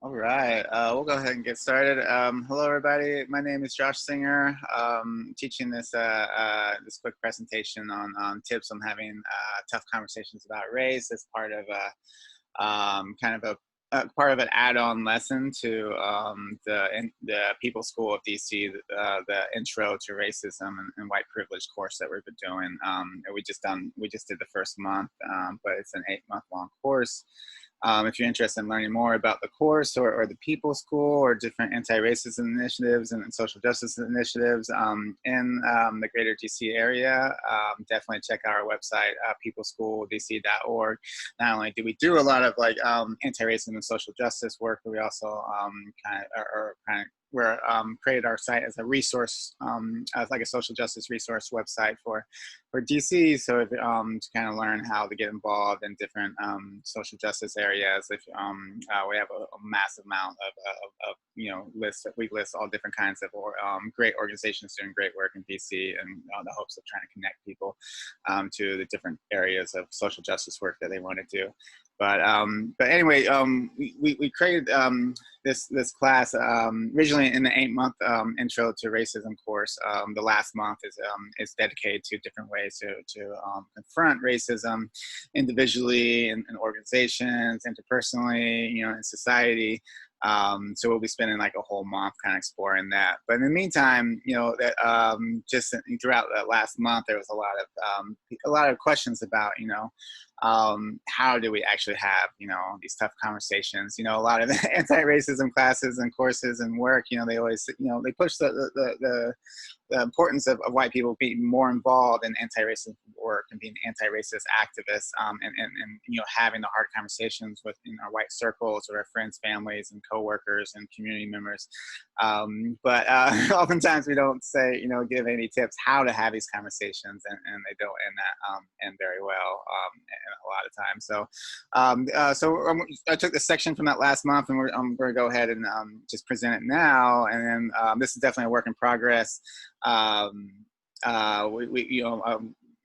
All right, we'll go ahead and get started. Hello, everybody. My name is Josh Singer. Teaching this quick presentation on tips on having tough conversations about race as part of part of an add-on lesson to the People School of DC, the Intro to Racism and White Privilege course that we've been doing. We just did the first month, but it's an 8-month long course. If you're interested in learning more about the course or the People School or different anti-racism initiatives and social justice initiatives in the greater DC area, definitely check out our website, peopleschooldc.org. Not only do we do a lot of anti-racism and social justice work, but we also created our site as a resource, as like a social justice resource website for DC. So if, to kind of learn how to get involved in different social justice areas, if we have a massive amount of lists. We list all different kinds of great organizations doing great work in DC, and the hopes of trying to connect people to the different areas of social justice work that they want to do. But anyway, we created this class originally in the 8-month Intro to Racism course. The last month is dedicated to different ways to confront racism individually in organizations, interpersonally, in society. So we'll be spending like a whole month kind of exploring that. But in the meantime, just throughout that last month, there was a lot of questions about, how do we actually have, these tough conversations? A lot of the anti-racism classes and courses and work, they always, they push the importance of white people being more involved in anti-racist work and being anti-racist activists, and having the hard conversations with our white circles or our friends, families, and coworkers and community members. But oftentimes we don't say, give any tips how to have these conversations, and they don't end very well a lot of times. So I took the section from that last month, and I'm going to go ahead and just present it now. And then this is definitely a work in progress.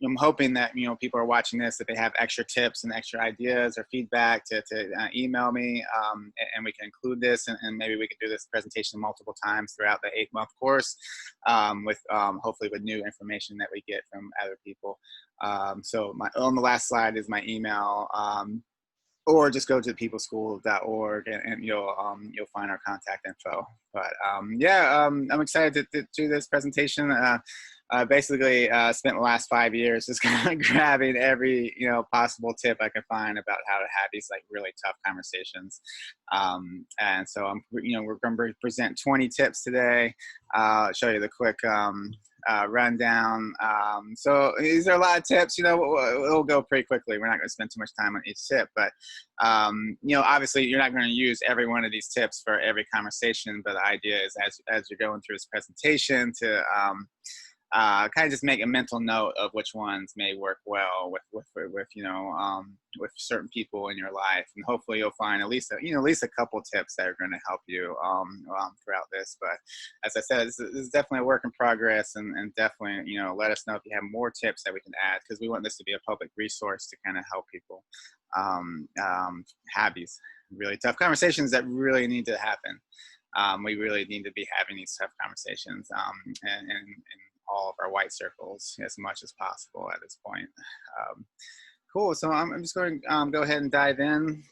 I'm hoping that people are watching this, that they have extra tips and extra ideas or feedback to email me, and we can include this, and maybe we can do this presentation multiple times throughout the 8-month course, with hopefully with new information that we get from other people. So on the last slide is my email. Or just go to peopleschool.org and you'll find our contact info. But I'm excited to do this presentation. Basically spent the last 5 years just kind of grabbing every possible tip I could find about how to have these really tough conversations. And so we're going to present 20 tips today. Show you the quick rundown. So these are a lot of tips. It'll go pretty quickly. We're not going to spend too much time on each tip, but obviously you're not going to use every one of these tips for every conversation. But the idea is as you're going through this presentation to kind of just make a mental note of which ones may work well with certain people in your life, and hopefully you'll find at least a couple tips that are going to help you throughout this. But as I said, this is definitely a work in progress, and definitely let us know if you have more tips that we can add, because we want this to be a public resource to kind of help people have these really tough conversations that really need to happen. We really need to be having these tough conversations, and all of our white circles as much as possible at this point. Cool. So I'm just going to go ahead and dive in.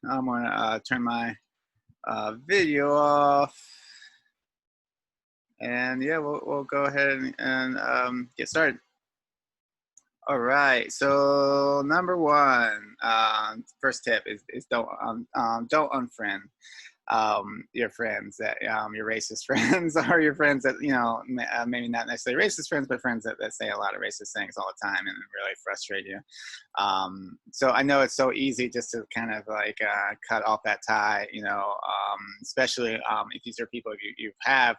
I'm going to turn my video off, and we'll go ahead and get started. All right. So number one, first tip is don't unfriend your friends that your racist friends, or your friends that maybe not necessarily racist friends, but friends that say a lot of racist things all the time and really frustrate you. So I know it's so easy just to kind of cut off that tie, especially if these are people you have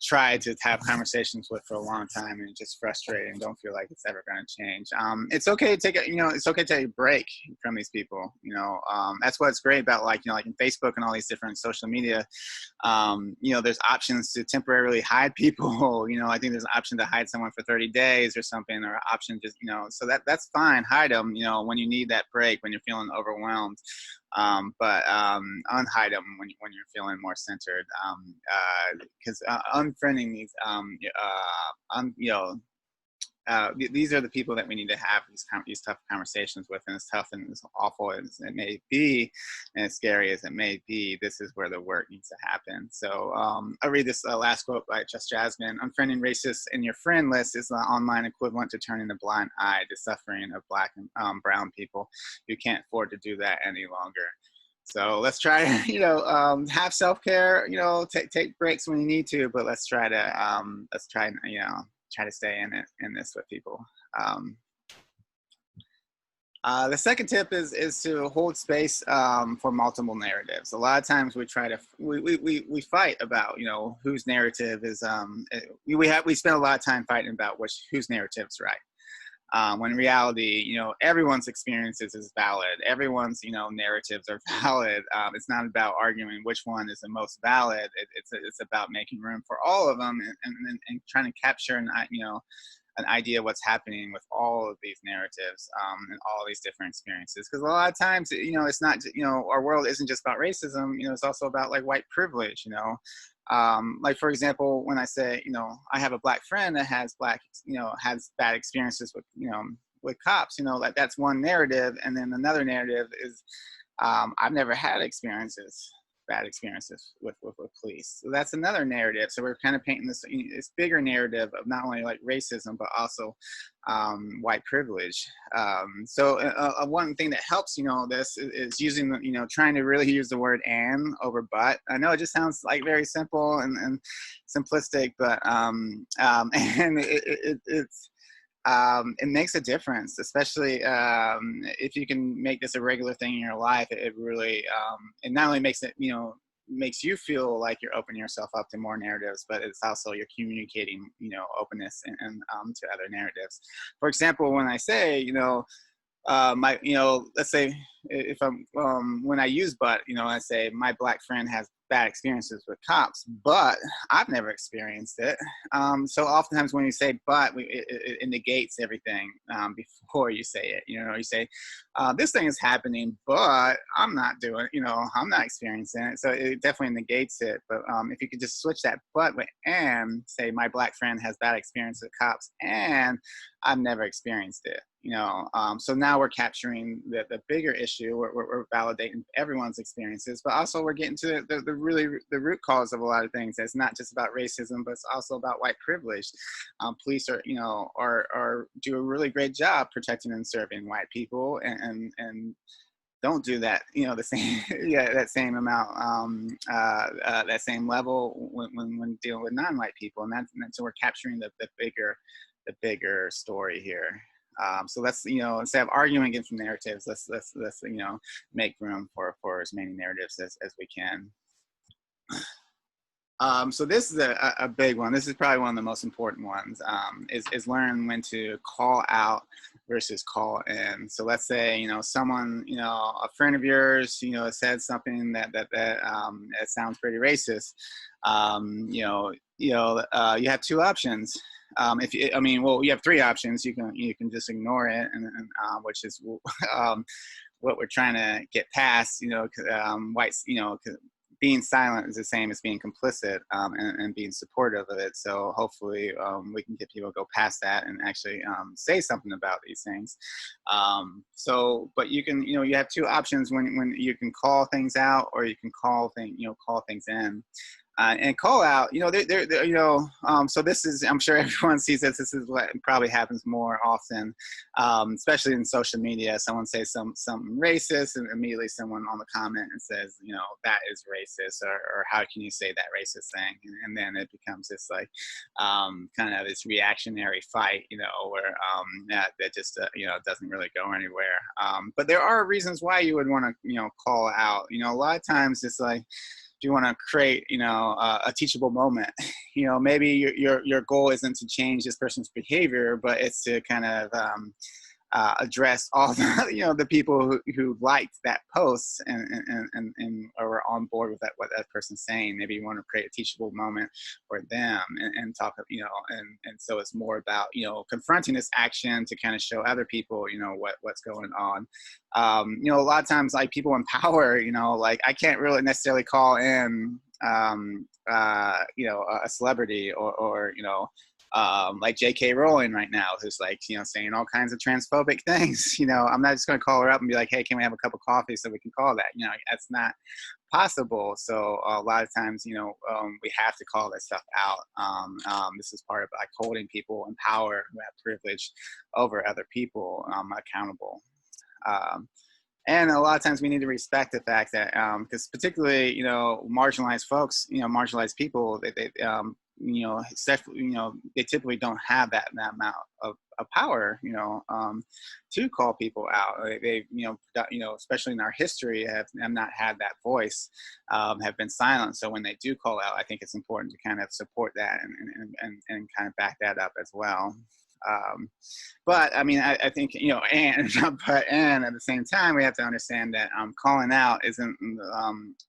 tried to have conversations with for a long time, and it's just frustrating and don't feel like it's ever going to change. It's okay to take it's okay to take a break from these people. That's what's great about like in Facebook and all these different social media. There's options to temporarily hide people. I think there's an option to hide someone for 30 days or something, or an option just so that's fine. Hide them. When you need that break, when you're feeling overwhelmed. But unhide them when you're feeling more centered, because unfriending these, these are the people that we need to have these tough conversations with. And as tough and as awful as it may be, and as scary as it may be, this is where the work needs to happen. So I'll read this last quote by Just Jasmine. Unfriending racists in your friend list is the online equivalent to turning a blind eye to suffering of Black and brown people. You can't afford to do that any longer. So let's try to, have self-care, take breaks when you need to, but let's try to stay in this with people. The second tip is to hold space for multiple narratives. A lot of times we fight about whose narrative is we spend a lot of time fighting about whose narrative's right. When in reality, everyone's experiences is valid. Everyone's, narratives are valid. It's not about arguing which one is the most valid. It's about making room for all of them and trying to capture an idea of what's happening with all of these narratives and all these different experiences. Because a lot of times, it's not, our world isn't just about racism. It's also about like white privilege. Like for example, when I say, I have a Black friend that has has bad experiences with cops, like that's one narrative. And then another narrative is, I've never had bad experiences with police. So that's another narrative. So we're kind of painting this bigger narrative of not only like racism, but also white privilege. So one thing that helps, this is using, trying to really use the word and over but. I know it just sounds like very simple and simplistic, but and it makes a difference, especially if you can make this a regular thing in your life. It really, it not only makes it, makes you feel like you're opening yourself up to more narratives, but it's also you're communicating, openness and to other narratives. For example, when I say, let's say if I'm, when I use but, I say my Black friend has bad experiences with cops, but I've never experienced it. So oftentimes when you say but, it negates everything before you say it. You say, this thing is happening, but I'm not doing, I'm not experiencing it. So it definitely negates it. But if you could just switch that but with and, say my Black friend has bad experience with cops and I've never experienced it. So now we're capturing the bigger issue. We're validating everyone's experiences, but also we're getting to the root cause of a lot of things. It's not just about racism, but it's also about white privilege. Police are do a really great job protecting and serving white people, and don't do that, the same, that same amount, that same level when dealing with non-white people, and so we're capturing the bigger story here. So let's, instead of arguing against narratives, let's make room for as many narratives as we can. So this is a big one. This is probably one of the most important ones, is learn when to call out versus call in. So let's say, someone, a friend of yours, said something that sounds pretty racist. You have two options. You have three options. You can just ignore it, and which is what we're trying to get past. Whites, being silent is the same as being complicit, and being supportive of it. So hopefully we can get people to go past that and actually say something about these things. But you can, you have two options when you can call things out, or you can call things in. And call out, so this is, I'm sure everyone sees this. This is what probably happens more often, especially in social media. Someone says something racist, and immediately someone on the comment and says, that is racist, or how can you say that racist thing? And then it becomes this like kind of this reactionary fight, where that just doesn't really go anywhere. But there are reasons why you would want to call out. A lot of times it's like, you want to create, a teachable moment. Maybe your goal isn't to change this person's behavior, but it's to kind of address all the, the people who liked that post and or were on board with that, what that person's saying. Maybe you want to create a teachable moment for them and talk, and so it's more about, confronting this action to kind of show other people, what's going on. A lot of times, like, people in power, like, I can't really necessarily call in, a celebrity or like J.K. Rowling right now, who's like, saying all kinds of transphobic things. I'm not just going to call her up and be like, hey, can we have a cup of coffee so we can call that? That's not possible. So a lot of times, we have to call that stuff out. This is part of, like, holding people in power who have privilege over other people accountable. And a lot of times we need to respect the fact that, because particularly, marginalized folks, marginalized people, they typically don't have that amount of power, to call people out. Especially in our history, have not had that voice, have been silent. So when they do call out, I think it's important to kind of support that and kind of back that up as well. But I mean, I think, and at the same time, we have to understand that calling out isn't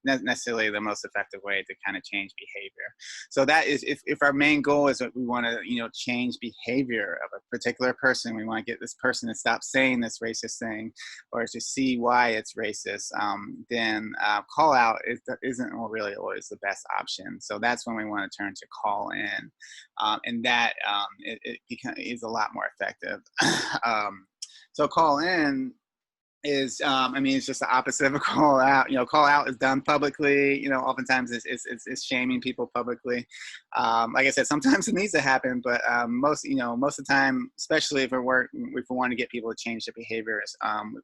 necessarily the most effective way to kind of change behavior. So that is, if our main goal is that we want to, change behavior of a particular person, we want to get this person to stop saying this racist thing or to see why it's racist, then call out isn't really always the best option. So that's when we want to turn to call in, and that is a lot more effective. So call in is, it's just the opposite of a call out. Call out is done publicly. Oftentimes it's shaming people publicly. Like I said, sometimes it needs to happen, but most of the time, especially if we want to get people to change their behaviors,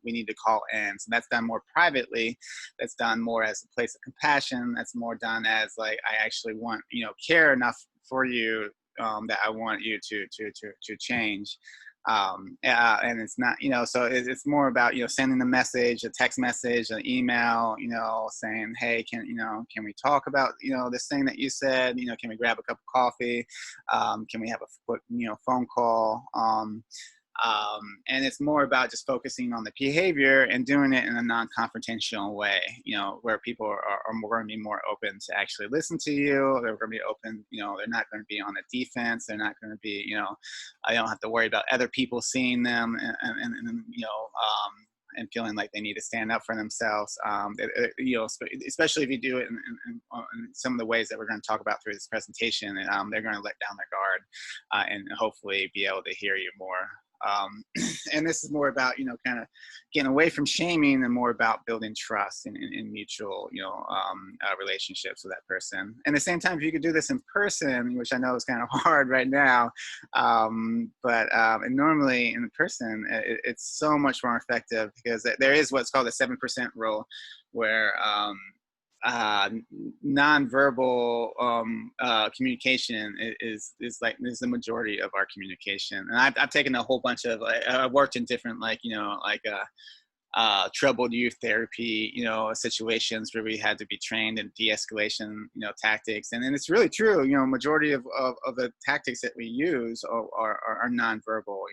we need to call in. So that's done more privately. That's done more as a place of compassion. That's more done as, like, I actually want, care enough for you, that I want you to change. And it's not, so it's more about, sending a message, a text message, an email, saying, hey, can we talk about, this thing that you said, can we grab a cup of coffee? Can we have a quick, phone call? And it's more about just focusing on the behavior and doing it in a non-confrontational way, where people are going to be more open to actually listen to you. They're going to be open, they're not going to be on the defense. They're not going to be, I don't have to worry about other people seeing them and feeling like they need to stand up for themselves. Especially if you do it in some of the ways that we're going to talk about through this presentation, they're going to let down their guard and hopefully be able to hear you more. And this is more about, kind of getting away from shaming and more about building trust in mutual, relationships with that person. And at the same time, if you could do this in person, which I know is kind of hard right now, but normally in person, it's so much more effective because there is what's called the 7% rule, where nonverbal communication is the majority of our communication. And I've taken a whole bunch of, I've worked in different, troubled youth therapy, situations where we had to be trained in de-escalation, tactics. And it's really true, majority of the tactics that we use are nonverbal,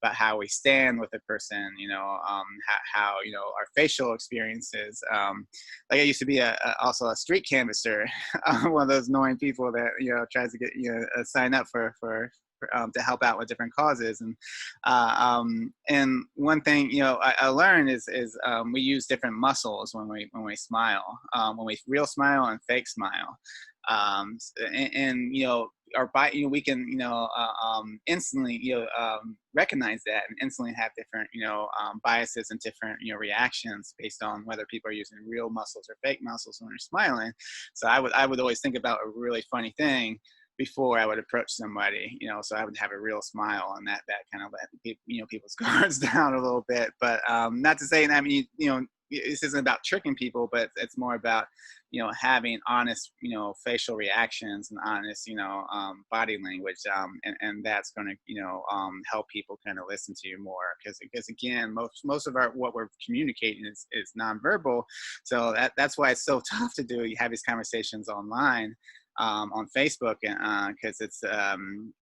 about how we stand with a person, how our facial experiences. Like I used to be also a street canvasser, one of those annoying people that, tries to get, sign up for to help out with different causes. And one thing, I learned is we use different muscles when we smile, when we real smile and fake smile. Our body, we can, instantly, recognize that and instantly have different, biases and different, reactions based on whether people are using real muscles or fake muscles when they're smiling. So I would always think about a really funny thing before I would approach somebody, so I would have a real smile, and that kind of let people's guards down a little bit. But not to say that, this isn't about tricking people, but it's more about, having honest, facial reactions and honest, body language. And that's going to, help people kind of listen to you more. Because again, most of what we're communicating is nonverbal. So that's why it's so tough to have these conversations online. on Facebook, because it's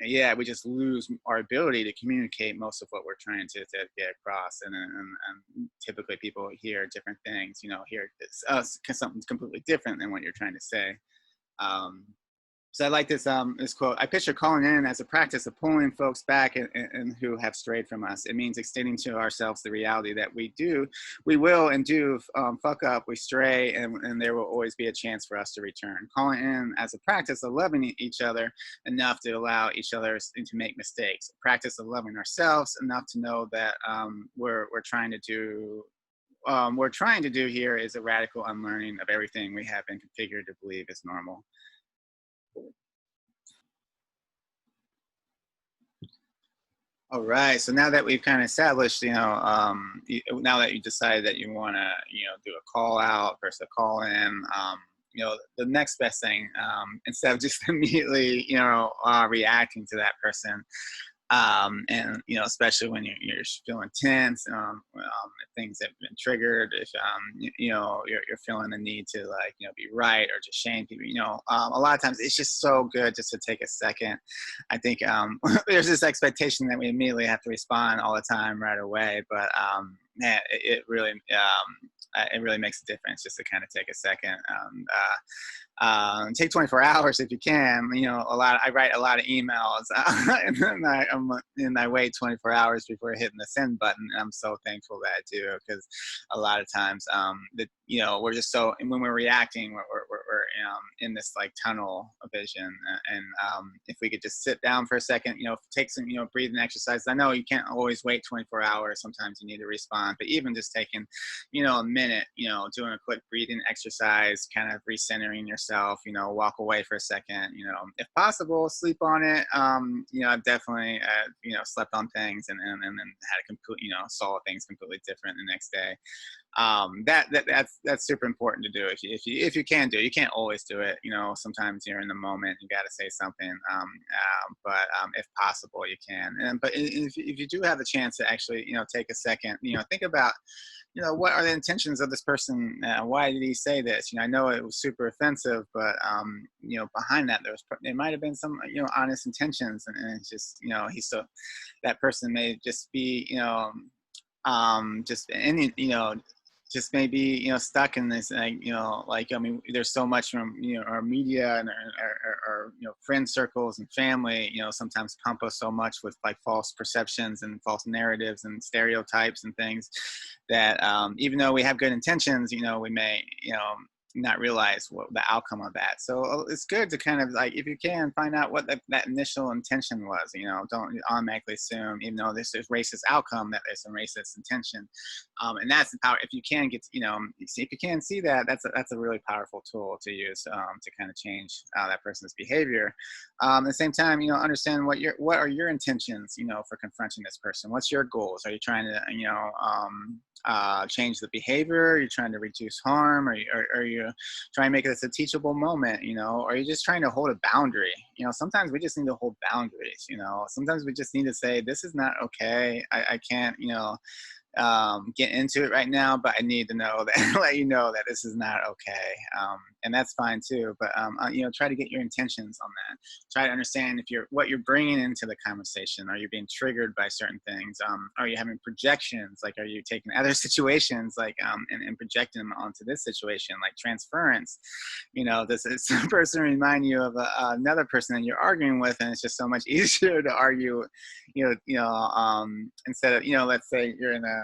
yeah, we just lose our ability to communicate most of what we're trying to get across, and typically people hear different things, hear something's completely different than what you're trying to say. Um, so I like this quote. I picture calling in as a practice of pulling folks back and who have strayed from us. It means extending to ourselves the reality that we will and do fuck up, we stray, and there will always be a chance for us to return. Calling in as a practice of loving each other enough to allow each other to make mistakes. A practice of loving ourselves enough to know that we're trying to do. We're trying to do here is a radical unlearning of everything we have been configured to believe is normal. All right. So now that we've kind of established, now that you decided that you want to, do a call out versus a call in, the next best thing, instead of just immediately, reacting to that person, and especially when you're feeling tense, things have been triggered, if you're feeling the need to be right or just shame people, a lot of times it's just so good just to take a second. I think there's this expectation that we immediately have to respond all the time right away, but man, it really makes a difference just to kind of take a second. Take 24 hours if you can. I write a lot of emails, and I wait 24 hours before hitting the send button. And I'm so thankful that I do, because a lot of times we're just so, and when we're reacting, we're in this tunnel vision. And if we could just sit down for a second, take some breathing exercises. I know you can't always wait 24 hours. Sometimes you need to respond, but even just taking a minute, doing a quick breathing exercise, kind of recentering yourself, walk away for a second, if possible, sleep on it. I've definitely, slept on things and then had a complete, saw things completely different the next day. That's super important to do if you can do it. You can't always do it. Sometimes you're in the moment, you got to say something. But if possible, you can. But if you do have the chance to actually, take a second, think about, what are the intentions of this person? Why did he say this? I know it was super offensive, but behind that, there might have been some, honest intentions, and it's just, that person may just be, just any, just maybe stuck in this, there's so much from our media and our friend circles and family, sometimes pump us so much with false perceptions and false narratives and stereotypes and things that even though we have good intentions, we may not realize what the outcome of that. So it's good to kind of if you can, find out what that initial intention was. Don't automatically assume, even though this is racist outcome, that there's some racist intention. And that's the power. If you can get, if you can see that, that's a really powerful tool to use to kind of change that person's behavior. At the same time, understand what are your intentions, for confronting this person. What's your goals? Are you trying to, change the behavior? Are you trying to reduce harm? Are you trying to make this a teachable moment? Are you just trying to hold a boundary? Sometimes we just need to hold boundaries. Sometimes we just need to say, this is not okay. I can't, get into it right now, but I need to know that let you know that this is not okay, and that's fine too. But try to get your intentions on that. Try to understand what you're bringing into the conversation. Are you being triggered by certain things? Are you having projections? Are you taking other situations and projecting them onto this situation, like transference? Does this person remind you of another person that you're arguing with, and it's just so much easier to argue, instead of let's say you're in a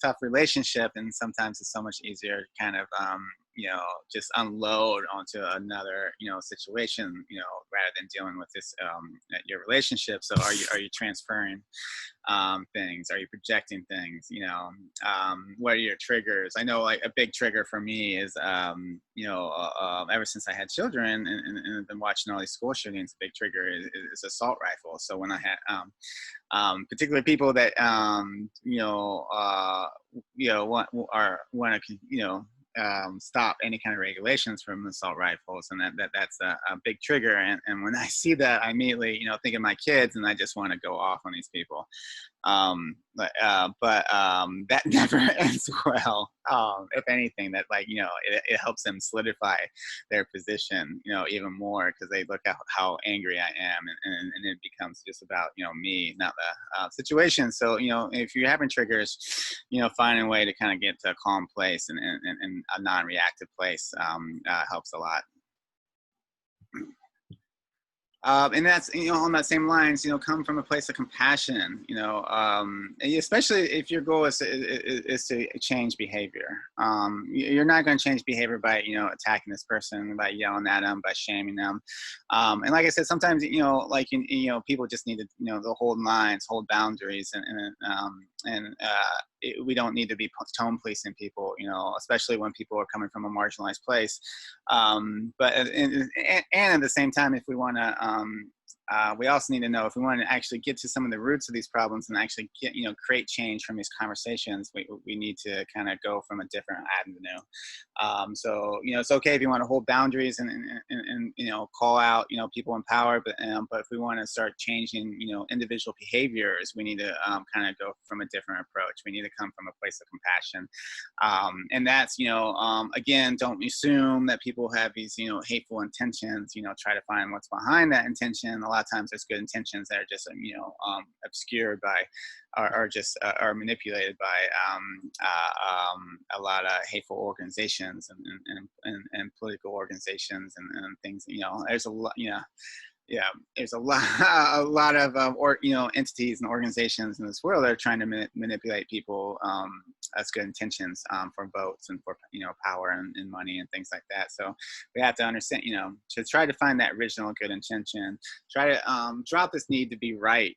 tough relationship, and sometimes it's so much easier to kind of just unload onto another situation, rather than dealing with this your relationship. So are you transferring things? Are you projecting things? What are your triggers? I know a big trigger for me is ever since I had children and I've been watching all these school shootings, a big trigger is assault rifles. So when I had particularly people that want to stop any kind of regulations from assault rifles, and that's a big trigger. And when I see that, I immediately think of my kids, and I just want to go off on these people. that never ends well. If anything, that like it helps them solidify their position, even more because they look at how angry I am, and it becomes just about me, not the situation. So if you're having triggers, finding a way to kind of get to a calm place and a non-reactive place helps a lot. And that's, on that same lines, come from a place of compassion, especially if your goal is to change behavior. You're not going to change behavior by, attacking this person, by yelling at them, by shaming them. And like I said, sometimes, people just need to, to hold lines, hold boundaries, we don't need to be tone policing people, especially when people are coming from a marginalized place. But at the same time, if we want to, we also need to know if we want to actually get to some of the roots of these problems and actually get, create change from these conversations, we need to kind of go from a different avenue. So, it's okay if you want to hold boundaries and call out, people in power, but if we want to start changing, individual behaviors, we need to kind of go from a different approach. We need to come from a place of compassion. And that's, again, don't assume that people have these, hateful intentions, try to find what's behind that intention. A lot of times there's good intentions that are just, obscured by, or just are manipulated by a lot of hateful organizations and political organizations and things. There's a lot, there's a lot of entities and organizations in this world that are trying to manipulate people as good intentions for votes and for power and money and things like that. So we have to understand, to try to find that original good intention. Try to drop this need to be right.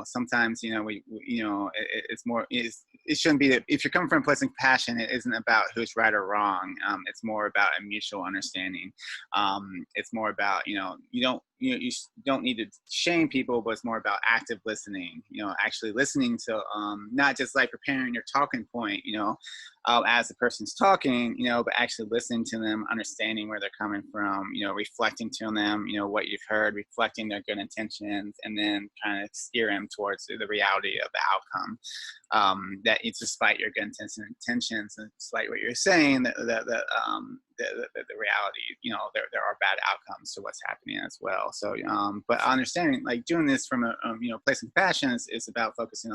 Sometimes it's more it shouldn't be that if you're coming from a place of compassion, it isn't about who's right or wrong. It's more about a mutual understanding. It's more about you don't need to shame people, but it's more about active listening, actually listening to not just like preparing your talking point, as the person's talking, but actually listening to them, understanding where they're coming from, reflecting to them, what you've heard, reflecting their good intentions, and then kind of steer them towards the reality of the outcome. That it's despite your good intentions and despite what you're saying, the reality, there are bad outcomes to what's happening as well. So, but understanding, like doing this from a place of compassion is about focusing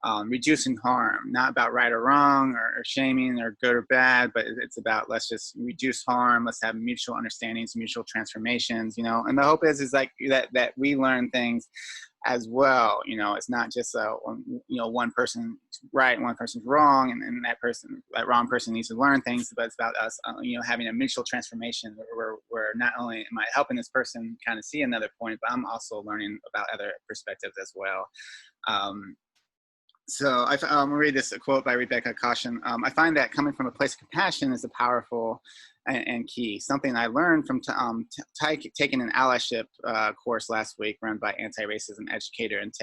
on reducing harm, not about right or wrong or shaming or good or bad, but it's about let's just reduce harm. Let's have mutual understandings, mutual transformations, and the hope is like that we learn things as well. It's not just one person's right and one person's wrong, and that wrong person needs to learn things, but it's about us having a mutual transformation where not only am I helping this person kind of see another point, but I'm also learning about other perspectives as well. So I'll read this quote by Rebecca Caution. I find that coming from a place of compassion is a powerful and key. Something I learned from taking an allyship course last week run by anti-racism educator and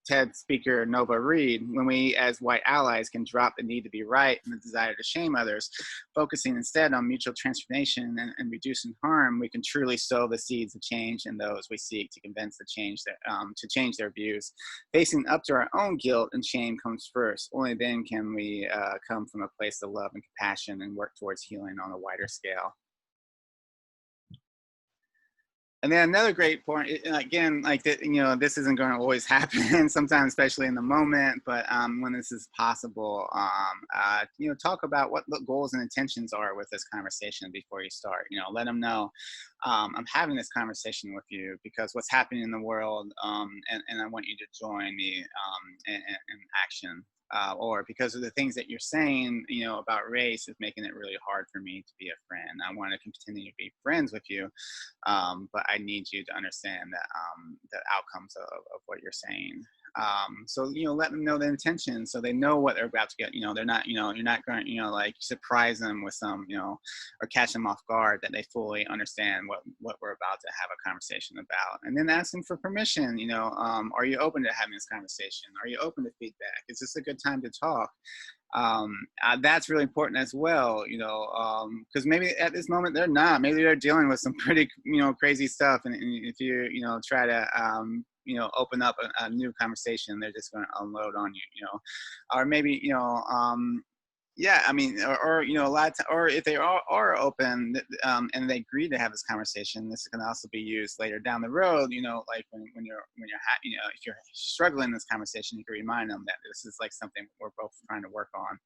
TED speaker Nova Reed. When we as white allies can drop the need to be right and the desire to shame others, focusing instead on mutual transformation and reducing harm, we can truly sow the seeds of change in those we seek to convince to change their views. Facing up to our own guilt and shame comes first. Only then can we come from a place of love and compassion and work towards healing on a wider scale. And then another great point, again, like this isn't going to always happen sometimes, especially in the moment, but when this is possible, talk about what the goals and intentions are with this conversation before you start. Let them know I'm having this conversation with you because what's happening in the world, and I want you to join me in action. Or because of the things that you're saying, about race is making it really hard for me to be a friend. I want to continue to be friends with you, but I need you to understand that the outcomes of what you're saying. So let them know the intention, so they know what they're about to get. They're not, you're not going to, like surprise them with some, or catch them off guard, that they fully understand what we're about to have a conversation about. And then ask them for permission. Are you open to having this conversation? Are you open to feedback? Is this a good time to talk? That's really important as well, because maybe at this moment they're not. Maybe they're dealing with some pretty, crazy stuff, and if you, try to open up a new conversation, they're just going to unload on you, or maybe, yeah, I mean, or a lot of or if they are open, and they agree to have this conversation, this can also be used later down the road. Like if you're struggling in this conversation, you can remind them that this is like something we're both trying to work on.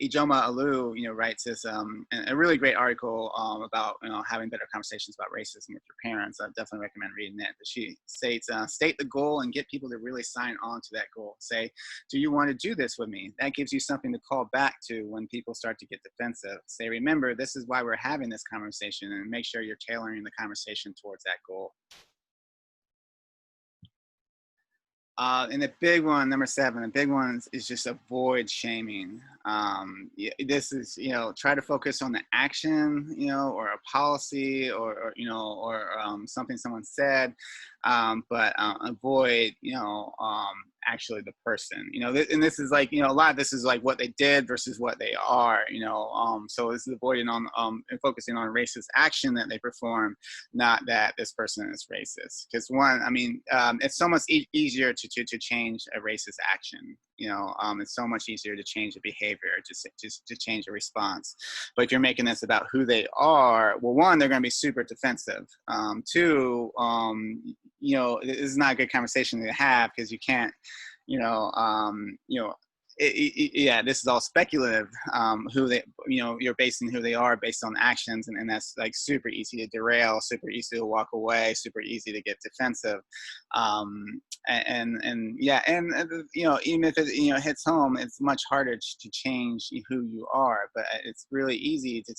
Ijoma Alu, writes this a really great article about having better conversations about racism with your parents. I definitely recommend reading it. But she states, state the goal and get people to really sign on to that goal. Say, do you want to do this with me? That gives you something to call back to when people start to get defensive. Say, remember, this is why we're having this conversation, and make sure you're tailoring the conversation towards that goal. And the big one, number 7, the big one is just avoid shaming. This is, try to focus on the action, or a policy, or something someone said, but avoid, actually the person, and this is like, a lot of this is like what they did versus what they are, so this is avoiding on, and focusing on racist action that they perform, not that this person is racist. Because one, I mean, it's so much easier to change a racist action. It's so much easier to change a behavior, just to change a response. But if you're making this about who they are, well, one, they're going to be super defensive. Two, this is not a good conversation to have, because you can't, yeah, this is all speculative. Who they, you're basing who they are based on actions, and that's like super easy to derail, super easy to walk away, super easy to get defensive. Yeah, even if it hits home, it's much harder to change who you are. But it's really easy to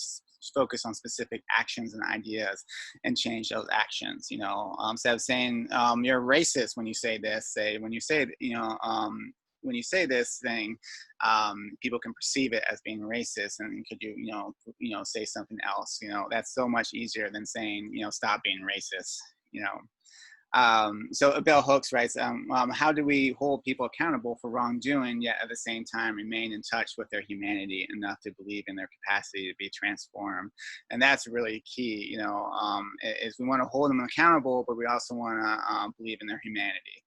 focus on specific actions and ideas and change those actions. Instead of saying you're racist when you say this, say when you say when you say this thing, people can perceive it as being racist, and could you say something else? That's so much easier than saying, stop being racist. So Bell Hooks writes, how do we hold people accountable for wrongdoing, yet at the same time remain in touch with their humanity enough to believe in their capacity to be transformed? And that's really key, is we want to hold them accountable, but we also want to believe in their humanity.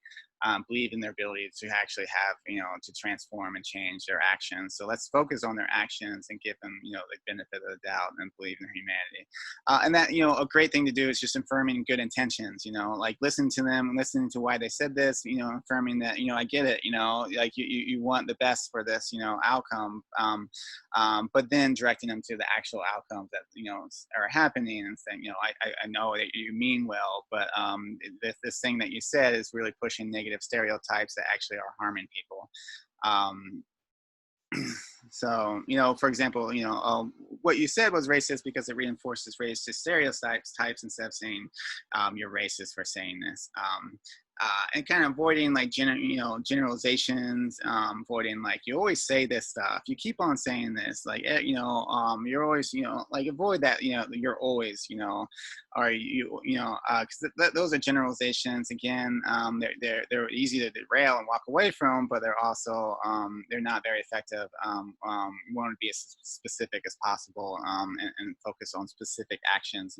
Believe in their ability to actually have, to transform and change their actions. So let's focus on their actions and give them, the benefit of the doubt, and believe in their humanity. And that, a great thing to do is just affirming good intentions, like listen to them, listening to why they said this, affirming that, I get it, like you want the best for this, outcome, but then directing them to the actual outcomes that, are happening, and saying, I know that you mean well, but this thing that you said is really pushing negative stereotypes that actually are harming people. So, for example, what you said was racist because it reinforces racist stereotypes instead of saying you're racist for saying this. And kind of avoiding like generalizations, avoiding like you always say this stuff, you keep on saying this, like you're always like avoid that, you're always or because those are generalizations. Again, they're easy to derail and walk away from, but they're also they're not very effective. You want to be as specific as possible, and focus on specific actions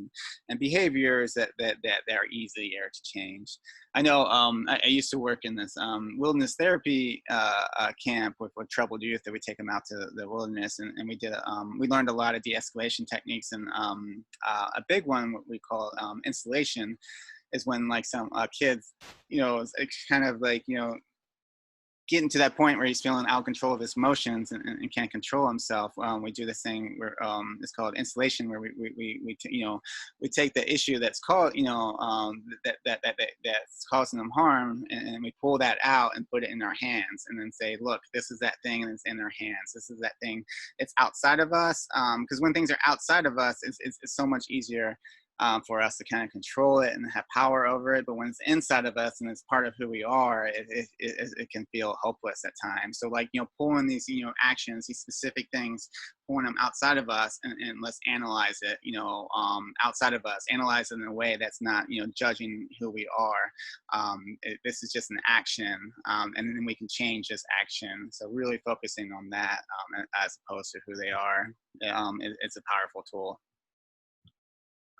and behaviors that are easier to change. I know I used to work in this wilderness therapy camp with troubled youth, that we take them out to the wilderness, and we did we learned a lot of de-escalation techniques, and a big one, what we call installation, is when like some kids, it's kind of like getting to that point where he's feeling out of control of his emotions, and can't control himself. We do this thing where it's called installation, where we take the issue that's called that's causing them harm, and we pull that out and put it in our hands, and then say, look, this is that thing, and it's in our hands. This is that thing. It's outside of us, because when things are outside of us, it's so much easier for us to kind of control it and have power over it. But when it's inside of us and it's part of who we are, it can feel hopeless at times. So like, pulling these, actions, these specific things, pulling them outside of us, and let's analyze it, outside of us, analyze it in a way that's not, judging who we are. This is just an action, and then we can change this action. So really focusing on that, as opposed to who they are, it's a powerful tool.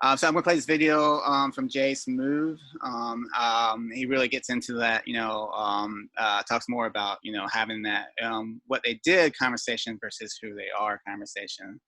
So I'm gonna play this video from Jay Smooth. He really gets into that, talks more about, having that what they did conversation versus who they are conversation.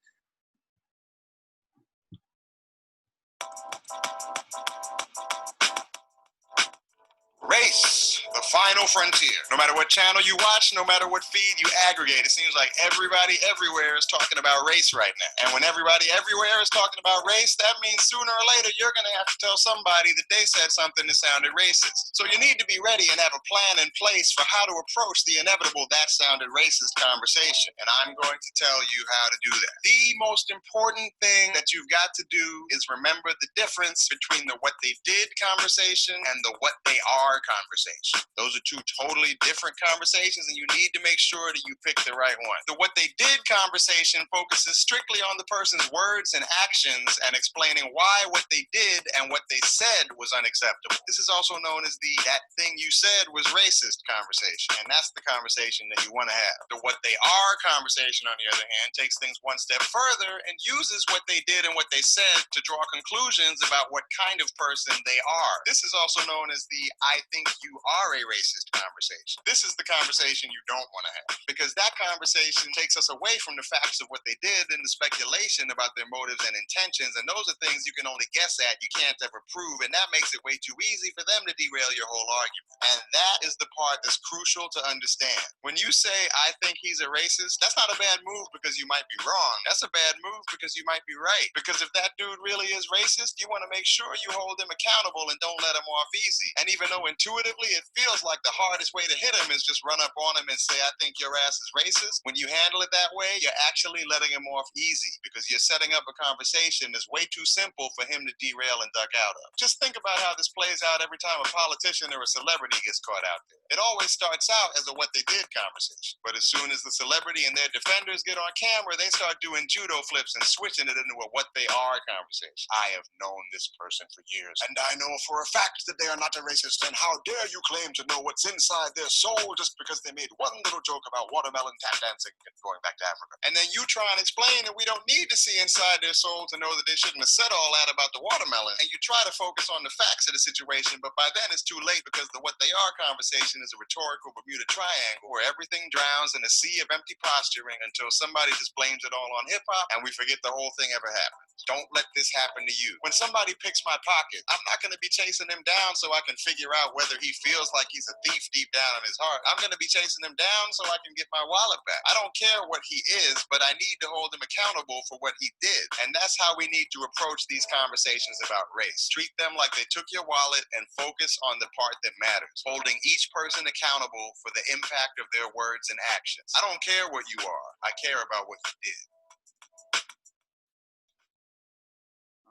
Race, the final frontier. No matter what channel you watch, no matter what feed you aggregate, it seems like everybody everywhere is talking about race right now. And when everybody everywhere is talking about race, that means sooner or later you're going to have to tell somebody that they said something that sounded racist. So you need to be ready and have a plan in place for how to approach the inevitable "that sounded racist" conversation. And I'm going to tell you how to do that. The most important thing that you've got to do is remember the difference between the "what they did" conversation and the "what they are" conversation. Those are two totally different conversations, and you need to make sure that you pick the right one. The "what they did" conversation focuses strictly on the person's words and actions and explaining why what they did and what they said was unacceptable. This is also known as the "that thing you said was racist" conversation, and that's the conversation that you want to have. The "what they are" conversation, on the other hand, takes things one step further and uses what they did and what they said to draw conclusions about what kind of person they are. This is also known as the "I think you are a racist" conversation. This is the conversation you don't want to have, because that conversation takes us away from the facts of what they did and the speculation about their motives and intentions, and those are things you can only guess at, you can't ever prove, and that makes it way too easy for them to derail your whole argument. And that is the part that's crucial to understand. When you say "I think he's a racist," that's not a bad move because you might be wrong. That's a bad move because you might be right. Because if that dude really is racist, you want to make sure you hold him accountable and don't let him off easy. And even though intuitively it feels like the hardest way to hit him is just run up on him and say "I think your ass is racist," when you handle it that way, you're actually letting him off easy, because you're setting up a conversation that's way too simple for him to derail and duck out of. Just think about how this plays out every time a politician or a celebrity gets caught out there. It always starts out as a "what they did" conversation, but as soon as the celebrity and their defenders get on camera, they start doing judo flips and switching it into a "what they are" conversation. "I have known this person for years, and I know for a fact that they are not a racist, and how dare you claim to know what's inside their soul just because they made one little joke about watermelon tap dancing and going back to Africa." And then you try and explain that we don't need to see inside their soul to know that they shouldn't have said all that about the watermelon, and you try to focus on the facts of the situation, but by then it's too late, because the "what they are" conversation is a rhetorical Bermuda Triangle where everything drowns in a sea of empty posturing until somebody just blames it all on hip-hop and we forget the whole thing ever happened. Don't let this happen to you. When somebody picks my pocket, I'm not going to be chasing him down so I can figure out whether he feels like he's a thief deep down in his heart. I'm going to be chasing him down so I can get my wallet back. I don't care what he is, but I need to hold him accountable for what he did. And that's how we need to approach these conversations about race. Treat them like they took your wallet and focus on the part that matters, holding each person accountable for the impact of their words and actions. I don't care what you are. I care about what you did.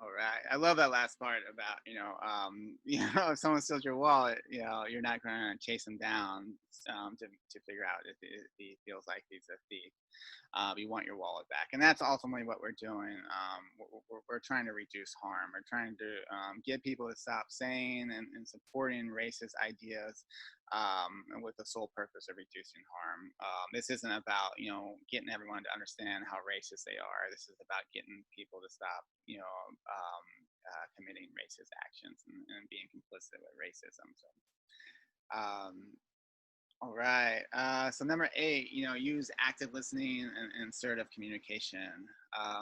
All right. I love that last part about, if someone steals your wallet, you're not going to chase them down to figure out if he feels like he's a thief. You want your wallet back. And that's ultimately what we're doing. We're trying to reduce harm. We're trying to get people to stop saying and supporting racist ideas with the sole purpose of reducing harm. This isn't about, getting everyone to understand how racist they are. This is about getting people to stop, committing racist actions and being complicit with racism. So, all right. So number 8, use active listening and assertive communication.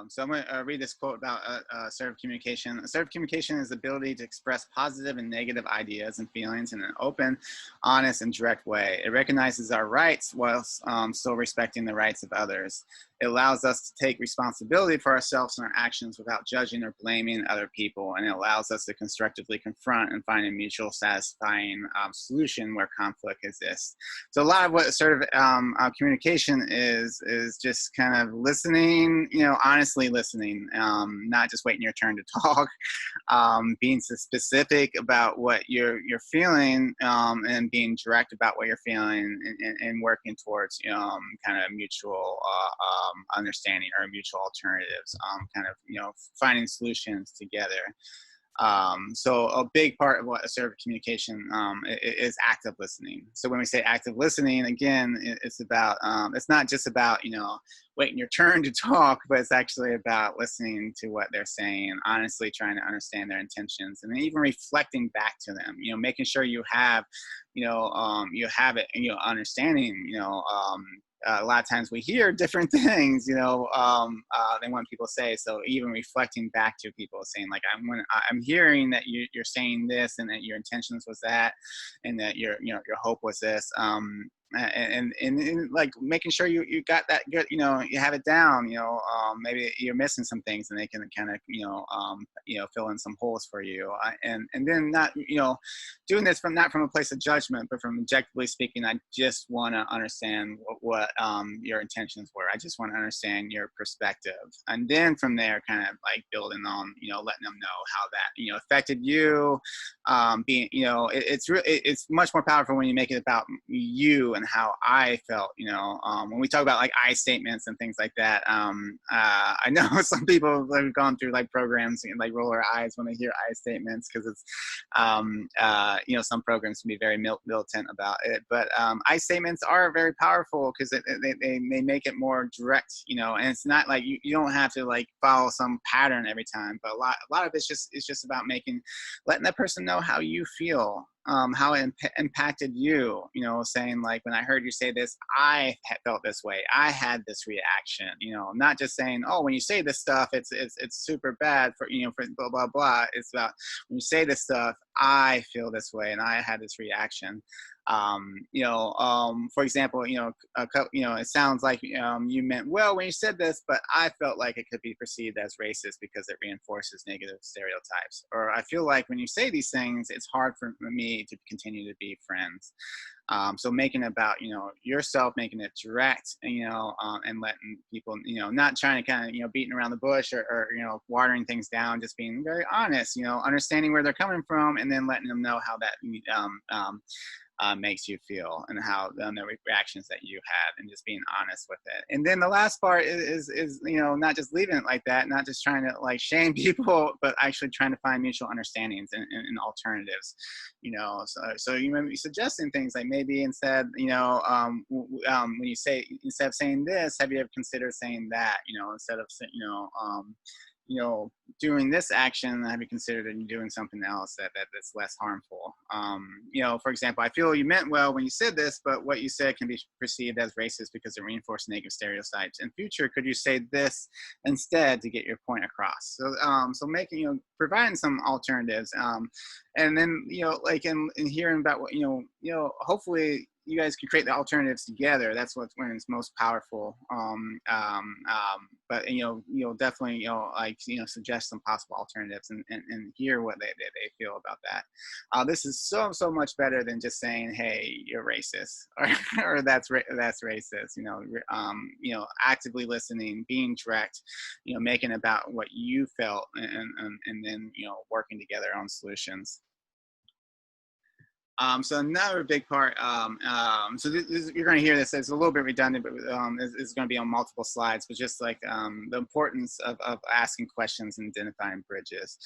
So I'm going to read this quote about assertive communication. Assertive communication is the ability to express positive and negative ideas and feelings in an open, honest, and direct way. It recognizes our rights while still respecting the rights of others. It allows us to take responsibility for ourselves and our actions without judging or blaming other people, and it allows us to constructively confront and find a mutual satisfying solution where conflict exists. So a lot of what assertive communication is just kind of listening, honestly listening, not just waiting your turn to talk, being specific about what you're feeling, and being direct about what you're feeling, and working towards kind of mutual understanding or mutual alternatives, kind of finding solutions together. So a big part of what assertive communication is active listening. So when we say active listening, again, it's about, it's not just about, waiting your turn to talk, but it's actually about listening to what they're saying, honestly trying to understand their intentions, and then even reflecting back to them, making sure you have, you have it, understanding, a lot of times we hear different things, than what people say. So even reflecting back to people saying like, I'm hearing that you're saying this, and that your intentions was that, and that your hope was this. And like making sure you got that good, you have it down, maybe you're missing some things, and they can kind of, fill in some holes for you. And then not, doing this not from a place of judgment, but from objectively speaking, I just want to understand what your intentions were. I just want to understand your perspective. And then from there, kind of like building on, letting them know how that, affected you. It's much more powerful when you make it about you and how I felt, when we talk about like I statements and things like that. I know some people have gone through like programs and like roll their eyes when they hear I statements, because it's, some programs can be very militant about it, but I statements are very powerful because they make it more direct, and it's not like you don't have to like follow some pattern every time, but a lot of it's just about letting that person know how you feel, how it impacted you, saying like, when I heard you say this, I felt this way, I had this reaction, not just saying, oh, when you say this stuff, it's super bad for, for blah, blah, blah. It's about, when you say this stuff, I feel this way and I had this reaction. For example, it sounds like, you meant well when you said this, but I felt like it could be perceived as racist because it reinforces negative stereotypes. Or I feel like when you say these things, it's hard for me to continue to be friends. So making it about, yourself, making it direct, and letting people, not trying to kind of, beating around the bush or watering things down, just being very honest, understanding where they're coming from, and then letting them know how that, makes you feel, and how the reactions that you had, and just being honest with it. And then the last part is not just leaving it like that, not just trying to like shame people, but actually trying to find mutual understandings and alternatives. So you may be suggesting things like, maybe instead, when you say, instead of saying this, have you ever considered saying that, instead of doing this action, have you considered doing something else that's less harmful? For example, I feel you meant well when you said this, but what you said can be perceived as racist because it reinforced negative stereotypes. In future, could you say this instead to get your point across? So making, providing some alternatives, and then, like in hearing about what, hopefully you guys can create the alternatives together. That's when it's most powerful. But definitely, suggest some possible alternatives, and hear what they feel about that. This is so much better than just saying, hey, you're racist, or that's racist. Actively listening, being direct, making about what you felt, and then working together on solutions. So another big part, so you're going to hear this, it's a little bit redundant, but it's going to be on multiple slides, but just like the importance of asking questions and identifying bridges.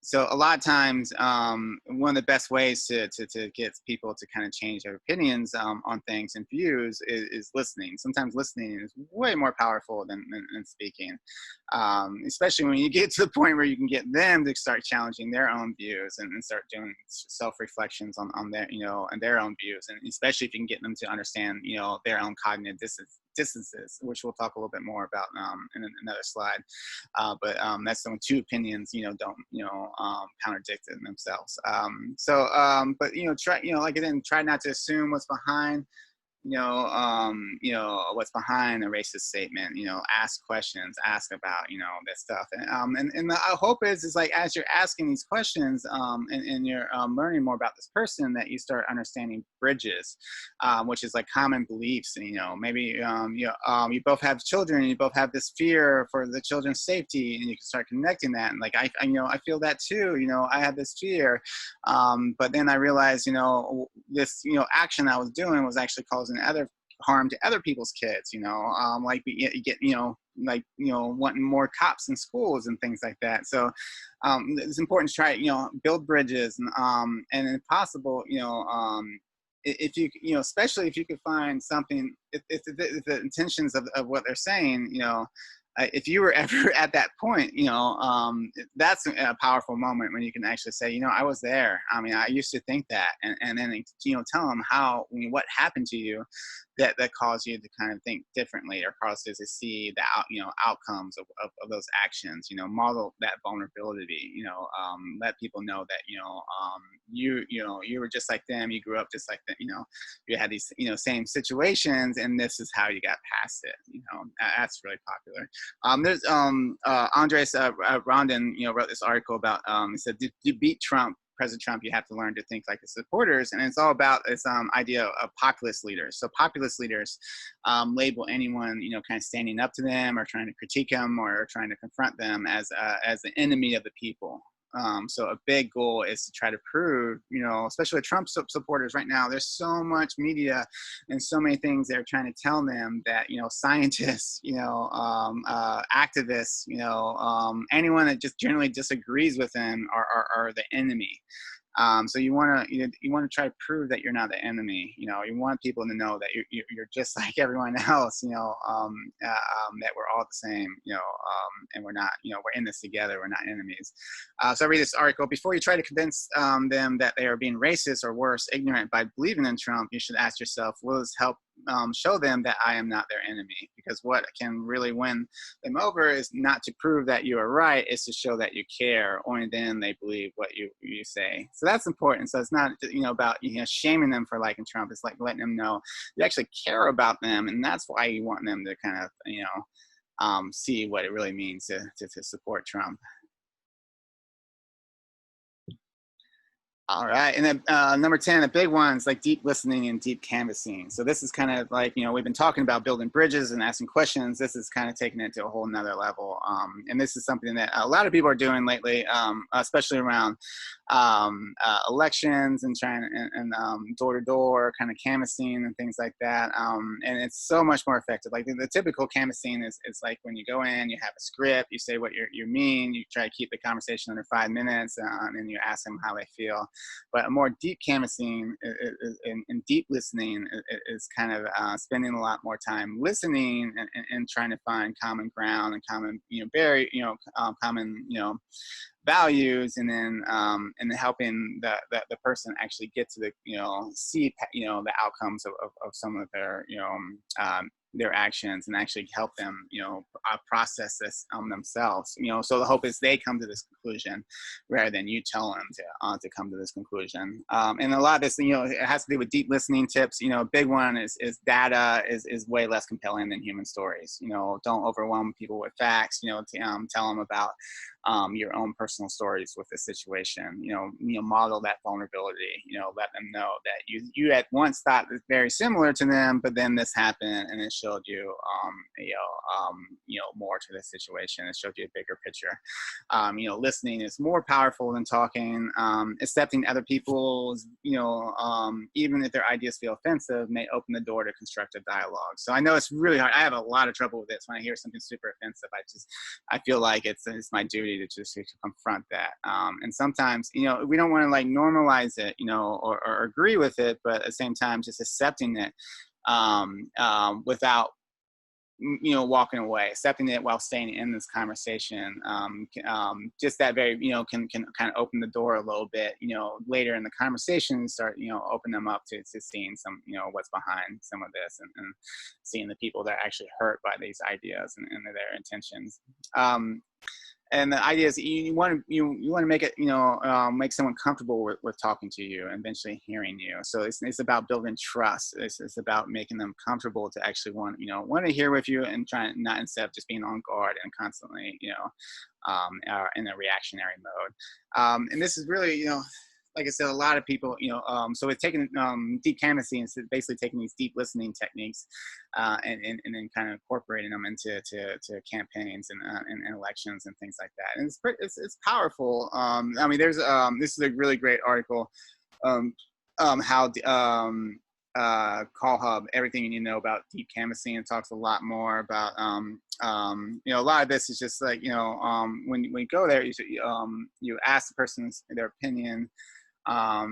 So a lot of times, one of the best ways to get people to kind of change their opinions on things and views is listening. Sometimes listening is way more powerful than speaking, especially when you get to the point where you can get them to start challenging their own views, and start doing self-reflections on their, and their own views, and especially if you can get them to understand, their own cognitive distances, which we'll talk a little bit more about in another slide. But that's when two opinions, don't, contradict in themselves. But try, like again, try not to assume what's behind, what's behind a racist statement. Ask questions, ask about, this stuff. And the hope is like, as you're asking these questions, and you're learning more about this person, that you start understanding bridges, which is like common beliefs. Maybe you both have children, and you both have this fear for the children's safety, and you can start connecting that. And like, I feel that too. I have this fear, but then I realized, this, action I was doing was actually causing other harm to other people's kids. Like you get, like, wanting more cops in schools and things like that. So it's important to try, build bridges, and if possible, if you, especially if you could find something, if the intentions of what they're saying, if you were ever at that point, that's a powerful moment when you can actually say, I was there. I mean, I used to think that, and then, tell them how, what happened to you that caused you to kind of think differently, or caused you to see the outcomes of those actions. Model that vulnerability. Let people know that you were just like them. You grew up just like them. You had these same situations, and this is how you got past it. That's really popular. There's Andres Rondon, wrote this article about. He said, "To beat President Trump, you have to learn to think like the supporters," and it's all about this idea of populist leaders. So populist leaders label anyone, kind of standing up to them or trying to critique them or trying to confront them as an enemy of the people. So a big goal is to try to prove, especially with Trump supporters right now, there's so much media and so many things that are trying to tell them that, scientists, activists, anyone that just generally disagrees with them are the enemy. So you want to try to prove that you're not the enemy. You want people to know that you're just like everyone else. That we're all the same. And we're not. We're in this together. We're not enemies. So I read this article. Before you try to convince them that they are being racist or worse, ignorant by believing in Trump, you should ask yourself, will this help show them that I am not their enemy? Because what can really win them over is not to prove that you are right, it's to show that you care. Only then they believe what you say. So that's important. So it's not about shaming them for liking Trump. It's like letting them know you actually care about them, and that's why you want them to kind of see what it really means to support Trump. All right, and then number 10, the big ones like deep listening and deep canvassing. So this is kind of like, we've been talking about building bridges and asking questions. This is kind of taking it to a whole nother level. And this is something that a lot of people are doing lately, especially around elections and trying and door-to-door kind of canvassing and things like that. And it's so much more effective. Like the typical canvassing is like when you go in, you have a script, you say what you mean, you try to keep the conversation under 5 minutes, and you ask them how they feel. But a more deep canvassing and deep listening is kind of spending a lot more time listening and trying to find common ground and common, common, values, and then helping the person actually get to see the outcomes of some of their actions, and actually help them process this themselves. So the hope is they come to this conclusion rather than you tell them to come to this conclusion. And a lot of this, it has to do with deep listening tips. A big one is data is way less compelling than human stories. Don't overwhelm people with facts. Tell them about your own personal stories with the situation. Model that vulnerability. Let them know that you at once thought it's very similar to them, but then this happened and it showed you more to the situation. It showed you a bigger picture. Listening is more powerful than talking. Accepting other people's, even if their ideas feel offensive, may open the door to constructive dialogue. So I know it's really hard. I have a lot of trouble with this. When I hear something super offensive, I feel like it's my duty to just to confront that. And sometimes, we don't want to like normalize it, or agree with it, but at the same time, just accepting it without walking away, accepting it while staying in this conversation. Just that very, can kind of open the door a little bit, later in the conversation, start, open them up to seeing some, what's behind some of this, and seeing the people that are actually hurt by these ideas and their intentions. And the idea is you want to make it, make someone comfortable with talking to you and eventually hearing you. So it's about building trust. It's about making them comfortable to actually want to hear with you, and trying not, instead of just being on guard and constantly, in a reactionary mode. And this is really, like I said, a lot of people, so it's taking deep canvassing, is basically taking these deep listening techniques and then kind of incorporating them into campaigns and elections and things like that. And it's powerful. I mean, there's this is a really great article, how call hub, everything you need to know about deep canvassing. It talks a lot more about, a lot of this is just like, when you go there, you ask the person their opinion,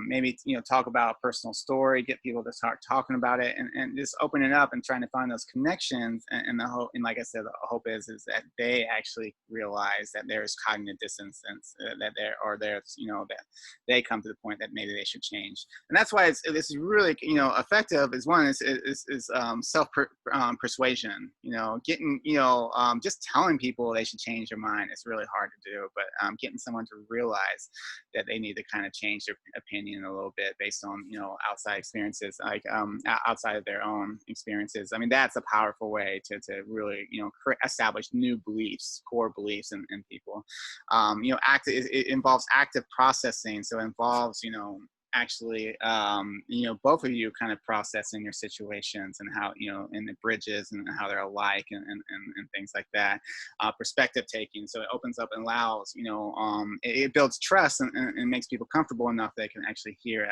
maybe talk about a personal story, get people to start talking about it, and just opening up and trying to find those connections. And the hope, and like I said, the hope is that they actually realize that there's cognitive dissonance, that there's that they come to the point that maybe they should change. And that's why this is really effective. Is one is self persuasion. Getting just telling people they should change their mind is really hard to do, but getting someone to realize that they need to kind of change their opinion a little bit based on outside experiences, like outside of their own experiences. I mean, that's a powerful way to really establish new beliefs, core beliefs in people. It involves active processing, so it involves actually both of you kind of processing your situations and how and the bridges and how they're alike and things like that. Perspective taking, so it opens up and allows it builds trust and makes people comfortable enough they can actually hear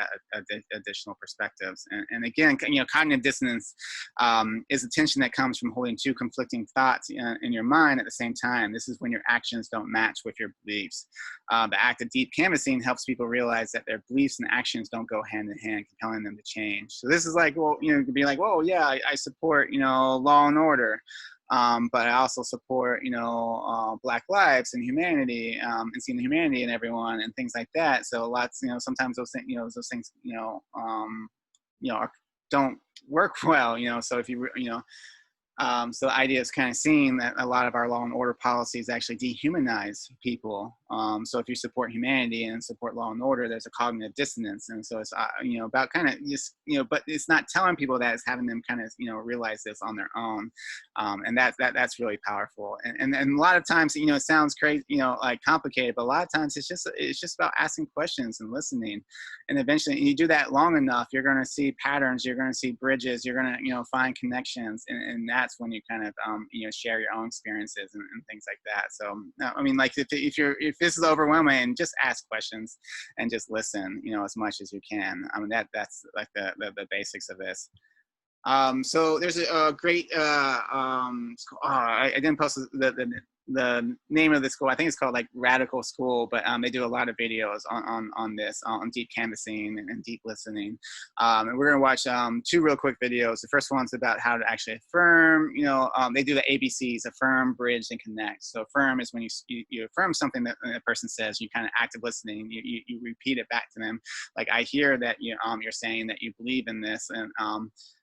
additional perspectives. And again, cognitive dissonance is a tension that comes from holding two conflicting thoughts in your mind at the same time. This is when your actions don't match with your beliefs. The act of deep canvassing helps people realize that their beliefs and actions don't go hand in hand, compelling them to change. So this is like, well, you could be like, whoa, yeah, I support, law and order. But I also support, Black lives and humanity, and seeing the humanity in everyone and things like that. So lots, sometimes those things, don't work well, So if so the idea is kind of seeing that a lot of our law and order policies actually dehumanize people. So if you support humanity and support law and order, there's a cognitive dissonance. And so it's, about kind of just, but it's not telling people that, it's having them kind of, realize this on their own. And that's really powerful. And a lot of times, it sounds crazy, like complicated, but a lot of times it's just about asking questions and listening. And eventually you do that long enough, you're going to see patterns, you're going to see bridges, you're going to, find connections. And that's when you kind of, share your own experiences and things like that. So, I mean, like if this is overwhelming, just ask questions and just listen, as much as you can. I mean, that's like the basics of this. So there's a great, I didn't post the name of the school. I think it's called like Radical School, but they do a lot of videos on this, on deep canvassing and deep listening. And we're gonna watch two real quick videos. The first one's about how to actually affirm. They do the ABCs: affirm, bridge, and connect. So affirm is when you affirm something that a person says. You kind of active listening. You repeat it back to them. Like, I hear that you're saying that you believe in this,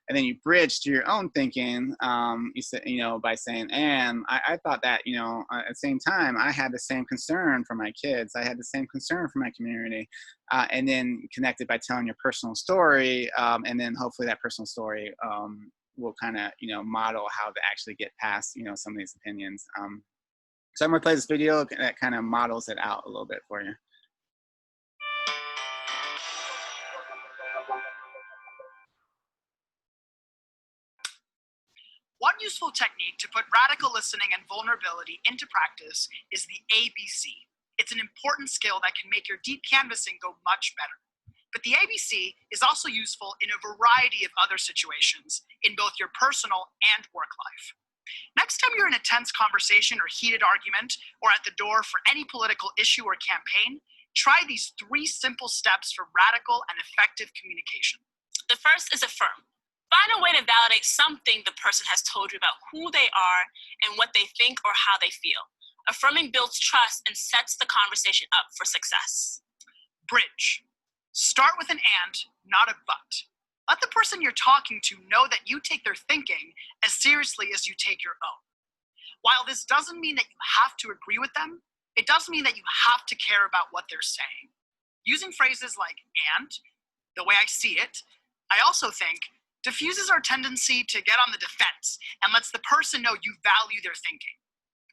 and then you bridge to your own thinking, by saying, and I thought that, at the same time, I had the same concern for my kids. I had the same concern for my community. And then connect it by telling your personal story. And then hopefully that personal story will kind of, model how to actually get past, some of these opinions. So I'm going to play this video that kind of models it out a little bit for you. One useful technique to put radical listening and vulnerability into practice is the ABC. It's an important skill that can make your deep canvassing go much better. But the ABC is also useful in a variety of other situations in both your personal and work life. Next time you're in a tense conversation or heated argument, or at the door for any political issue or campaign, try these 3 simple steps for radical and effective communication. The first is affirm. Find a way to validate something the person has told you about who they are and what they think or how they feel. Affirming builds trust and sets the conversation up for success. Bridge. Start with an and, not a but. Let the person you're talking to know that you take their thinking as seriously as you take your own. While this doesn't mean that you have to agree with them, it does mean that you have to care about what they're saying. Using phrases like and, the way I see it, I also think, diffuses our tendency to get on the defense and lets the person know you value their thinking.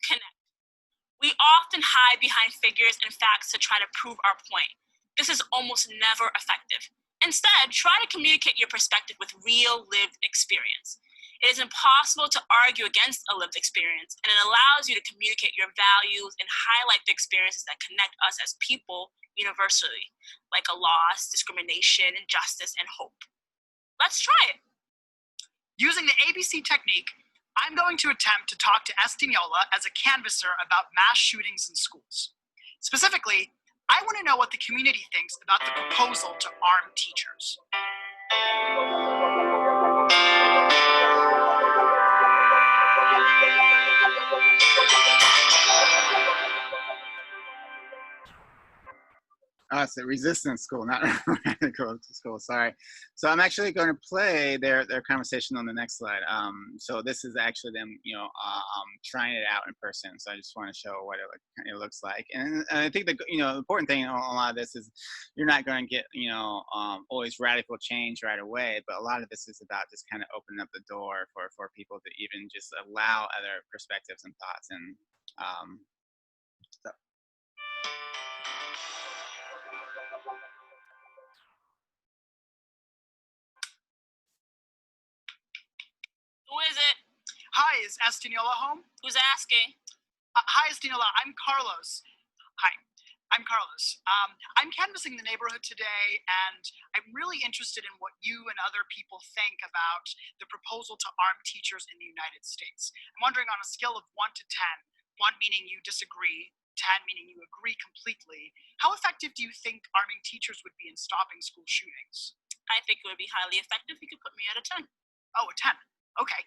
Connect. We often hide behind figures and facts to try to prove our point. This is almost never effective. Instead, try to communicate your perspective with real lived experience. It is impossible to argue against a lived experience, and it allows you to communicate your values and highlight the experiences that connect us as people universally, like a loss, discrimination, injustice, and hope. Let's try it. Using the ABC technique, I'm going to attempt to talk to Estignola as a canvasser about mass shootings in schools. Specifically, I want to know what the community thinks about the proposal to arm teachers. Oh, it's a resistance school, not radical school. Sorry. So I'm actually going to play their conversation on the next slide. So this is actually them, trying it out in person. So I just want to show what it looks like. And I think the important thing on a lot of this is you're not going to get always radical change right away. But a lot of this is about just kind of opening up the door for people to even just allow other perspectives and thoughts and stuff. Who is it? Hi, is Estignola home? Who's asking? Hi, Estignola. I'm Carlos. Hi, I'm Carlos. I'm canvassing the neighborhood today, and I'm really interested in what you and other people think about the proposal to arm teachers in the United States. I'm wondering, on a scale of 1 to 10, 1 meaning you disagree, 10 meaning you agree completely, how effective do you think arming teachers would be in stopping school shootings? I think it would be highly effective. You could put me at a 10. Oh, a 10. Okay.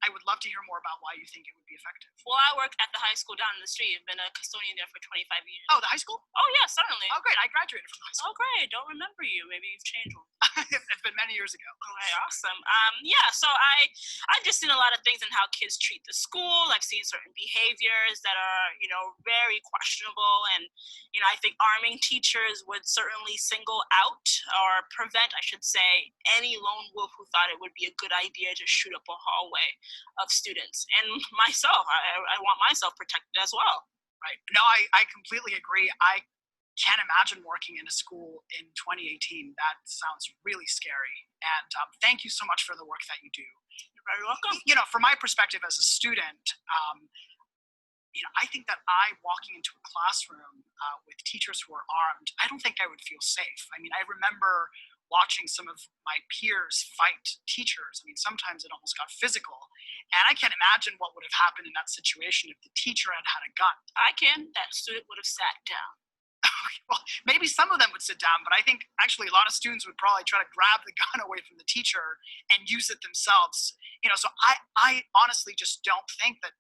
I would love to hear more about why you think it would be effective. Well, I work at the high school down the street. I've been a custodian there for 25 years. Oh, the high school? Oh, yeah, certainly. Oh, great. I graduated from the high school. Oh, great. Don't remember you. Maybe you've changed. It's been many years ago. Okay, awesome. So I've just seen a lot of things in how kids treat the school. I've seen certain behaviors that are, very questionable. And, I think arming teachers would certainly single out or prevent, I should say, any lone wolf who thought it would be a good idea to shoot up a hallway of students. And myself, I want myself protected as well. Right. No, I completely agree. I can't imagine working in a school in 2018. That sounds really scary. And thank you so much for the work that you do. You're very welcome. From my perspective as a student, I think that walking into a classroom with teachers who are armed, I don't think I would feel safe. I mean, I remember watching some of my peers fight teachers. I mean, sometimes it almost got physical. And I can't imagine what would have happened in that situation if the teacher had had a gun. I can. That student would have sat down. Well, maybe some of them would sit down, but I think actually a lot of students would probably try to grab the gun away from the teacher and use it themselves. So I honestly just don't think that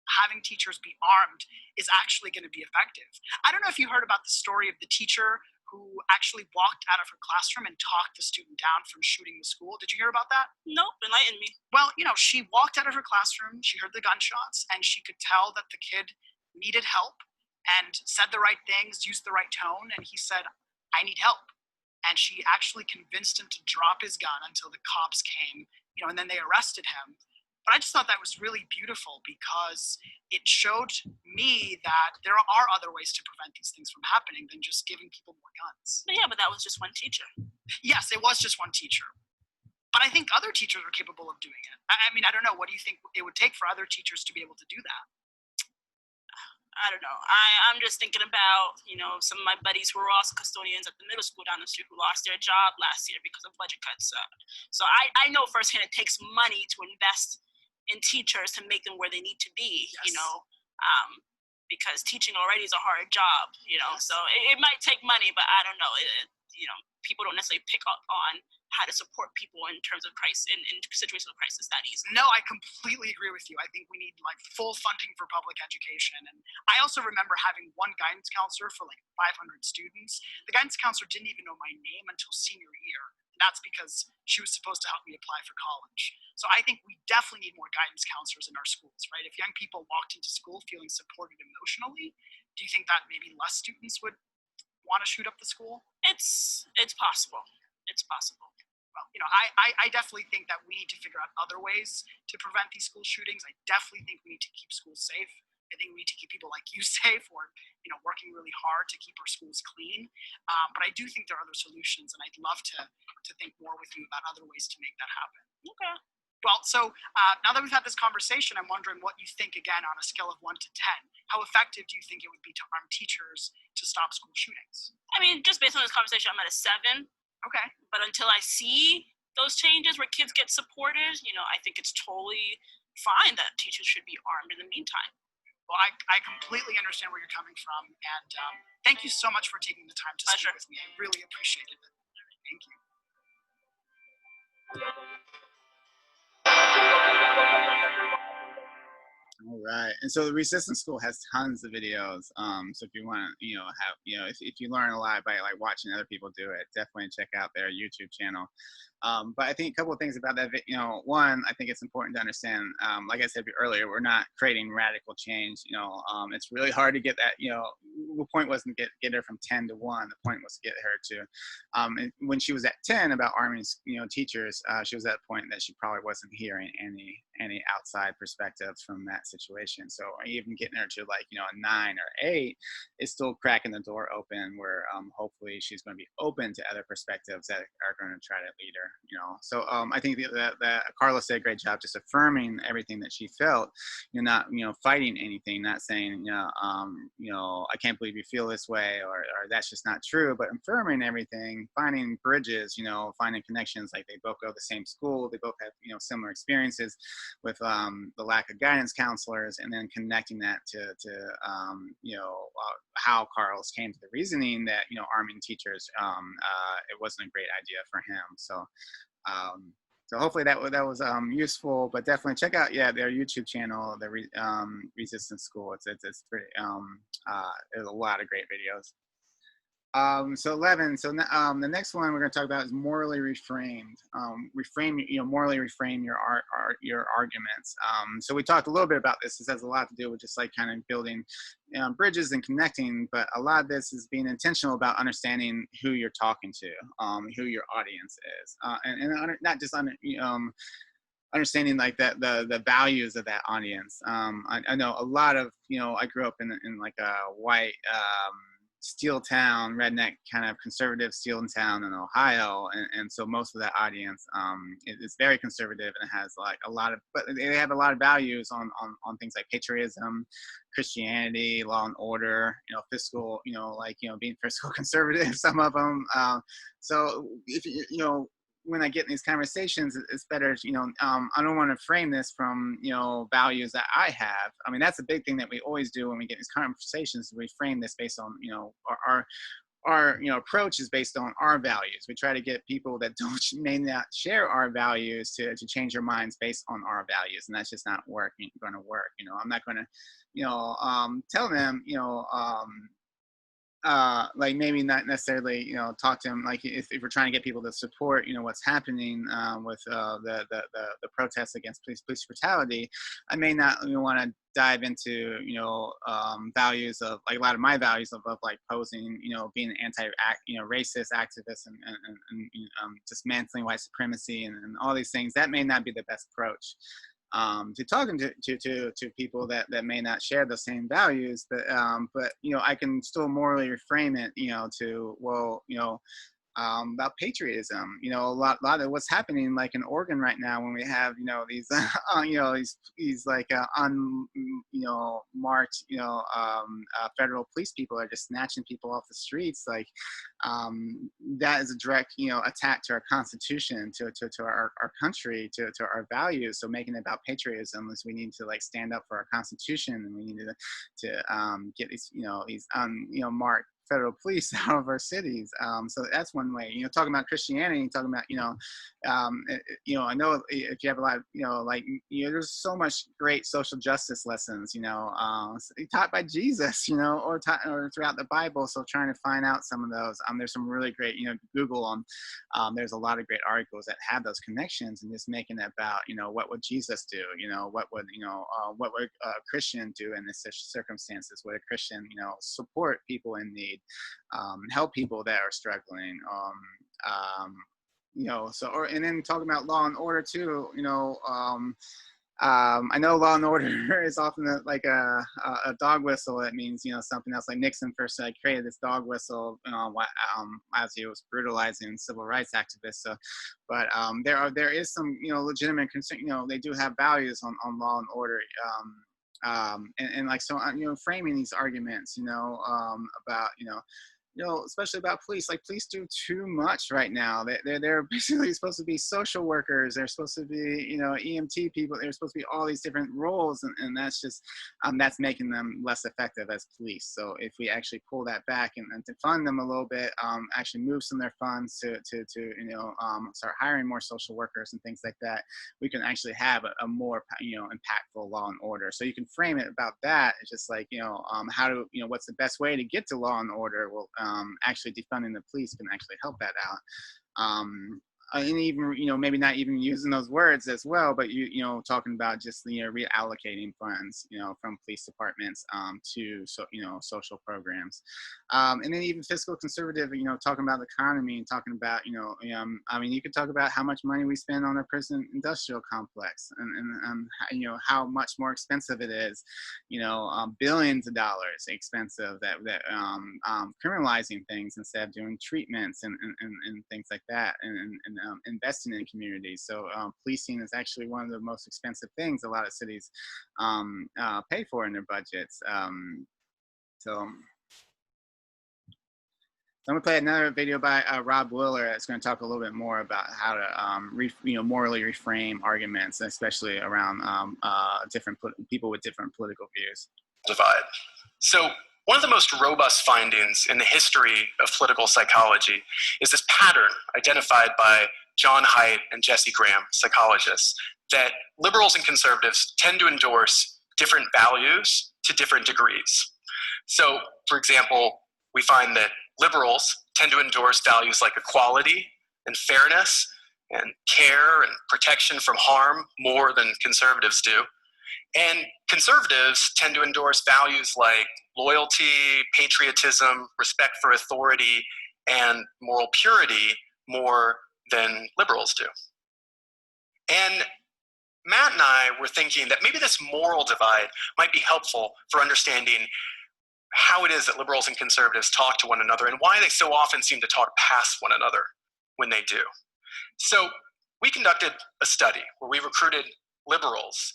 having teachers be armed is actually going to be effective. I don't know if you heard about the story of the teacher who actually walked out of her classroom and talked the student down from shooting the school. Did you hear about that? Nope, enlighten me. Well, she walked out of her classroom, she heard the gunshots, and she could tell that the kid needed help and said the right things, used the right tone, and he said, I need help. And she actually convinced him to drop his gun until the cops came, and then they arrested him. But I just thought that was really beautiful because it showed me that there are other ways to prevent these things from happening than just giving people more guns. But that was just one teacher. Yes, it was just one teacher. But I think other teachers are capable of doing it. I mean, I don't know. What do you think it would take for other teachers to be able to do that? I don't know. I'm just thinking about, some of my buddies who were also custodians at the middle school down the street who lost their job last year because of budget cuts. So I know firsthand it takes money to invest in teachers to make them where they need to be, yes. Because teaching already is a hard job, yes. So it might take money, but I don't know. People don't necessarily pick up on how to support people in terms of crisis, in situations of crisis that easily. No, I completely agree with you. I think we need full funding for public education. And I also remember having one guidance counselor for 500 students. The guidance counselor didn't even know my name until senior year. That's because she was supposed to help me apply for college. So I think we definitely need more guidance counselors in our schools, right? If young people walked into school feeling supported emotionally, do you think that maybe less students would want to shoot up the school? It's possible. It's possible. Well, I definitely think that we need to figure out other ways to prevent these school shootings. I definitely think we need to keep schools safe. I think we need to keep people like you safe or, working really hard to keep our schools clean. But I do think there are other solutions, and I'd love to think more with you about other ways to make that happen. Okay. Well, so now that we've had this conversation, I'm wondering what you think, again, on a scale of 1 to 10. How effective do you think it would be to arm teachers to stop school shootings? I mean, just based on this conversation, I'm at a 7. Okay. But until I see those changes where kids get supported, I think it's totally fine that teachers should be armed in the meantime. Well, I completely understand where you're coming from, and thank you so much for taking the time to speak with me. I really appreciated it. Thank you. All right, and so the Resistance School has tons of videos. So if you want to, have, if you learn a lot by like watching other people do it, definitely check out their YouTube channel. But I think a couple of things about that, one, I think it's important to understand, like I said earlier, we're not creating radical change. It's really hard to get that, the point wasn't to get her from 10 to 1. The point was to get her to, and when she was at 10 about arming, teachers, she was at a point that she probably wasn't hearing any outside perspectives from that situation. So even getting her to like, a 9 or 8 is still cracking the door open where hopefully she's going to be open to other perspectives that are going to try to lead her. So I think that Carlos did a great job just affirming everything that she felt. You're not, fighting anything, not saying, I can't believe you feel this way, or that's just not true, but affirming everything, finding bridges, finding connections, like they both go to the same school, they both have, similar experiences with the lack of guidance counselors, and then connecting that to how Carlos came to the reasoning that, arming teachers, it wasn't a great idea for him. So hopefully that was useful, but definitely check out their YouTube channel, the Resistance School. It's pretty there's a lot of great videos. So 11. So the next one we're going to talk about is morally reframed. Morally reframe your arguments. So we talked a little bit about this. This has a lot to do with just like kind of building bridges and connecting, but a lot of this is being intentional about understanding who you're talking to, who your audience is, and not just understanding like that the values of that audience. I know a lot of I grew up in like a white steel town, redneck kind of conservative steel town in Ohio, and so most of that audience is very conservative and has like a lot of, but they have a lot of values on things like patriotism, Christianity, law and order, fiscal, being fiscal conservative, some of them. So if when I get in these conversations, it's better, I don't want to frame this from, values that I have. I mean, that's a big thing that we always do when we get these conversations. We frame this based on, our approach is based on our values. We try to get people that may not share our values to change their minds based on our values, and that's just not going to work. I'm not going to, tell them, like maybe not necessarily, talk to them, like if we're trying to get people to support, what's happening with the protests against police brutality. I may not want to dive into, values of like a lot of my values of like posing, being racist activist and dismantling white supremacy and all these things. That may not be the best approach. To talking to people that may not share the same values, but I can still morally reframe it, about patriotism. A lot of what's happening, like in Oregon right now, when we have these these like marked federal police people are just snatching people off the streets, like that is a direct attack to our Constitution, to our country, to our values. So making it about patriotism is we need to like stand up for our Constitution, and we need to get these marked federal police out of our cities. So that's one way. Talking about Christianity, talking about I know if you have a lot of there's so much great social justice lessons taught by Jesus, or throughout the Bible. So trying to find out some of those. There's some really great Google on. There's a lot of great articles that have those connections, and just making it about what would Jesus do? What would a Christian do in this circumstances? Would a Christian support people in need? Help people that are struggling. And then talking about law and order too. I know law and order is often like a dog whistle. That means something else. Like Nixon first created this dog whistle as he was brutalizing civil rights activists. So, but there is some legitimate concern. They do have values on law and order. And like so, framing these arguments, about especially about police. Like, police do too much right now. They're basically supposed to be social workers. They're supposed to be, EMT people. They're supposed to be all these different roles, and that's just that's making them less effective as police. So if we actually pull that back and to fund them a little bit, actually move some of their funds to start hiring more social workers and things like that, we can actually have a more impactful law and order. So you can frame it about that. It's just like how to what's the best way to get to law and order. Well, actually defunding the police can actually help that out. And even maybe not even using those words as well, but talking about just reallocating funds from police departments to social programs, and then even fiscal conservative, talking about the economy and talking about I mean, you could talk about how much money we spend on our prison industrial complex, and how much more expensive it is, billions of dollars expensive that criminalizing things instead of doing treatments and things like that, and investing in communities. So policing is actually one of the most expensive things a lot of cities pay for in their budgets. So I'm gonna play another video by Rob Willer that's going to talk a little bit more about how to morally reframe arguments, especially around different people with different political views. Divide. So one of the most robust findings in the history of political psychology is this pattern identified by John Haidt and Jesse Graham, psychologists, that liberals and conservatives tend to endorse different values to different degrees. So, for example, we find that liberals tend to endorse values like equality and fairness and care and protection from harm more than conservatives do. And conservatives tend to endorse values like loyalty, patriotism, respect for authority, and moral purity more than liberals do. And Matt and I were thinking that maybe this moral divide might be helpful for understanding how it is that liberals and conservatives talk to one another and why they so often seem to talk past one another when they do. So we conducted a study where we recruited liberals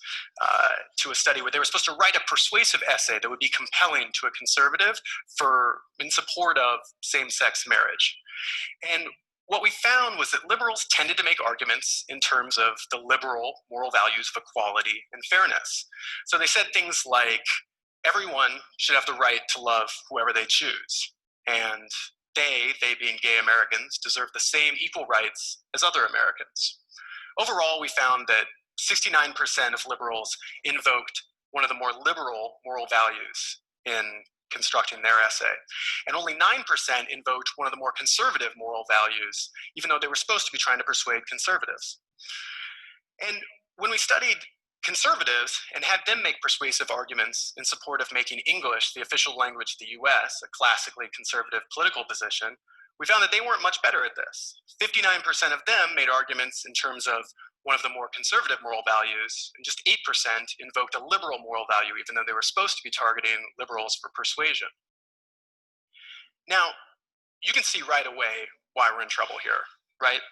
to a study where they were supposed to write a persuasive essay that would be compelling to a conservative in support of same-sex marriage. And what we found was that liberals tended to make arguments in terms of the liberal moral values of equality and fairness. So they said things like, everyone should have the right to love whoever they choose, and they being gay Americans, deserve the same equal rights as other Americans. Overall, we found that 69% of liberals invoked one of the more liberal moral values in constructing their essay, and only 9% invoked one of the more conservative moral values, even though they were supposed to be trying to persuade conservatives. And when we studied conservatives and had them make persuasive arguments in support of making English the official language of the US, a classically conservative political position, we found that they weren't much better at this. 59% of them made arguments in terms of one of the more conservative moral values, and just 8% invoked a liberal moral value, even though they were supposed to be targeting liberals for persuasion. Now, you can see right away why we're in trouble here, right?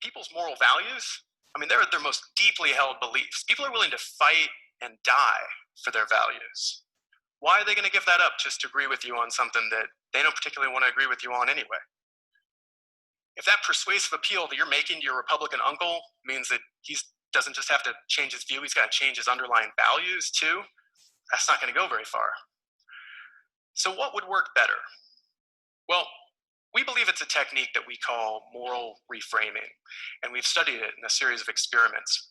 People's moral values, I mean, they're their most deeply held beliefs. People are willing to fight and die for their values. Why are they going to give that up just to agree with you on something that they don't particularly want to agree with you on anyway? If that persuasive appeal that you're making to your Republican uncle means that he doesn't just have to change his view, he's got to change his underlying values too, that's not going to go very far. So what would work better? Well, we believe it's a technique that we call moral reframing, and we've studied it in a series of experiments.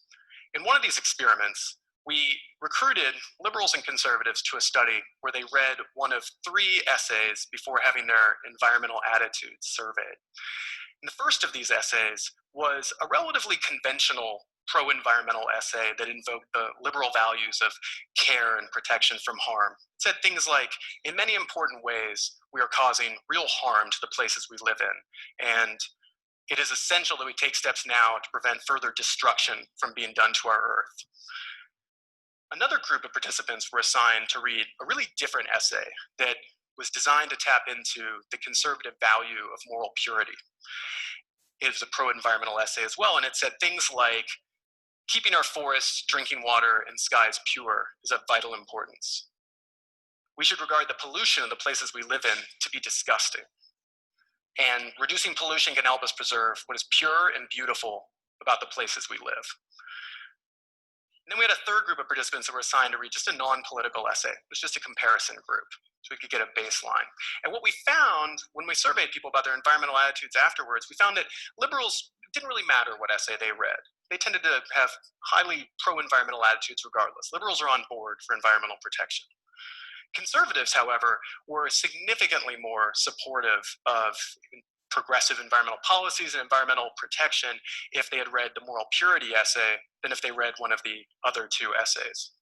In one of these experiments, we recruited liberals and conservatives to a study where they read one of 3 essays before having their environmental attitudes surveyed. And the first of these essays was a relatively conventional pro-environmental essay that invoked the liberal values of care and protection from harm. It said things like, in many important ways, we are causing real harm to the places we live in, and it is essential that we take steps now to prevent further destruction from being done to our Earth. Another group of participants were assigned to read a really different essay that was designed to tap into the conservative value of moral purity. It was a pro-environmental essay as well, and it said things like, keeping our forests, drinking water, and skies pure is of vital importance. we should regard the pollution of the places we live in to be disgusting. And reducing pollution can help us preserve what is pure and beautiful about the places we live. And then we had a third group of participants that were assigned to read just a non-political essay. It was just a comparison group, so we could get a baseline. And what we found when we surveyed people about their environmental attitudes afterwards, we found that liberals, it didn't really matter what essay they read. They tended to have highly pro-environmental attitudes regardless. Liberals are on board for environmental protection. Conservatives, however, were significantly more supportive of progressive environmental policies and environmental protection if they had read the moral purity essay than if they read one of the other two essays.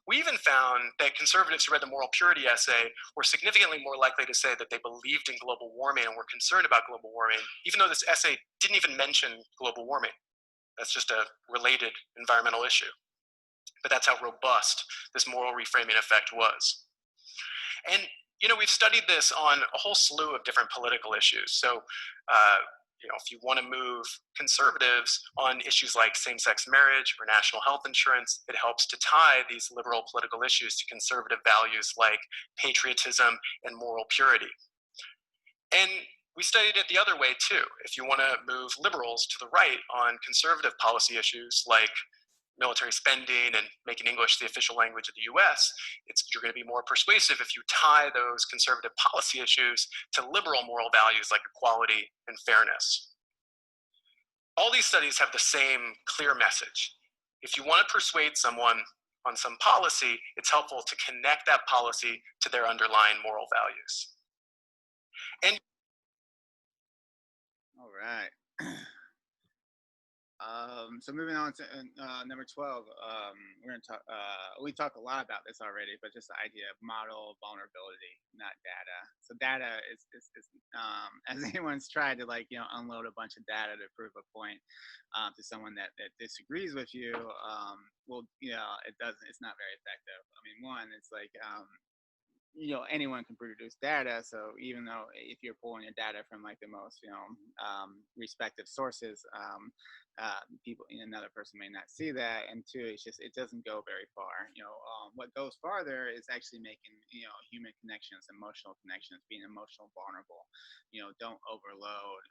We even found that conservatives who read the moral purity essay were significantly more likely to say that they believed in global warming and were concerned about global warming, even though this essay didn't even mention global warming. That's just a related environmental issue. But that's how robust this moral reframing effect was. And we've studied this on a whole slew of different political issues. So, if you want to move conservatives on issues like same-sex marriage or national health insurance, it helps to tie these liberal political issues to conservative values like patriotism and moral purity. And we studied it the other way too. If you want to move liberals to the right on conservative policy issues like military spending and making English the official language of the US, you're going to be more persuasive if you tie those conservative policy issues to liberal moral values like equality and fairness. All these studies have the same clear message. If you want to persuade someone on some policy, it's helpful to connect that policy to their underlying moral values. And all right. So moving on to number 12, we're going to talk, we talked a lot about this already, but just the idea of model vulnerability, not data. So data is as anyone's tried to unload a bunch of data to prove a point to someone that disagrees with you, it's not very effective. I mean, one, it's like, anyone can produce data. So even though if you're pulling your data from like the most, respective sources, another person may not see that. And two, it doesn't go very far. What goes farther is actually making, human connections, emotional connections, being emotional vulnerable. Don't overload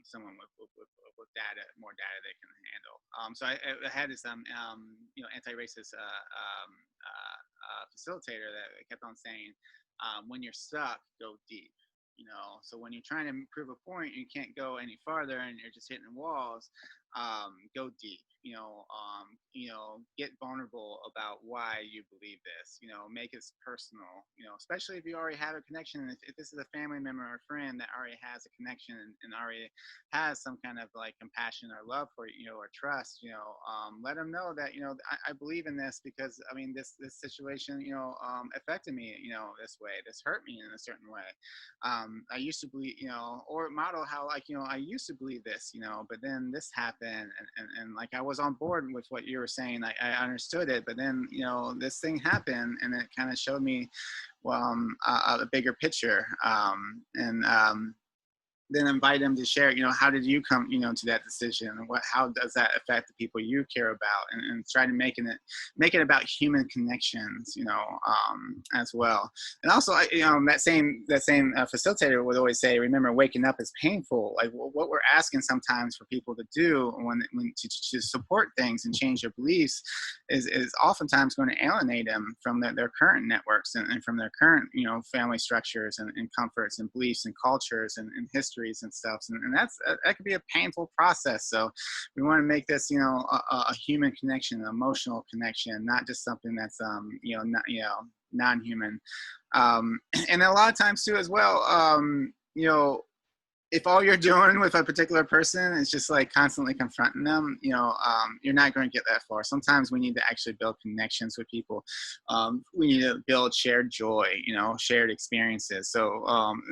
someone with data, more data they can handle. So I had this, anti-racist facilitator that kept on saying, when you're stuck, go deep. So when you're trying to prove a point, you can't go any farther and you're just hitting walls, go deep. Get vulnerable about why you believe this. Make it personal. Especially if you already have a connection. If this is a family member or a friend that already has a connection and already has some kind of like compassion or love for you, or trust, let them know that I believe in this because this situation affected me this way. This hurt me in a certain way. I used to believe, or model how I used to believe this, but then this happened and like I was on board with what you were saying. I understood it, but then this thing happened and it kind of showed me a bigger picture, and then invite them to share, how did you come, to that decision? How does that affect the people you care about? And try to make it about human connections, as well. And also, that same facilitator would always say, remember, waking up is painful. Like what we're asking sometimes for people to do when to support things and change their beliefs is oftentimes going to alienate them from their current networks and from their current, family structures and comforts and beliefs and cultures and history and stuff, and that could be a painful process. So we want to make this a human connection, an emotional connection, not just something that's non-human. And a lot of times too as well, if all you're doing with a particular person is just like constantly confronting them, you're not going to get that far. Sometimes we need to actually build connections with people. We need to build shared joy, shared experiences. So,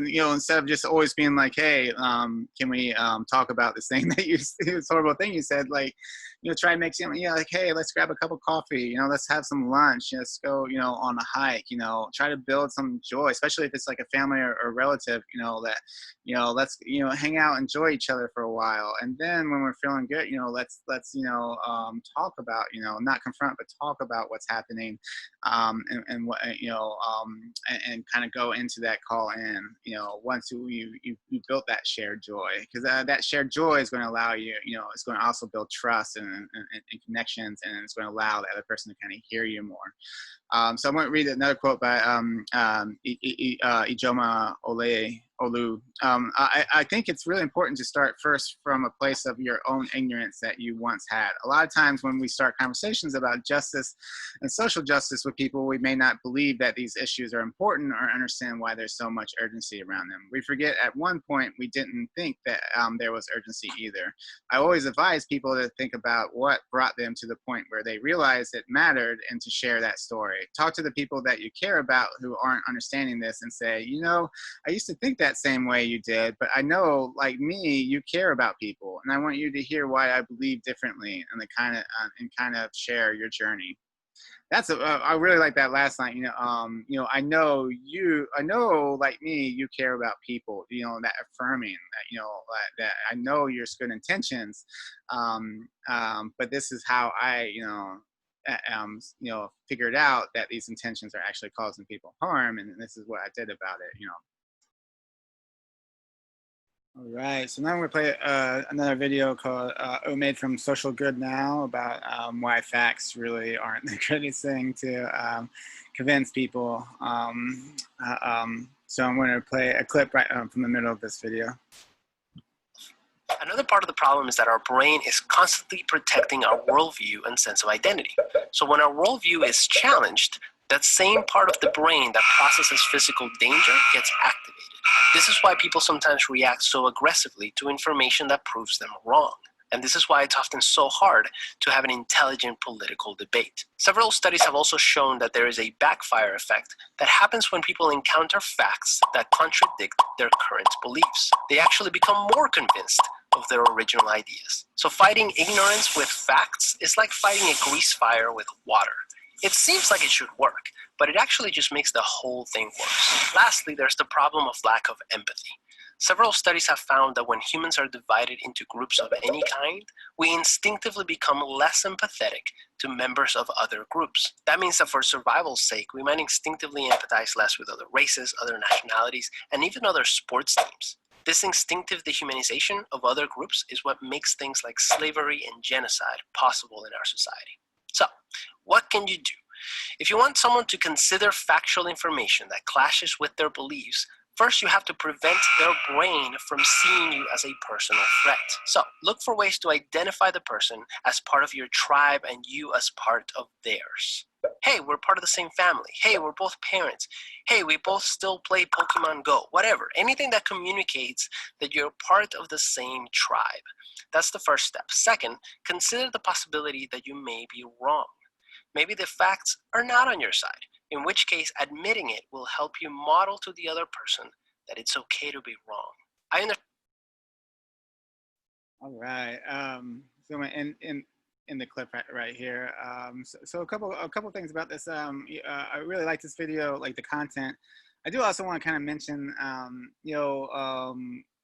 instead of just always being like, hey, can we talk about this thing that this horrible thing you said, like, try to make something, like, hey, let's grab a cup of coffee, let's have some lunch, let's go, on a hike, try to build some joy, especially if it's like a family or relative, that, let's, hang out, enjoy each other for a while. And then when we're feeling good, let's talk about, not confront, but talk about what's happening, and what, and kind of go into that call in, once you built that shared joy, because that shared joy is going to allow you, it's going to also build trust and connections, and it's going to allow the other person to kind of hear you more. So I'm going to read another quote by Ijoma Olu. I think it's really important to start first from a place of your own ignorance that you once had. A lot of times when we start conversations about justice and social justice with people, we may not believe that these issues are important or understand why there's so much urgency around them. We forget at one point we didn't think that there was urgency either. I always advise people to think about what brought them to the point where they realized it mattered, and to share that story. Talk to the people that you care about who aren't understanding this and say, I used to think that same way you did, but I know, like me, you care about people, and I want you to hear why I believe differently, and kind of share your journey. I really like that last line. I know, like me, you care about people. That affirming that, that I know your good intentions, but this is how I, figured out that these intentions are actually causing people harm, and this is what I did about it. All right, so now I'm going to play another video called made from Social Good Now, about why facts really aren't the greatest thing to convince people. So I'm going to play a clip right from the middle of this video. Another part of the problem is that our brain is constantly protecting our worldview and sense of identity. So when our worldview is challenged, that same part of the brain that processes physical danger gets activated. This is why people sometimes react so aggressively to information that proves them wrong. And this is why it's often so hard to have an intelligent political debate. Several studies have also shown that there is a backfire effect that happens when people encounter facts that contradict their current beliefs. They actually become more convinced of their original ideas. So fighting ignorance with facts is like fighting a grease fire with water. It seems like it should work, but it actually just makes the whole thing worse. Lastly, there's the problem of lack of empathy. Several studies have found that when humans are divided into groups of any kind, we instinctively become less empathetic to members of other groups. That means that for survival's sake, we might instinctively empathize less with other races, other nationalities, and even other sports teams. This instinctive dehumanization of other groups is what makes things like slavery and genocide possible in our society. So, what can you do? If you want someone to consider factual information that clashes with their beliefs, first you have to prevent their brain from seeing you as a personal threat. So, look for ways to identify the person as part of your tribe and you as part of theirs. Hey, we're part of the same family. Hey, we're both parents. Hey, we both still play Pokemon Go. Whatever. Anything that communicates that you're part of the same tribe. That's the first step. Second, consider the possibility that you may be wrong. Maybe the facts are not on your side, in which case admitting it will help you model to the other person that it's okay to be wrong. I understand. All right. So in the clip right here. So a couple things about this. I really like this video, like the content. I do also want to kind of mention,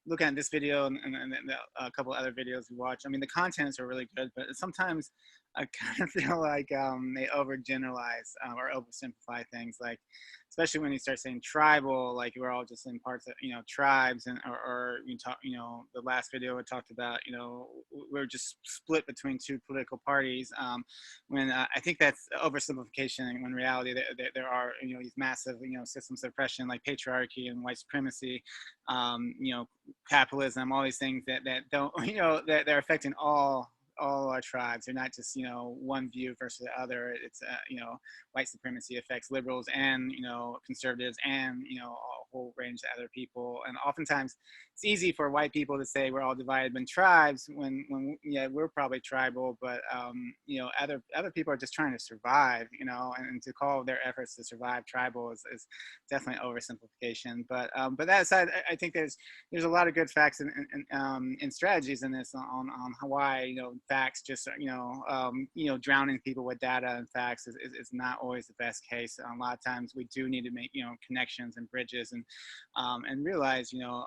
looking at this video and a couple other videos we watch. I mean, the contents are really good, but sometimes I kind of feel like they overgeneralize or oversimplify things. Like, especially when you start saying tribal, like we're all just in parts of, tribes, and or you talk, the last video we talked about, we're just split between two political parties. When I think that's oversimplification. When in reality there are these massive systems of oppression like patriarchy and white supremacy, capitalism, all these things that don't that they're affecting all our tribes. They're not just one view versus the other. It's white supremacy affects liberals and conservatives and a whole range of other people. And oftentimes it's easy for white people to say we're all divided in tribes when yeah, we're probably tribal, but you know, other people are just trying to survive, you know, and to call their efforts to survive tribal is definitely oversimplification. But that aside, I think there's a lot of good facts and strategies in this on why, you know, facts just, you know, drowning people with data and facts is not always the best case. A lot of times we do need to make, you know, connections and bridges and realize, you know,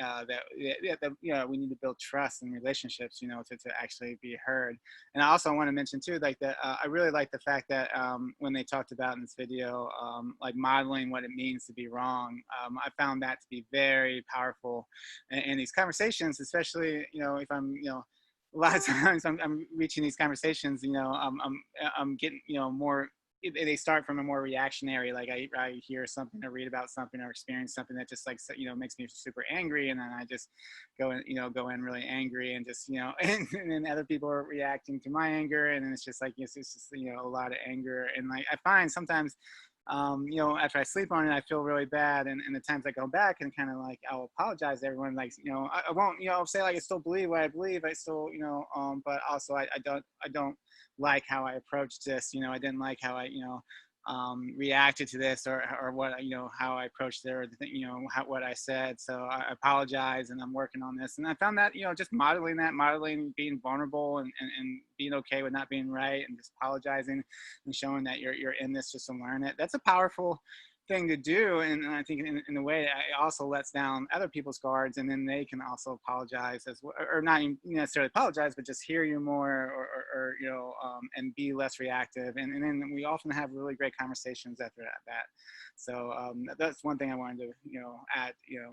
that you know, we need to build trust and relationships, you know, to actually be heard. And I also want to mention too, like that I really like the fact that when they talked about in this video, like modeling what it means to be wrong, I found that to be very powerful in these conversations, especially, you know, if I'm, you know, a lot of times I'm reaching these conversations, you know, I'm getting, you know, more, they start from a more reactionary, like I hear something or read about something or experience something that just, like, you know, makes me super angry, and then I just go in really angry, and just, you know, and then other people are reacting to my anger, and then it's just like it's just, you know, a lot of anger. And like I find sometimes, you know, after I sleep on it, I feel really bad. And the times I go back and kind of like, I'll apologize to everyone. Like, you know, I won't, you know, say like, I still believe what I believe. I still, you know, but also I don't like how I approached this. You know, I didn't like how I, you know, reacted to this, or what, you know, how I approached it, or you know, what I said. So I apologize, and I'm working on this. And I found that, you know, just modeling being vulnerable, and being okay with not being right, and just apologizing and showing that you're in this just to learn it. That's a powerful thing to do. And I think in a way it also lets down other people's guards, and then they can also apologize as well, or not even necessarily apologize, but just hear you more, or you know, and be less reactive. And then we often have really great conversations after that. So that's one thing I wanted to, you know, add, you know,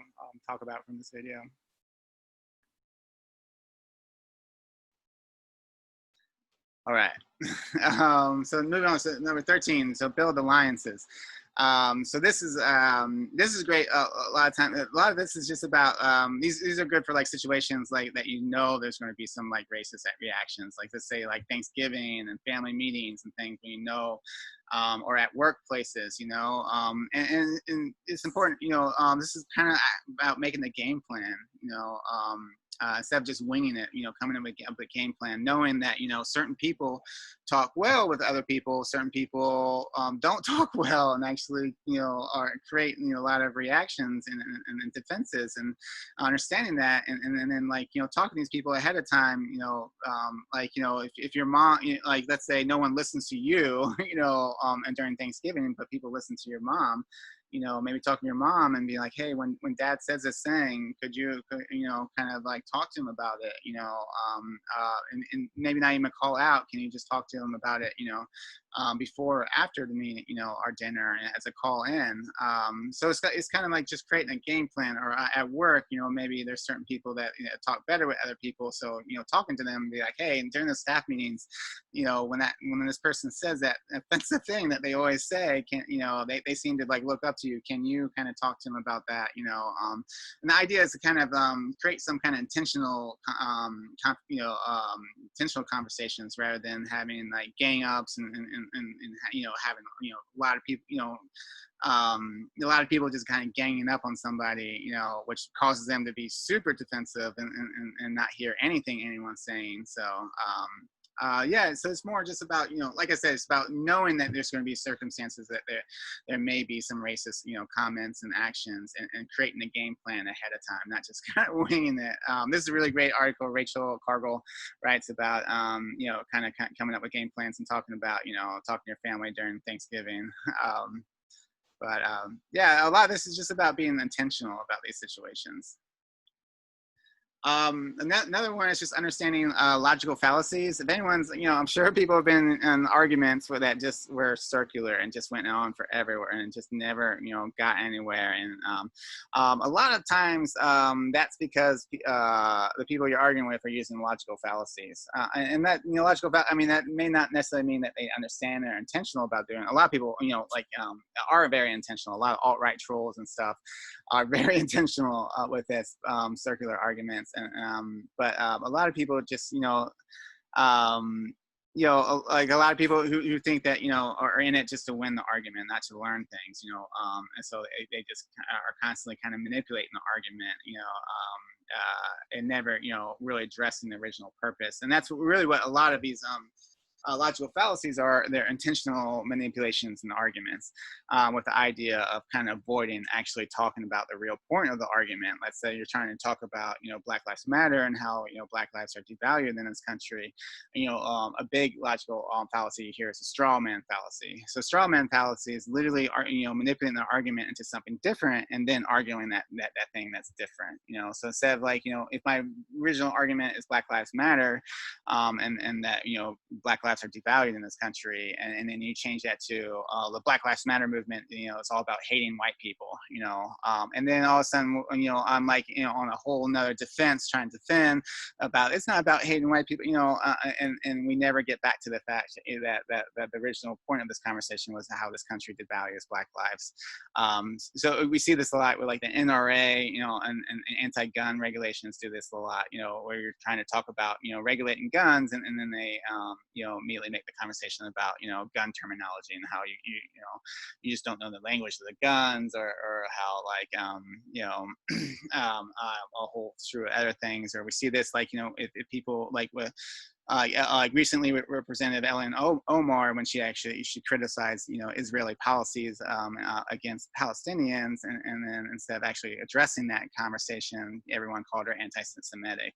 talk about from this video. All right. So moving on to number 13. So build alliances. So this is great. A lot of time, a lot of this is just about these are good for like situations like that, you know, there's going to be some like racist reactions, like let's say like Thanksgiving and family meetings and things, you know, or at workplaces, you know, and it's important, you know, this is kind of about making the game plan, you know, instead of just winging it, you know, coming up with a game plan, knowing that, you know, certain people talk well with other people, certain people don't talk well, and actually, you know, are creating, you know, a lot of reactions and defenses, and understanding that, and then, like, you know, talking to these people ahead of time, you know, like, you know, if your mom, you know, like, let's say no one listens to you, you know, and during Thanksgiving, but people listen to your mom, you know, maybe talk to your mom and be like, hey, when dad says this thing, could you know, kind of like talk to him about it, you know, and maybe not even call out. Can you just talk to him about it, you know, before or after the meeting, you know, our dinner, as a call in. So it's kind of like just creating a game plan. Or at work, you know, maybe there's certain people that, you know, talk better with other people. So, you know, talking to them, be like, hey, and during the staff meetings, you know, when this person says that offensive thing that they always say, can, you know, they seem to like look up to you. Can you kind of talk to them about that, you know? And the idea is to kind of create some kind of intentional, intentional conversations, rather than having like gang ups and you know, having, you know, a lot of people, you know, a lot of people just kind of ganging up on somebody, you know, which causes them to be super defensive and not hear anything anyone's saying. So yeah, so it's more just about, you know, like I said, it's about knowing that there's going to be circumstances that there may be some racist, you know, comments and actions, and creating a game plan ahead of time, not just kind of winging it. This is a really great article Rachel Cargill writes about, you know, kind of coming up with game plans and talking about, you know, talking to your family during Thanksgiving. Yeah, a lot of this is just about being intentional about these situations. Another one is just understanding logical fallacies. If anyone's, you know, I'm sure people have been in arguments where that just were circular and just went on forever and just never, you know, got anywhere. And a lot of times that's because the people you're arguing with are using logical fallacies. And that, you know, I mean, that may not necessarily mean that they understand or are intentional about doing it. A lot of people, you know, like are very intentional. A lot of alt-right trolls and stuff are very intentional with this circular arguments. And but a lot of people just, you know, like a lot of people who think that, are in it just to win the argument, not to learn things, and so they just are constantly kind of manipulating the argument, and never, really addressing the original purpose. And that's really what a lot of these logical fallacies are. They're intentional manipulations in arguments, with the idea of kind of avoiding actually talking about the real point of the argument. Let's say you're trying to talk about, Black Lives Matter and how, Black lives are devalued in this country. A big logical fallacy here is a straw man fallacy. So straw man fallacy is literally, manipulating the argument into something different and then arguing that thing that's different. So instead of like, if my original argument is Black Lives Matter, and that, Black lives are devalued in this country, and then you change that to the Black Lives Matter movement, it's all about hating white people, and then all of a sudden, I'm like, on a whole nother defense, trying to defend about, it's not about hating white people, and we never get back to the fact that the original point of this conversation was how this country devalues Black lives. So we see this a lot with like the NRA, and anti-gun regulations do this a lot, where you're trying to talk about, regulating guns, and then they, immediately make the conversation about, gun terminology and how you just don't know the language of the guns, or how like, a whole slew of other things. Or we see this like, if people like with, like recently Representative Ellen Omar, when she criticized, Israeli policies against Palestinians, and then instead of actually addressing that conversation, everyone called her anti-Semitic,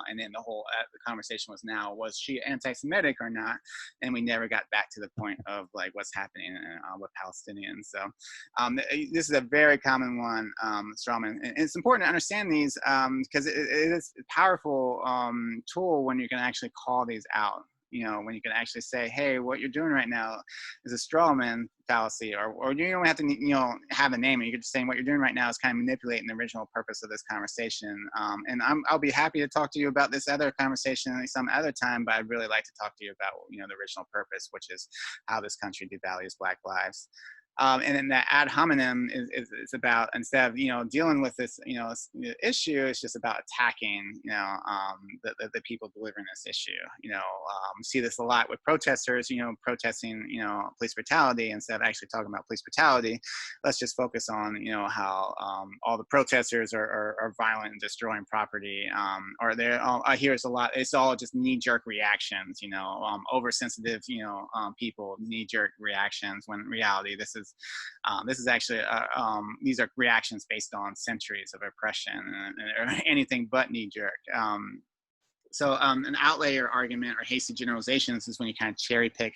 and then the whole the conversation was she anti-Semitic or not? And we never got back to the point of like what's happening with Palestinians. So this is a very common one, strawman, and it's important to understand these, because it is a powerful tool when you can actually call these out, when you can actually say, hey, what you're doing right now is a straw man fallacy, or you don't have to, have a name. You could just say what you're doing right now is kind of manipulating the original purpose of this conversation. And I'll be happy to talk to you about this other conversation some other time, but I'd really like to talk to you about, the original purpose, which is how this country devalues Black lives. And then that ad hominem is about, instead of, dealing with this, issue, it's just about attacking, the people delivering this issue. We see this a lot with protesters, protesting, police brutality. Instead of actually talking about police brutality, let's just focus on, how all the protesters are violent and destroying property. Or I hear it's a lot, it's all just knee-jerk reactions, oversensitive, people, knee-jerk reactions, when in reality, this is actually, these are reactions based on centuries of oppression, or anything but knee-jerk. So an outlier argument or hasty generalizations is when you kind of cherry pick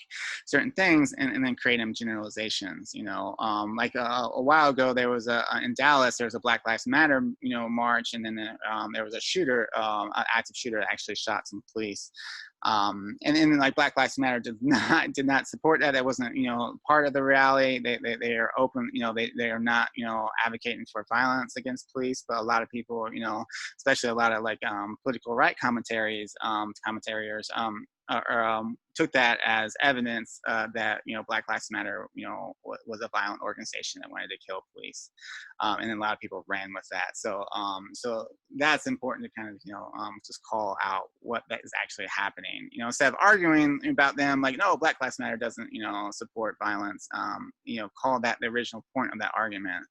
certain things and then create them generalizations. Like a while ago, there was in Dallas, there was a Black Lives Matter, march, and then there was a shooter, an active shooter that actually shot some police. And then like Black Lives Matter did not support that. That wasn't, part of the rally. They are open, they are not, advocating for violence against police, but a lot of people, especially a lot of like political right commentators, took that as evidence that Black Lives Matter was a violent organization that wanted to kill police, and then a lot of people ran with that. So so that's important to kind of just call out what that is actually happening. Instead of arguing about them like, no, Black Lives Matter doesn't support violence. Call that the original point of that argument,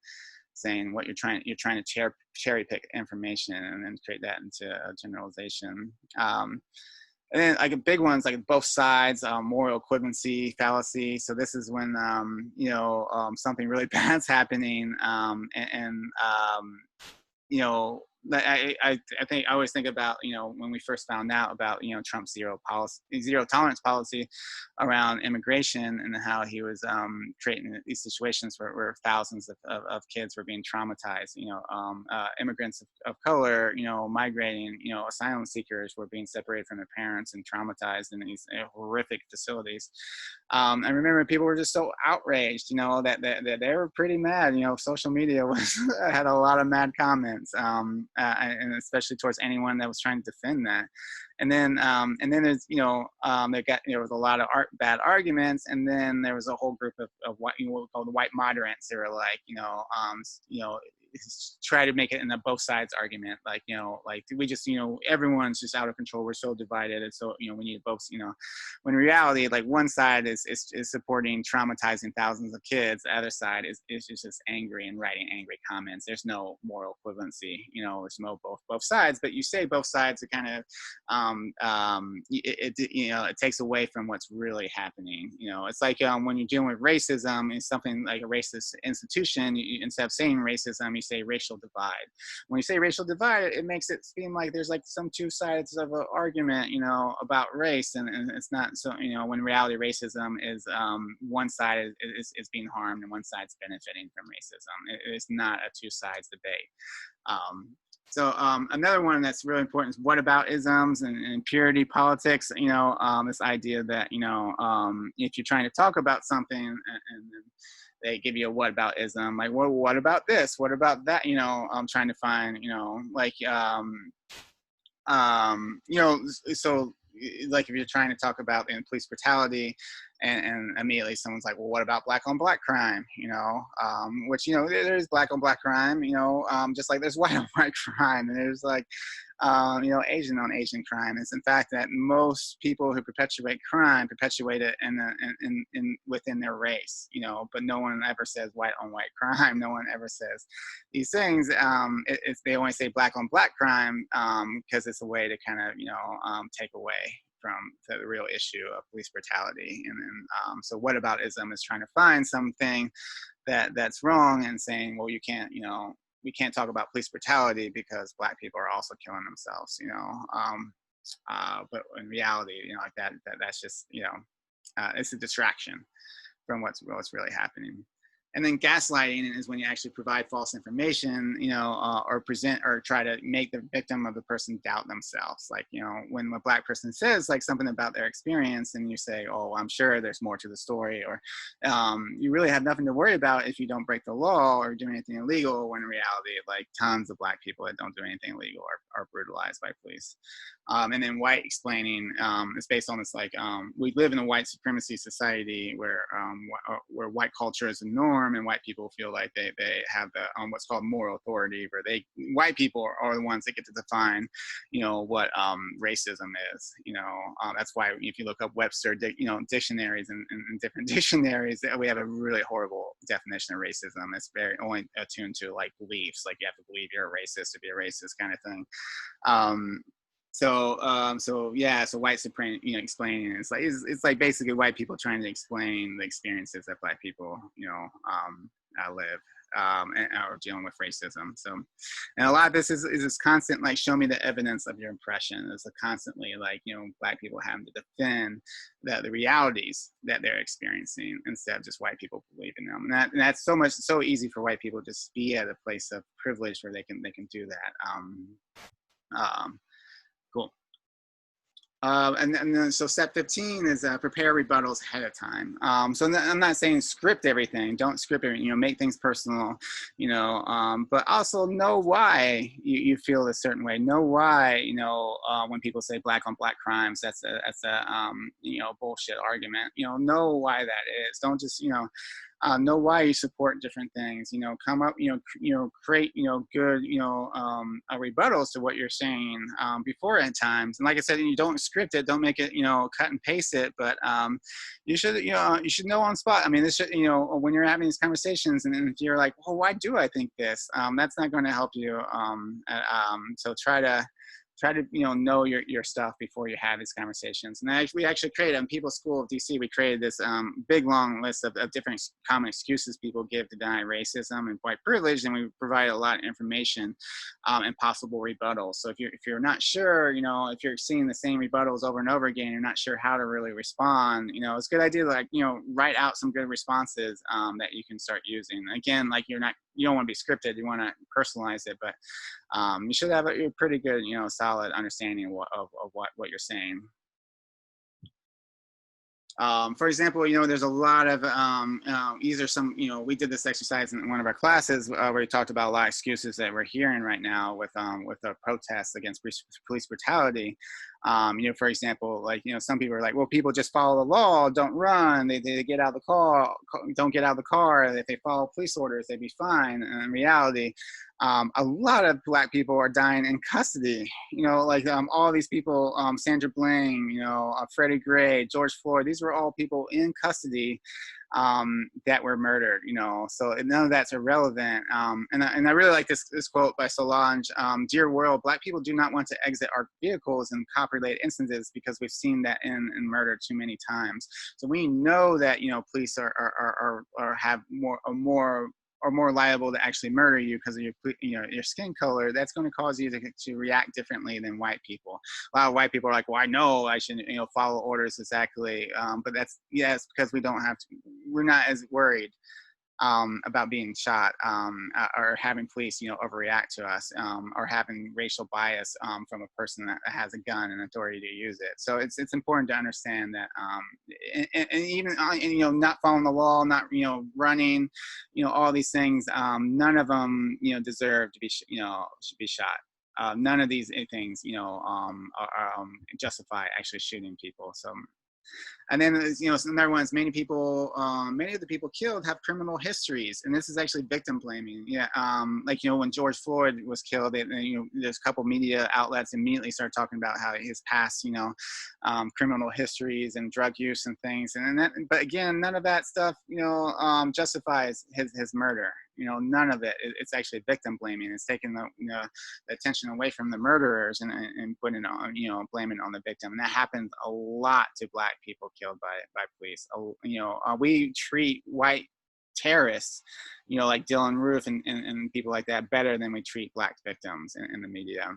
saying what you're trying to cherry pick information and then create that into a generalization. And then like a big one's like both sides, moral equivalency fallacy. So this is when something really bad's happening, I think I always think about when we first found out about Trump's zero tolerance policy around immigration, and how he was creating these situations where thousands of kids were being traumatized. Immigrants of color, migrating, asylum seekers were being separated from their parents and traumatized in these horrific facilities. I remember people were just so outraged, that they were pretty mad. Social media had a lot of mad comments. And especially towards anyone that was trying to defend that. And then there's, there was a lot of bad arguments, and then there was a whole group of what we call the white moderates. They were like, try to make it in a both sides argument, like, like we just, everyone's just out of control, we're so divided, and so, we need both, when in reality, like, one side is supporting traumatizing thousands of kids, the other side is just angry and writing angry comments. There's no moral equivalency, there's no both sides, but you say both sides, it kind of it takes away from what's really happening. It's like when you're dealing with racism, it's something like a racist institution, instead of saying racism, you say racial divide. When you say racial divide, it makes it seem like there's like some two sides of an argument, about race, and it's not. So, when in reality, racism is one side is being harmed and one side's benefiting from racism. It's not a two sides debate. So another one that's really important is whataboutisms and purity politics. This idea that if you're trying to talk about something and they give you a whaboutism, like, well, what about this? What about that? I'm trying to find, so like if you're trying to talk about police brutality, and immediately someone's like, well, what about black on black crime? Which, there's black on black crime, just like there's white on white crime, and there's like, Asian on Asian crime. It's in fact that most people who perpetuate crime perpetuate it in within their race, but no one ever says white on white crime. No one ever says these things. They only say black on black crime because it's a way to kind of, take away from the real issue of police brutality. And then, so whataboutism is trying to find something that's wrong and saying, well, you can't, we can't talk about police brutality because black people are also killing themselves, but in reality, like that's just, it's a distraction from what's really happening. And then gaslighting is when you actually provide false information, or present or try to make the victim of the person doubt themselves. Like, when a black person says like something about their experience and you say, oh, I'm sure there's more to the story, or you really have nothing to worry about if you don't break the law or do anything illegal, when in reality, like tons of black people that don't do anything illegal are brutalized by police. And then white explaining is based on this, like, we live in a white supremacy society where white culture is a norm, and white people feel like they have the what's called moral authority, where white people are the ones that get to define, what racism is. That's why if you look up Webster, dictionaries and different dictionaries, we have a really horrible definition of racism. It's very only attuned to like beliefs, like you have to believe you're a racist to be a racist kind of thing. So white supremacy, explaining, it's like basically white people trying to explain the experiences that black people, live, and are dealing with racism. So, and a lot of this is this constant, like, show me the evidence of your impression. It's a constantly, like, black people having to defend the realities that they're experiencing instead of just white people believing them. And that's so easy for white people to just be at a place of privilege where they can do that. Cool. And then, so step 15 is prepare rebuttals ahead of time. So I'm not saying script everything, don't script everything, make things personal, but also know why you feel a certain way. Know why, when people say black on black crimes, that's a bullshit argument. Know why that is. Don't just, know why you support different things, come up, create, good, rebuttals to what you're saying before at times. And like I said, you don't script it, don't make it, cut and paste it, but you should know on spot. I mean, this should, when you're having these conversations and if you're like, well, why do I think this? That's not going to help you. So try to know your stuff before you have these conversations. And we actually created, in People's School of DC, we created this big long list of different common excuses people give to deny racism and white privilege, and we provide a lot of information and possible rebuttals. So if you're not sure, if you're seeing the same rebuttals over and over again, you're not sure how to really respond, it's a good idea to, like, write out some good responses that you can start using. Again, like, you don't want to be scripted, you want to personalize it, but you should have a pretty good, solid understanding of what you're saying. For example, there's a lot of, these are some, we did this exercise in one of our classes where we talked about a lot of excuses that we're hearing right now with the protests against police brutality. For example, like, some people are like, well, people just follow the law, don't run, they get out of the car, don't get out of the car. If they follow police orders, they'd be fine. And in reality, a lot of Black people are dying in custody. Like all these people, Sandra Bland, Freddie Gray, George Floyd, these were all people in custody that were murdered, so none of that's irrelevant. And I really like this quote by Solange. Dear world, Black people do not want to exit our vehicles in cop-related instances because we've seen that in murder too many times. So we know that, police are more liable to actually murder you because of your skin color. That's going to cause you to react differently than white people. A lot of white people are like, well, I know I should follow orders exactly, but it's because we're not as worried about being shot or having police overreact to us, or having racial bias from a person that has a gun and authority to use it. So it's important to understand that, and even not following the law, not running, all these things, none of them deserve to be should be shot. None of these things justify actually shooting people. So. And then, another one is many of the people killed have criminal histories, and this is actually victim blaming. Yeah, like when George Floyd was killed, there's a couple media outlets immediately started talking about how his past, criminal histories and drug use and things, but again, none of that stuff, justifies his murder. None of it. It's actually victim blaming. It's taking the attention away from the murderers and putting it on, blaming it on the victim. And that happens a lot to Black people killed by police. We treat white terrorists, like Dylan Roof and people like that, better than we treat Black victims in the media.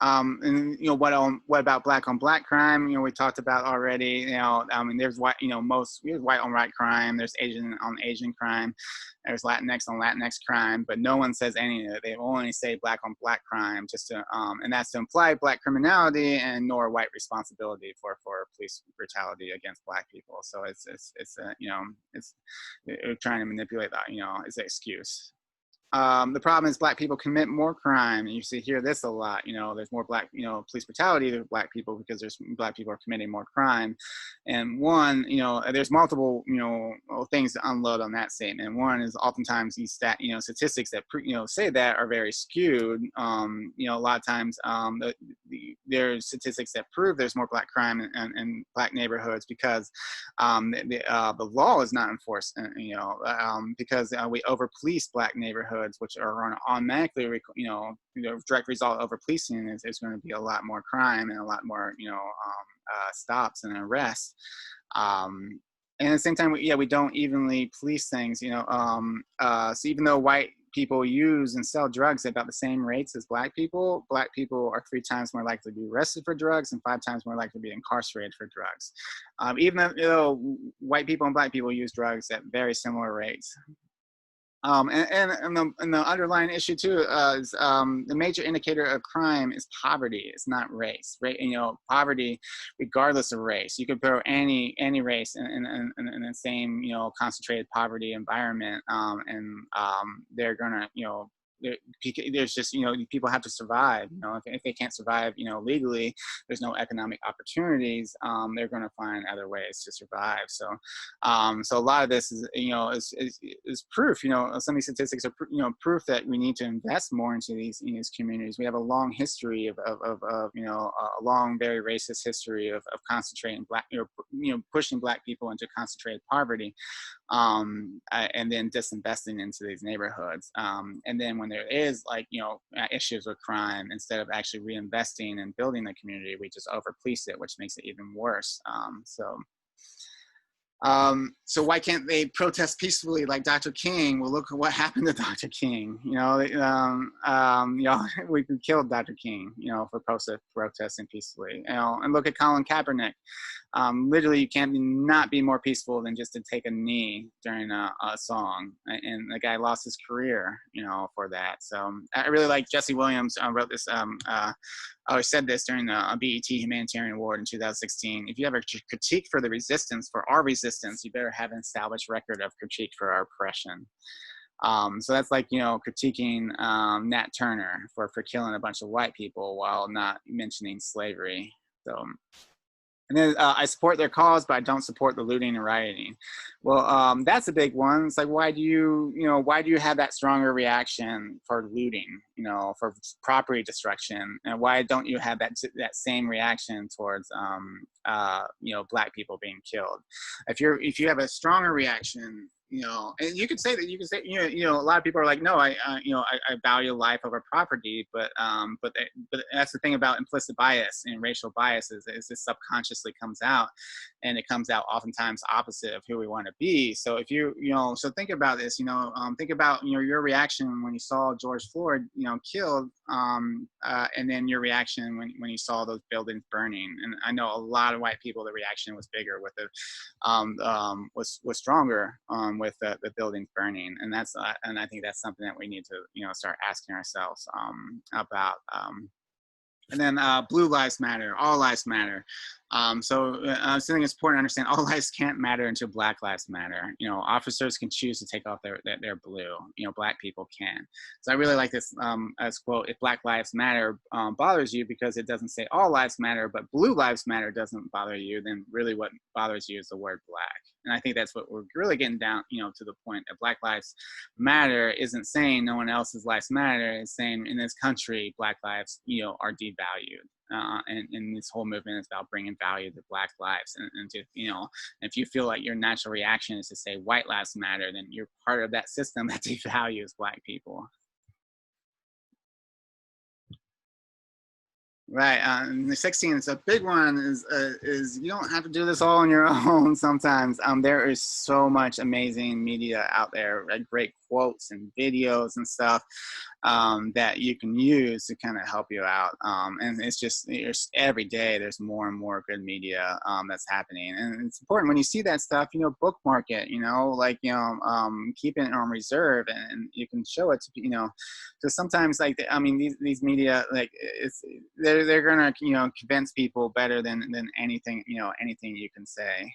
And what about Black on Black crime? We talked about already. There's white, there's white on white crime. There's Asian on Asian crime. There's Latinx on Latinx crime, but no one says any of it. They only say Black on Black crime, and that's to imply Black criminality and nor white responsibility for police brutality against Black people. So they're trying to manipulate that. It's an excuse. The problem is Black people commit more crime. And you hear this a lot. There's more Black, police brutality to Black people because there's Black people are committing more crime. And one, there's multiple, things to unload on that statement. One is oftentimes these statistics that say that are very skewed. A lot of times there's statistics that prove there's more Black crime in Black neighborhoods because the law is not enforced. Because we over police Black neighborhoods, which are going to automatically, direct result over policing is there's going to be a lot more crime and a lot more, stops and arrests. And at the same time, we don't evenly police things, so even though white people use and sell drugs at about the same rates as Black people are 3 times more likely to be arrested for drugs and 5 times more likely to be incarcerated for drugs. Even though white people and Black people use drugs at very similar rates. And the underlying issue too is the major indicator of crime is poverty. It's not race, right? Poverty, regardless of race, you could throw any race in the same concentrated poverty environment, and they're gonna there's just people have to survive. If they can't survive legally, there's no economic opportunities, they're going to find other ways to survive. So a lot of this is is proof. Some of these statistics are proof that we need to invest more into these communities. We have a long history of a long, very racist history of concentrating Black, pushing Black people into concentrated poverty, and then disinvesting into these neighborhoods, and then when there is issues with crime, instead of actually reinvesting and building the community, we just over police it, which makes it even worse. So why can't they protest peacefully like Dr. King? Well, look at what happened to Dr. King. We killed Dr. King, for protesting peacefully. And look at Colin Kaepernick. Literally, you can't not be more peaceful than just to take a knee during a song. And the guy lost his career, for that. So I really like Jesse Williams wrote this. I said this during the BET Humanitarian Award in 2016. If you have a critique for the resistance, for our resistance, you better have an established record of critique for our oppression. So that's like, critiquing Nat Turner for killing a bunch of white people while not mentioning slavery. So. And then I support their cause, but I don't support the looting and rioting. Well, that's a big one. It's like, why do you have that stronger reaction for looting, for property destruction, and why don't you have that same reaction towards, Black people being killed? If you have a stronger reaction, and you could say, a lot of people are like, no, I value life over property, but that's the thing about implicit bias and racial bias is this subconsciously comes out, and it comes out oftentimes opposite of who we want to be. So if so think about this, think about, your reaction when you saw George Floyd, killed, and then your reaction when you saw those buildings burning. And I know a lot of white people, the reaction was bigger with it, was stronger, with the buildings burning. And I think that's something that we need to, start asking ourselves, about. And then blue lives matter, all lives matter. So I think it's important to understand all lives can't matter until Black lives matter. Officers can choose to take off their blue. Black people can. So I really like this as quote: "If Black lives matter bothers you because it doesn't say all lives matter, but blue lives matter doesn't bother you, then really what bothers you is the word Black." And I think that's what we're really getting down, to the point that Black lives matter isn't saying no one else's lives matter. It's saying in this country, Black lives, are devalued. And this whole movement is about bringing value to Black lives. And to, if you feel like your natural reaction is to say white lives matter, then you're part of that system that devalues Black people. Right. And the 16 is a big one is you don't have to do this all on your own sometimes. There is so much amazing media out there, right? Great quotes and videos and stuff that you can use to kind of help you out. And it's just every day there's more and more good media that's happening. And it's important when you see that stuff, bookmark it, keep it on reserve, and you can show it to, because sometimes these media, like they're gonna convince people better than anything anything you can say.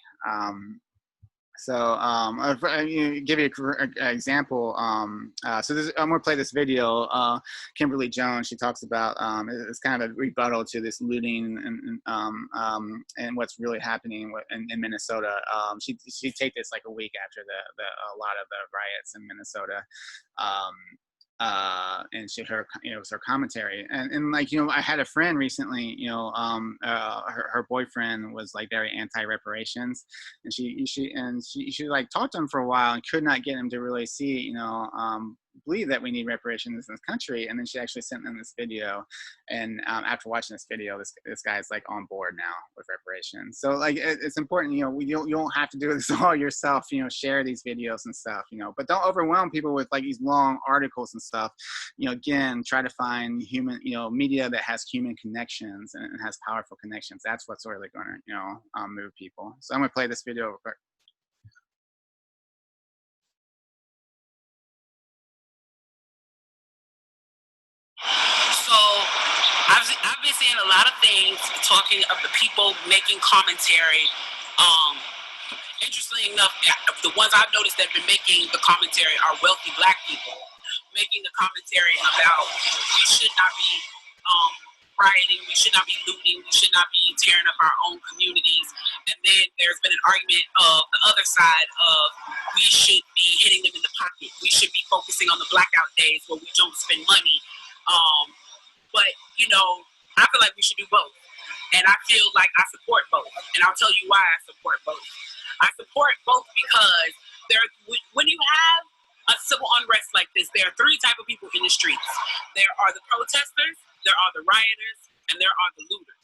So I'll give you an example. So I'm gonna play this video. Kimberly Jones, she talks about it's kind of a rebuttal to this looting and what's really happening in Minnesota. She take this like a week after a lot of the riots in Minnesota. And it was her commentary, and I had a friend recently, her boyfriend was like very anti-reparations, and she like talked to him for a while and could not get him to really see, believe that we need reparations in this country. And then she actually sent them this video, and after watching this video, this guy's like on board now with reparations. So it's important, you don't have to do this all yourself, share these videos and stuff, but don't overwhelm people with like these long articles and stuff. Again, try to find human, media that has human connections and has powerful connections. That's what's really going to move people. So I'm gonna play this video real quick. So I've been seeing a lot of things talking of the people making commentary. Interestingly enough, the ones I've noticed that have been making the commentary are wealthy Black people making the commentary about we should not be rioting, we should not be looting, we should not be tearing up our own communities. And then there's been an argument of the other side of we should be hitting them in the pocket. We should be focusing on the blackout days where we don't spend money. But, I feel like we should do both. And I feel like I support both. And I'll tell you why I support both. I support both because when you have a civil unrest like this, there are three types of people in the streets. There are the protesters, there are the rioters, and there are the looters.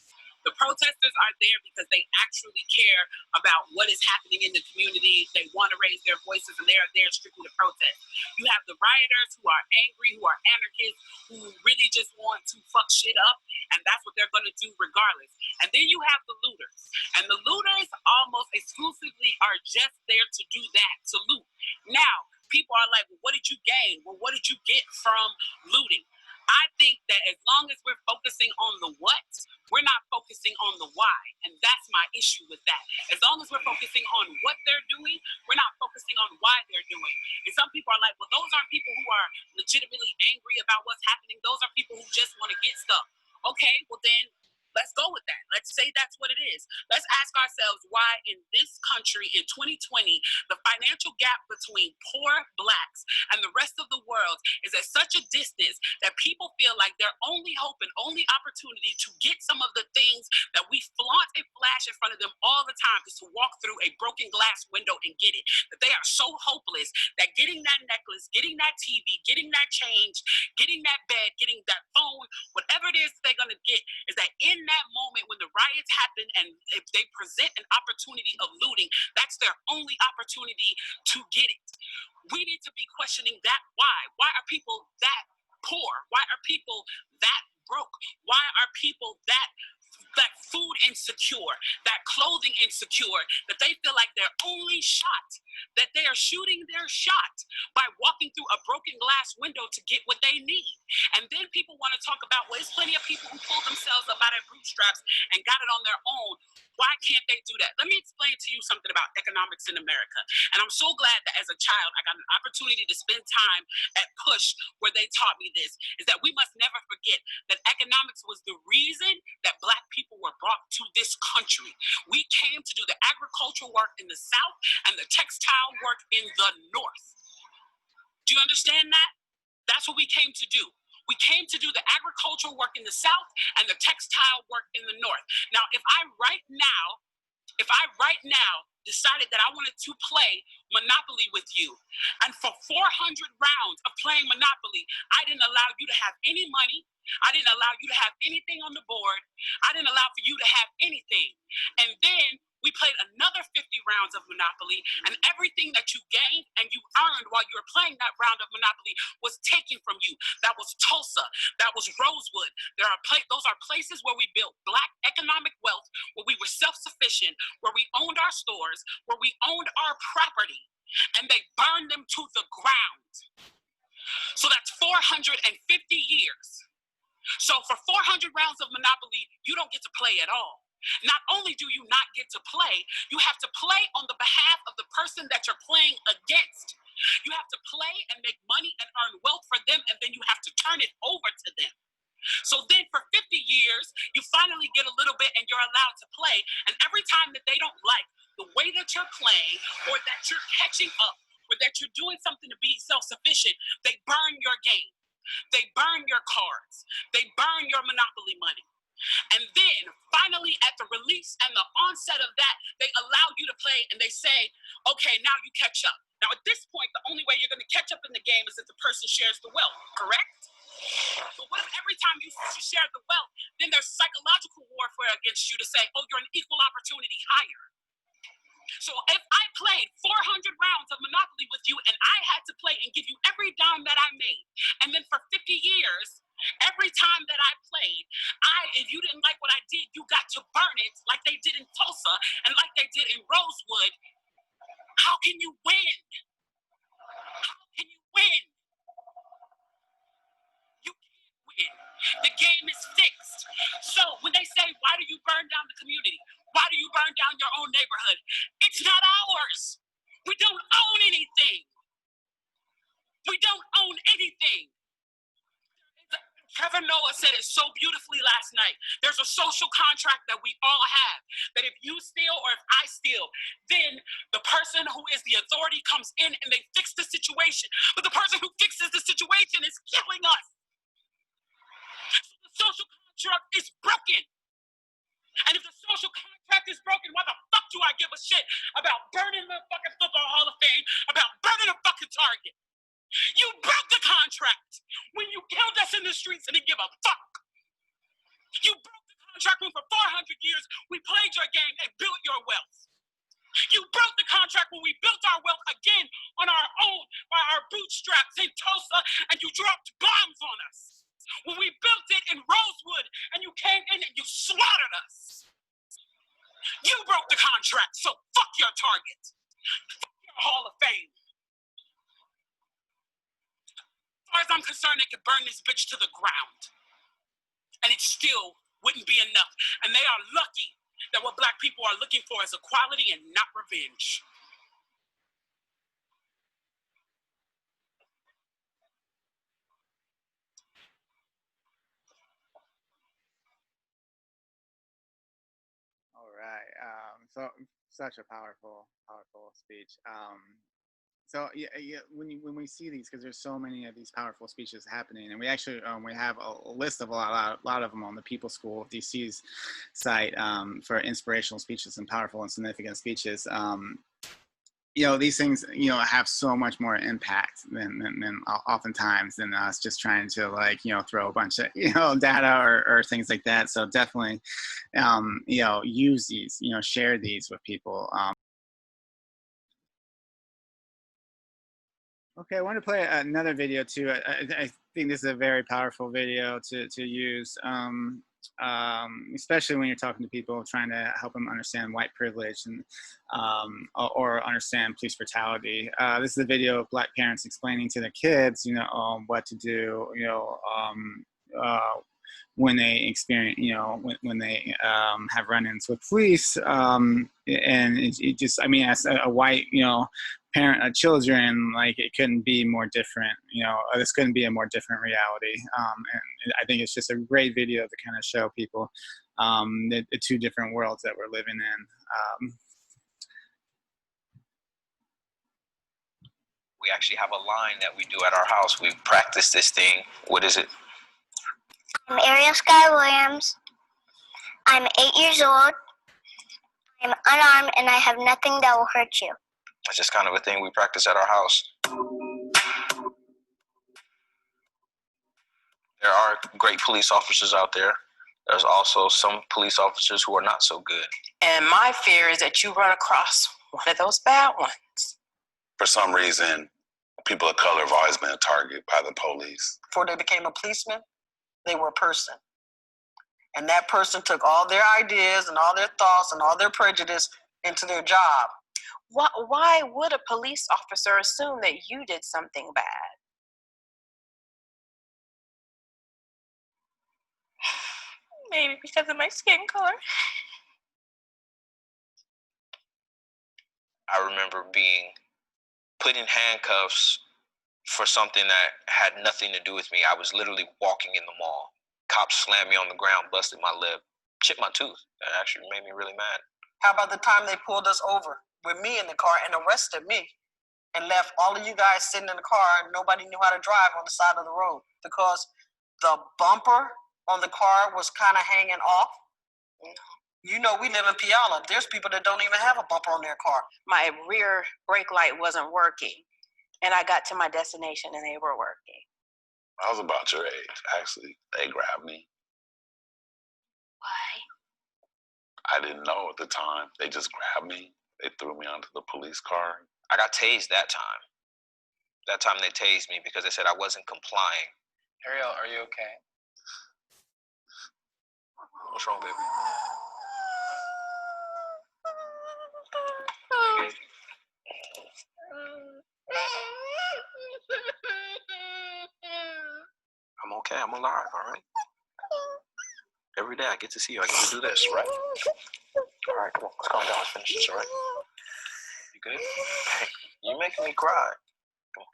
The protesters are there because they actually care about what is happening in the community. They want to raise their voices, and they are there strictly to protest. You have the rioters who are angry, who are anarchists, who really just want to fuck shit up, and that's what they're going to do regardless. And then you have the looters. And the looters almost exclusively are just there to do that, to loot. Now, people are like, well, what did you gain? Well, what did you get from looting? I think that as long as we're focusing on the what, we're not focusing on the why. And that's my issue with that. As long as we're focusing on what they're doing, we're not focusing on why they're doing. And some people are like, well, those aren't people who are legitimately angry about what's happening. Those are people who just want to get stuff. Okay, well then, Let's go with that. Let's say that's what it is. Let's ask ourselves why in this country in 2020, the financial gap between poor Blacks and the rest of the world is at such a distance that people feel like their only hope and only opportunity to get some of the things that we flaunt and flash in front of them all the time is to walk through a broken glass window and get it. That they are so hopeless that getting that necklace, getting that TV, getting that change, getting that bed, getting that phone, whatever it is that they're going to get, is that in that moment when the riots happen and if they present an opportunity of looting, that's their only opportunity to get it. We need to be questioning that why. Why are people that poor? Why are people that broke? Why are people that food insecure, that clothing insecure, that they feel like their only shot, that they are shooting their shot by walking through a broken glass window to get what they need. And then people want to talk about, well, there's plenty of people who pulled themselves up out of bootstraps and got it on their own. Why can't they do that? Let me explain to you something about economics in America. And I'm so glad that as a child, I got an opportunity to spend time at Push where they taught me this, is that we must never forget that economics was the reason that Black people were brought to this country. We came to do the agricultural work in the South and the textile work in the North. Do you understand that? That's what we came to do. We came to do the agricultural work in the South and the textile work in the North. Now, if I right now decided that I wanted to play Monopoly with you, and for 400 rounds of playing Monopoly, I didn't allow you to have any money, I didn't allow you to have anything on the board, I didn't allow for you to have anything. And then we played another 50 rounds of Monopoly, and everything that you gained and you earned while you were playing that round of Monopoly was taken from you. That was Tulsa. That was Rosewood. Those are places where we built Black economic wealth, where we were self-sufficient, where we owned our stores, where we owned our property, and they burned them to the ground. So that's 450 years. So for 400 rounds of Monopoly, you don't get to play at all. Not only do you not get to play, you have to play on the behalf of the person that you're playing against. You have to play and make money and earn wealth for them, and then you have to turn it over to them. So then for 50 years, you finally get a little bit and you're allowed to play. And every time that they don't like the way that you're playing, or that you're catching up, or that you're doing something to be self-sufficient, they burn your game. They burn your cards. They burn your Monopoly money. And then finally at the release and the onset of that, they allow you to play and they say, okay, now you catch up. Now at this point, the only way you're going to catch up in the game is if the person shares the wealth, correct? But what if every time you share the wealth, then there's psychological warfare against you to say, oh, you're an equal opportunity hire. So if I played 400 rounds of Monopoly with you and I had to play and give you every dime that I made, and then for 50 years, every time that I played, if you didn't like what I did, you got to burn it like they did in Tulsa and like they did in Rosewood. How can you win? How can you win? You can't win. The game is fixed. So when they say, why do you burn down the community? Why do you burn down your own neighborhood? It's not ours. We don't own anything. We don't own anything. Trevor Noah said it so beautifully last night. There's a social contract that we all have, that if you steal or if I steal, then the person who is the authority comes in and they fix the situation. But the person who fixes the situation is killing us. So the social contract is broken. And if the social contract is broken, why the fuck do I give a shit about burning the fucking Football Hall of Fame, about burning a fucking Target? You broke the contract when you killed us in the streets and didn't give a fuck. You broke the contract when for 400 years we played your game and built your wealth. You broke the contract when we built our wealth again on our own by our bootstraps in Tulsa, and you dropped bombs on us. When we built it in Rosewood and you came in and you slaughtered us. You broke the contract, so fuck your Target. Fuck your Hall of Fame. As far as I'm concerned, they could burn this bitch to the ground. And it still wouldn't be enough. And they are lucky that what Black people are looking for is equality and not revenge. So such a powerful speech. So when we see these, because there's so many of these powerful speeches happening, and we actually we have a list of a lot of them on the People School of DC's site for inspirational speeches and powerful and significant speeches. These things have so much more impact than oftentimes than us just trying to throw a bunch of data or things like that. So definitely use these, share these with people. Okay, I want to play another video too. I think this is a very powerful video to use, especially when you're talking to people, trying to help them understand white privilege and or understand police brutality. This is a video of Black parents explaining to their kids, what to do, when they experience, when they have run-ins with police, and it just, I mean, as a white, parent of children, it couldn't be more different. This couldn't be a more different reality. And I think it's just a great video to kind of show people the two different worlds that we're living in. We actually have a line that we do at our house. We practice this thing. What is it? I'm Ariel Sky Williams. I'm 8 years old. I'm unarmed and I have nothing that will hurt you. It's just kind of a thing we practice at our house. There are great police officers out there. There's also some police officers who are not so good. And my fear is that you run across one of those bad ones. For some reason, people of color have always been a target by the police. Before they became a policeman, they were a person. And that person took all their ideas and all their thoughts and all their prejudice into their job. Why would a police officer assume that you did something bad? Maybe because of my skin color. I remember being put in handcuffs for something that had nothing to do with me. I was literally walking in the mall. Cops slammed me on the ground, busted my lip, chipped my tooth. That actually made me really mad. How about the time they pulled us over with me in the car and arrested me and left all of you guys sitting in the car and nobody knew how to drive on the side of the road because the bumper on the car was kind of hanging off? You know, we live in Puyallup. There's people that don't even have a bumper on their car. My rear brake light wasn't working, and I got to my destination and they were working. I was about your age, actually. They grabbed me. Why? I didn't know at the time. They just grabbed me. They threw me onto the police car. I got tased that time. That time they tased me because they said I wasn't complying. Ariel, are you okay? What's wrong, baby? I'm okay. I'm alive, all right? Every day I get to see you. I get to do this, right? All right, come on. Let's calm down. Let's finish this, all right? You good? Hey, you're making me cry. Come on.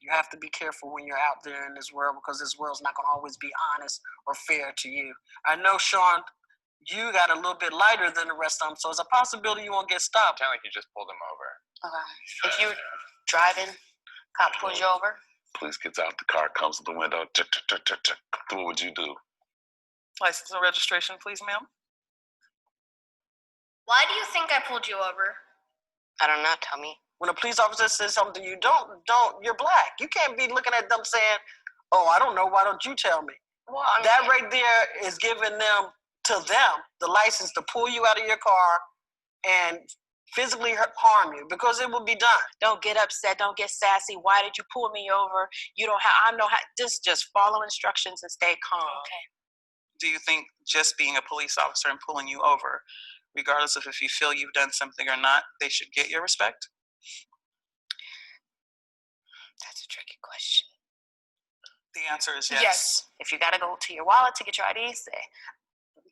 You have to be careful when you're out there in this world because this world's not going to always be honest or fair to you. I know, Sean, you got a little bit lighter than the rest of them, so it's a possibility you won't get stopped. Sound like you just pulled him over. Okay. If you're driving, cop pulls you over. Police gets out the car, comes to the window. What would you do? License and registration, please, ma'am. Why do you think I pulled you over? I don't know, tell me. When a police officer says something to you, don't, you're black. You can't be looking at them saying, oh, I don't know, why don't you tell me? Well, I mean, that right there is giving them the license to pull you out of your car and physically harm you because it will be done. Don't get upset. Don't get sassy. Why did you pull me over? You don't have, I know how, just follow instructions and stay calm. Okay. Do you think just being a police officer and pulling you over, regardless of if you feel you've done something or not, they should get your respect? That's a tricky question. The answer is yes. Yes. If you got to go to your wallet to get your ID, say,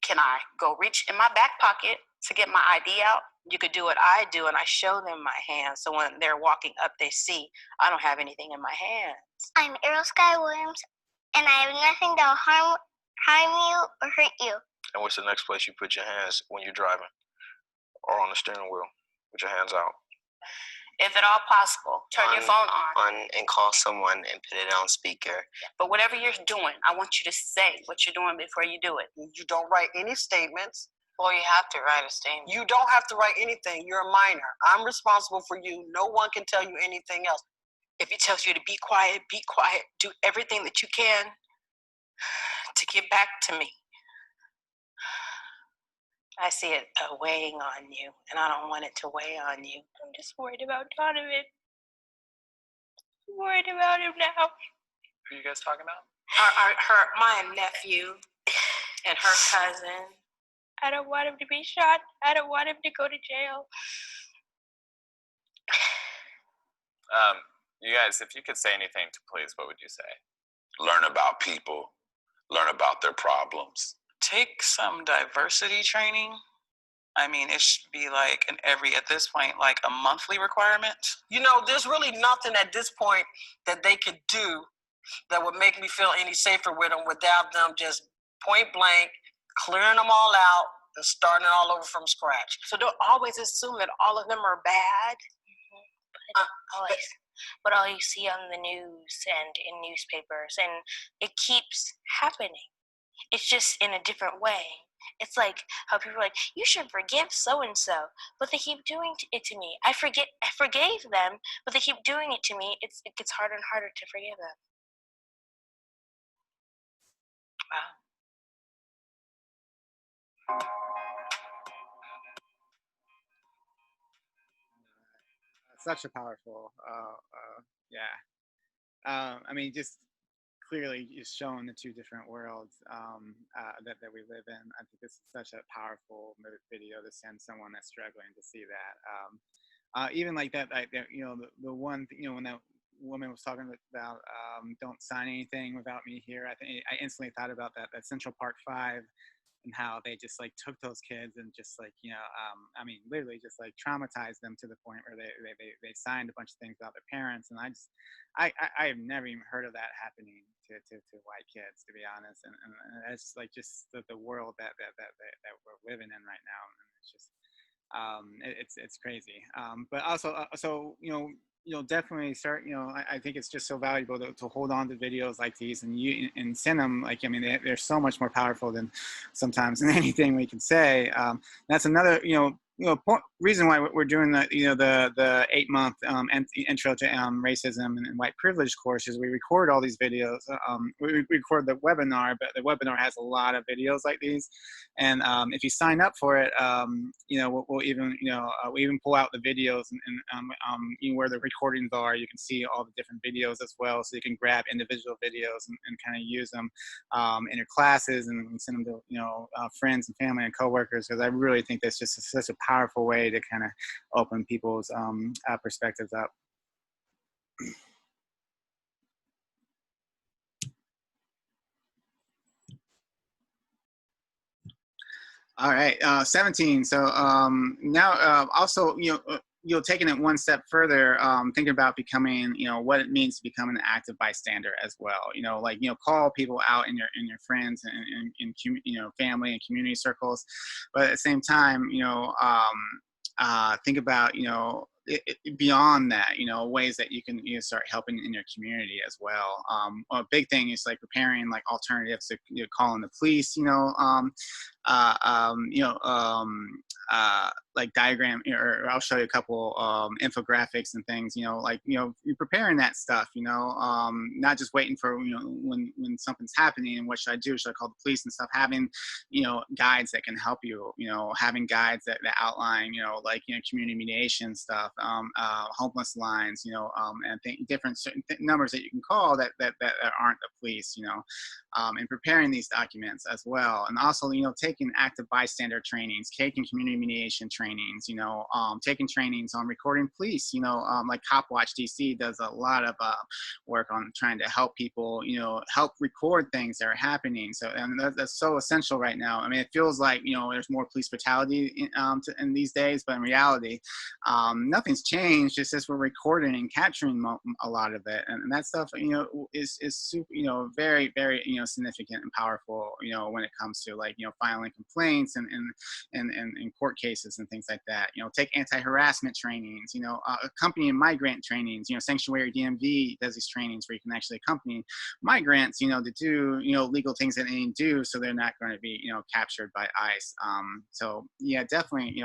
can I go reach in my back pocket to get my ID out? You could do what I do, and I show them my hands. So when they're walking up, they see I don't have anything in my hands. I'm Ariel Sky Williams, and I have nothing that will harm you or hurt you. And what's the next place you put your hands when you're driving or on the steering wheel? Put your hands out. If at all possible, turn your phone on. And call someone and put it on speaker. But whatever you're doing, I want you to say what you're doing before you do it. You don't write any statements. Or you have to write a statement. You don't have to write anything. You're a minor. I'm responsible for you. No one can tell you anything else. If it tells you to be quiet, be quiet. Do everything that you can to get back to me. I see it weighing on you, and I don't want it to weigh on you. I'm just worried about Donovan. I'm worried about him now. Who are you guys talking about? My nephew and her cousin. I don't want him to be shot. I don't want him to go to jail. You guys, if you could say anything to police, what would you say? Learn about people. Learn about their problems. Take some diversity training. I mean, it should be like at this point, like a monthly requirement. You know, there's really nothing at this point that they could do that would make me feel any safer with them without them just point blank clearing them all out and starting all over from scratch. So don't always assume that all of them are bad. But all you see on the news and in newspapers, and it keeps happening. It's just in a different way. It's like how people are like, you should forgive so-and-so, but they keep doing it to me. I forgave them, but they keep doing it to me. It gets harder and harder to forgive them. Wow. Such a powerful, I mean, just clearly just showing the two different worlds that we live in. I think this is such a powerful video to send someone that's struggling to see that. Even like that, you know, the one, you know, when that woman was talking about don't sign anything without me here, I instantly thought about that Central Park 5 and how they just like took those kids and just like, you know, I mean, literally just like traumatized them to the point where they signed a bunch of things about their parents. And I have never even heard of that happening to white kids, to be honest. And it's like just the world that we're living in right now. And it's just, it's crazy. But also, so, you know, definitely start, you know, I think it's just so valuable to hold on to videos like these and send them. Like, I mean, they're so much more powerful than sometimes than anything we can say. That's another, reason why we're doing the 8-month intro to racism and white privilege courses. We record all these videos. We record the webinar, but the webinar has a lot of videos like these. And if you sign up for it, we'll even pull out the videos and where the recordings are. You can see all the different videos as well, so you can grab individual videos and kind of use them in your classes and send them to friends and family and coworkers, because I really think that's just such a powerful way to kind of open people's perspectives up. All right, 17. So now also, taking it one step further, thinking about becoming, what it means to become an active bystander as well. Call people out in your friends and in family and community circles, but at the same time, think about, beyond that, ways that you can start helping in your community as well. A big thing is like preparing like alternatives to calling the police, like diagram, or I'll show you a couple infographics and things, you're preparing that stuff, not just waiting for, when something's happening and what should I do? Should I call the police and stuff? Having, guides that can help you, having guides that outline, community mediation stuff, homeless lines, and different certain numbers that you can call that aren't the police, and preparing these documents as well. And also, taking active bystander trainings, taking community mediation trainings, taking trainings on recording police, like Cop Watch DC does a lot of work on trying to help people, help record things that are happening. So, and that's so essential right now. I mean, it feels like, there's more police brutality in these days, but in reality, nothing's changed. It's just we're recording and capturing a lot of it. And that stuff, is super, very, very, significant and powerful, when it comes to like, filing filing complaints and court cases and things like that. Take anti-harassment trainings, accompanying migrant trainings. Sanctuary DMV does these trainings where you can actually accompany migrants, to do, legal things that they do, so they're not going to be, captured by ICE. So yeah, definitely,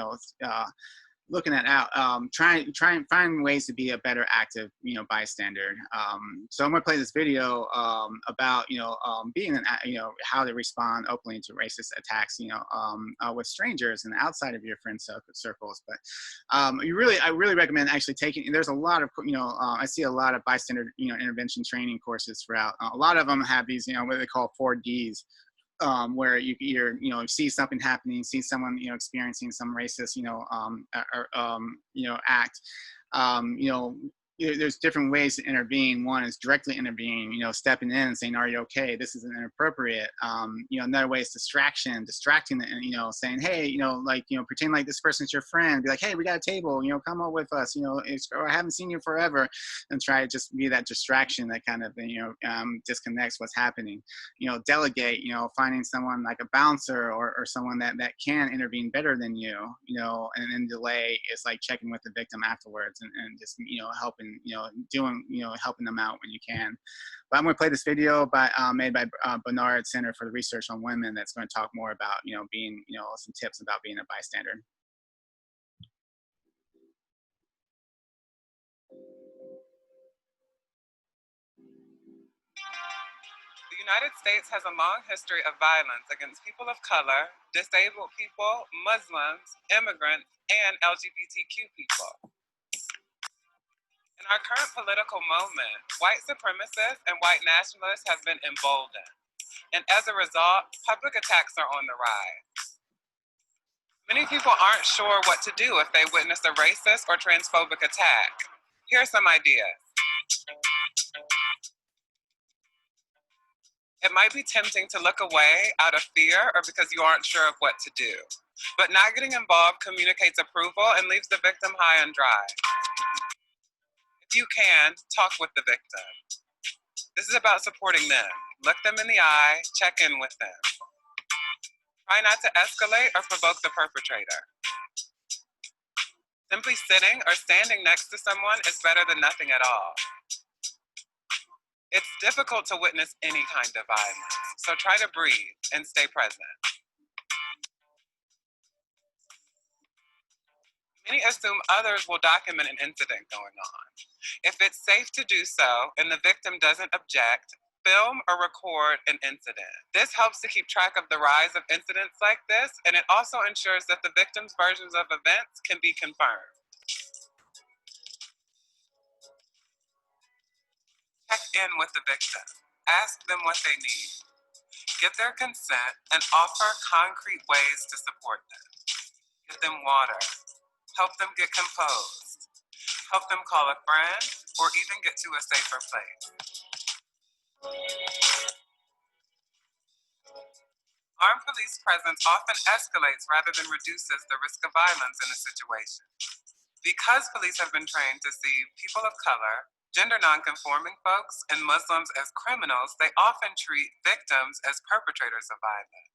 looking at out, try and find ways to be a better active, bystander. So I'm gonna play this video about, being how to respond openly to racist attacks, with strangers and outside of your friend circles. But I really recommend actually taking. There's a lot of, I see a lot of bystander, intervention training courses throughout. A lot of them have these, what they call 4Ds. Where you're see something happening, see someone experiencing some racist act. There's different ways to intervene. One is directly intervening, stepping in and saying, "Are you okay? This is inappropriate." Another way is distracting, and saying, "Hey, pretend like this person's your friend. Be like, hey, we got a table. Come up with us. I haven't seen you forever," and try to just be that distraction that kind of disconnects what's happening. Delegate. Finding someone like a bouncer or someone that can intervene better than you. And then delay is like checking with the victim afterwards and just helping. Helping them out when you can. But I'm going to play this video made by Bernard Center for the Research on Women that's going to talk more about, being, some tips about being a bystander. The United States has a long history of violence against people of color, disabled people, Muslims, immigrants, and LGBTQ people. In our current political moment, white supremacists and white nationalists have been emboldened, and as a result, public attacks are on the rise. Many people aren't sure what to do if they witness a racist or transphobic attack. Here are some ideas. It might be tempting to look away out of fear or because you aren't sure of what to do, but not getting involved communicates approval and leaves the victim high and dry. If you can, talk with the victim. This is about supporting them. Look them in the eye, check in with them. Try not to escalate or provoke the perpetrator. Simply sitting or standing next to someone is better than nothing at all. It's difficult to witness any kind of violence, so try to breathe and stay present. Many assume others will document an incident going on. If it's safe to do so and the victim doesn't object, film or record an incident. This helps to keep track of the rise of incidents like this, and it also ensures that the victim's versions of events can be confirmed. Check in with the victim. Ask them what they need. Get their consent and offer concrete ways to support them. Give them water. Help them get composed. Help them call a friend or even get to a safer place. Armed police presence often escalates rather than reduces the risk of violence in a situation. Because police have been trained to see people of color, gender nonconforming folks, and Muslims as criminals, they often treat victims as perpetrators of violence.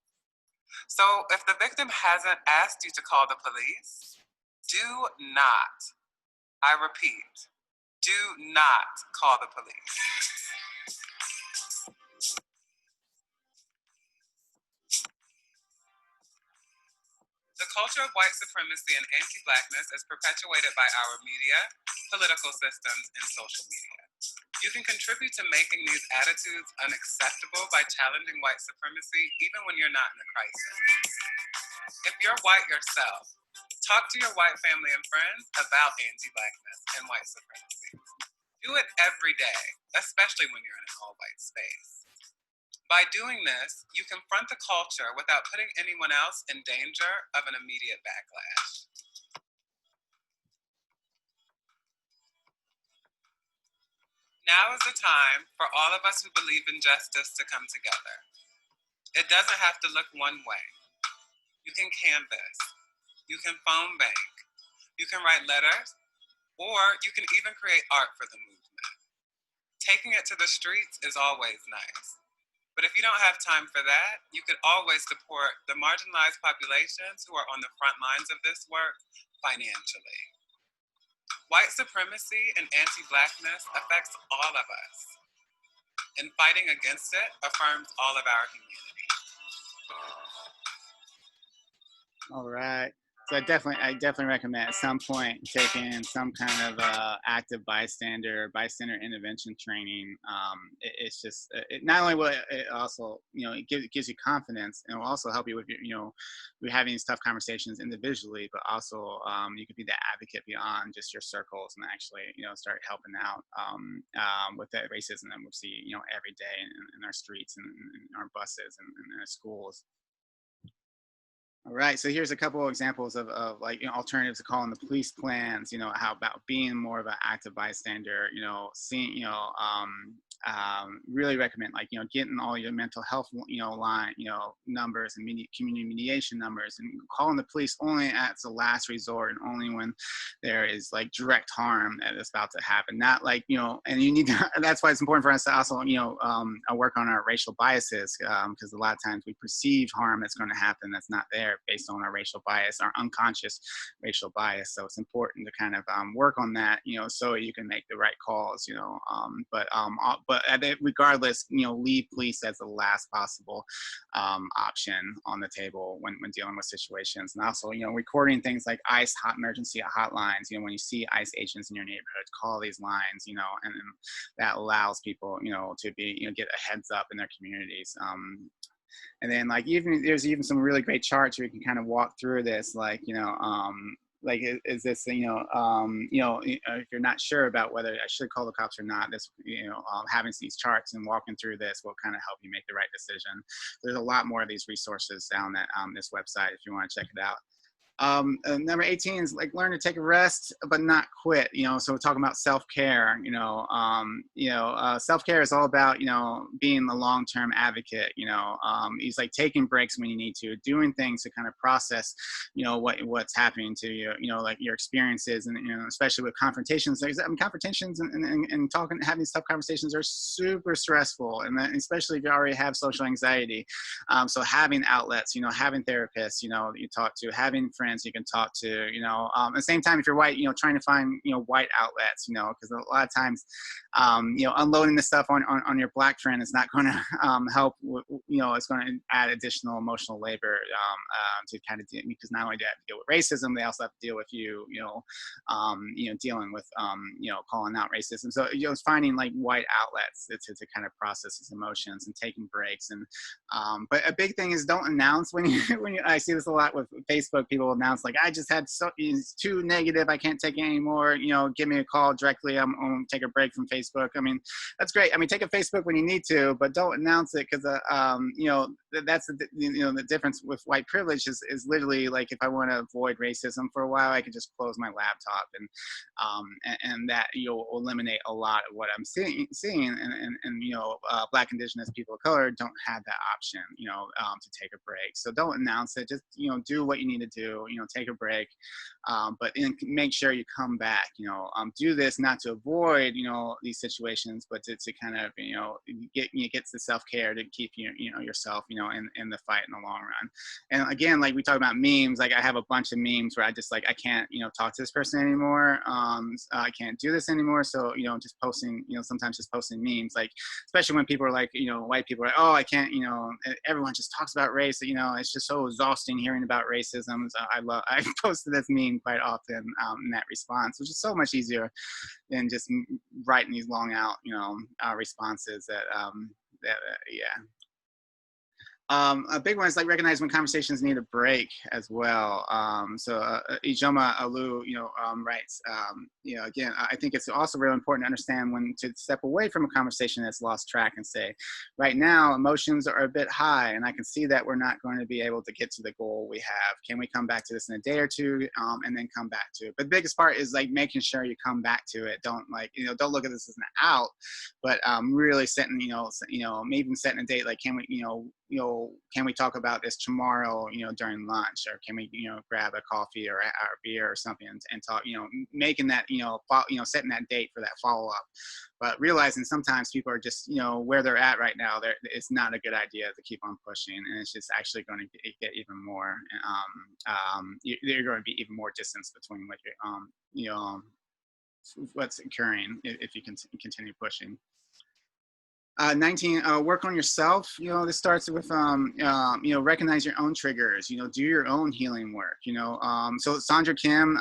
So if the victim hasn't asked you to call the police, do not, I repeat, do not call the police. The culture of white supremacy and anti-Blackness is perpetuated by our media, political systems, and social media. You can contribute to making these attitudes unacceptable by challenging white supremacy even when you're not in a crisis. If you're white yourself, talk to your white family and friends about anti-Blackness and white supremacy. Do it every day, especially when you're in an all-white space. By doing this, you confront the culture without putting anyone else in danger of an immediate backlash. Now is the time for all of us who believe in justice to come together. It doesn't have to look one way. You can canvass, you can phone bank, you can write letters, or you can even create art for the movement. Taking it to the streets is always nice, But if you don't have time for that, you could always support the marginalized populations who are on the front lines of this work financially. White supremacy and anti-Blackness affects all of us, and fighting against it affirms all of our humanity. All right. So I definitely recommend at some point taking some kind of active bystander intervention training. It's just not only will it also, it gives you confidence, and it will also help you with you're having these tough conversations individually, but also you could be that advocate beyond just your circles and actually start helping out with that racism that we see every day in our streets and in our buses and in our schools. All right, so here's a couple of examples of like alternatives to calling the police plans. How about being more of an active bystander? Seeing really recommend like getting all your mental health line numbers and community mediation numbers, and calling the police only as a last resort and only when there is like direct harm that is about to happen. Not like and you need to. That's why it's important for us to also work on our racial biases, because a lot of times we perceive harm that's going to happen that's not there based on our racial bias, our unconscious racial bias. So it's important to kind of work on that, so you can make the right calls, but regardless, leave police as the last possible option on the table when dealing with situations. And also, recording things like ICE emergency hotlines, when you see ICE agents in your neighborhood, call these lines, and that allows people, to be, get a heads up in their communities. And then like there's even some really great charts where you can kind of walk through this, like, like is this, if you're not sure about whether I should call the cops or not, this, having these charts and walking through this will kind of help you make the right decision. There's a lot more of these resources down at this website if you want to check it out. Number 18 is like learn to take a rest, but not quit. So we're talking about self-care. Self-care is all about being the long-term advocate. It's like taking breaks when you need to, doing things to kind of process what's happening to you. Like your experiences, and especially with confrontations. Confrontations and talking, having these tough conversations are super stressful, and then especially if you already have social anxiety. So having outlets, having therapists, that you talk to, having friends you can talk to, at the same time, if you're white, trying to find, white outlets, because a lot of times, unloading the stuff on your black friend is not going to help, it's going to add additional emotional labor to kind of deal, because not only do you have to deal with racism, they also have to deal with dealing with, calling out racism. So, it's finding like white outlets to kind of process these emotions and taking breaks. And, but a big thing is don't announce when I see this a lot with Facebook, people announce like, I just had it's too negative, I can't take it anymore, give me a call directly, I'm going to take a break from Facebook. I mean, that's great. I mean, take a Facebook when you need to, but don't announce it, because that's the difference with white privilege is literally like, if I want to avoid racism for a while, I can just close my laptop, and that you'll eliminate a lot of what I'm seeing and Black, Indigenous people of color don't have that option, to take a break. So don't announce it, just do what you need to do, take a break, but make sure you come back, do this not to avoid these situations, but to kind of get the self-care to keep yourself in the fight in the long run. And again, like we talk about memes, like I have a bunch of memes where I just like, I can't talk to this person anymore, I can't do this anymore. So just posting, sometimes just posting memes, like especially when people are like, white people are like, oh, I can't, everyone just talks about race, it's just so exhausting hearing about racism. So I posted this meme quite often in that response, which is so much easier than just writing these long out responses that yeah. A big one is like recognize when conversations need a break as well. So Ijoma Alu, writes, again, I think it's also really important to understand when to step away from a conversation that's lost track and say, right now, emotions are a bit high, and I can see that we're not going to be able to get to the goal we have. Can we come back to this in a day or two, and then come back to it? But the biggest part is like making sure you come back to it. Don't like, don't look at this as an out, but really setting, maybe even setting a date, like, can we, can we talk about this tomorrow, during lunch, or can we, grab a coffee or a beer or something and talk, making that, setting that date for that follow-up. But realizing sometimes people are just, where they're at right now, it's not a good idea to keep on pushing, and it's just actually going to get even more, you're going to be even more distance between what what's occurring if you can continue pushing. 19, work on yourself. This starts with, recognize your own triggers, do your own healing work, so Sandra Kim,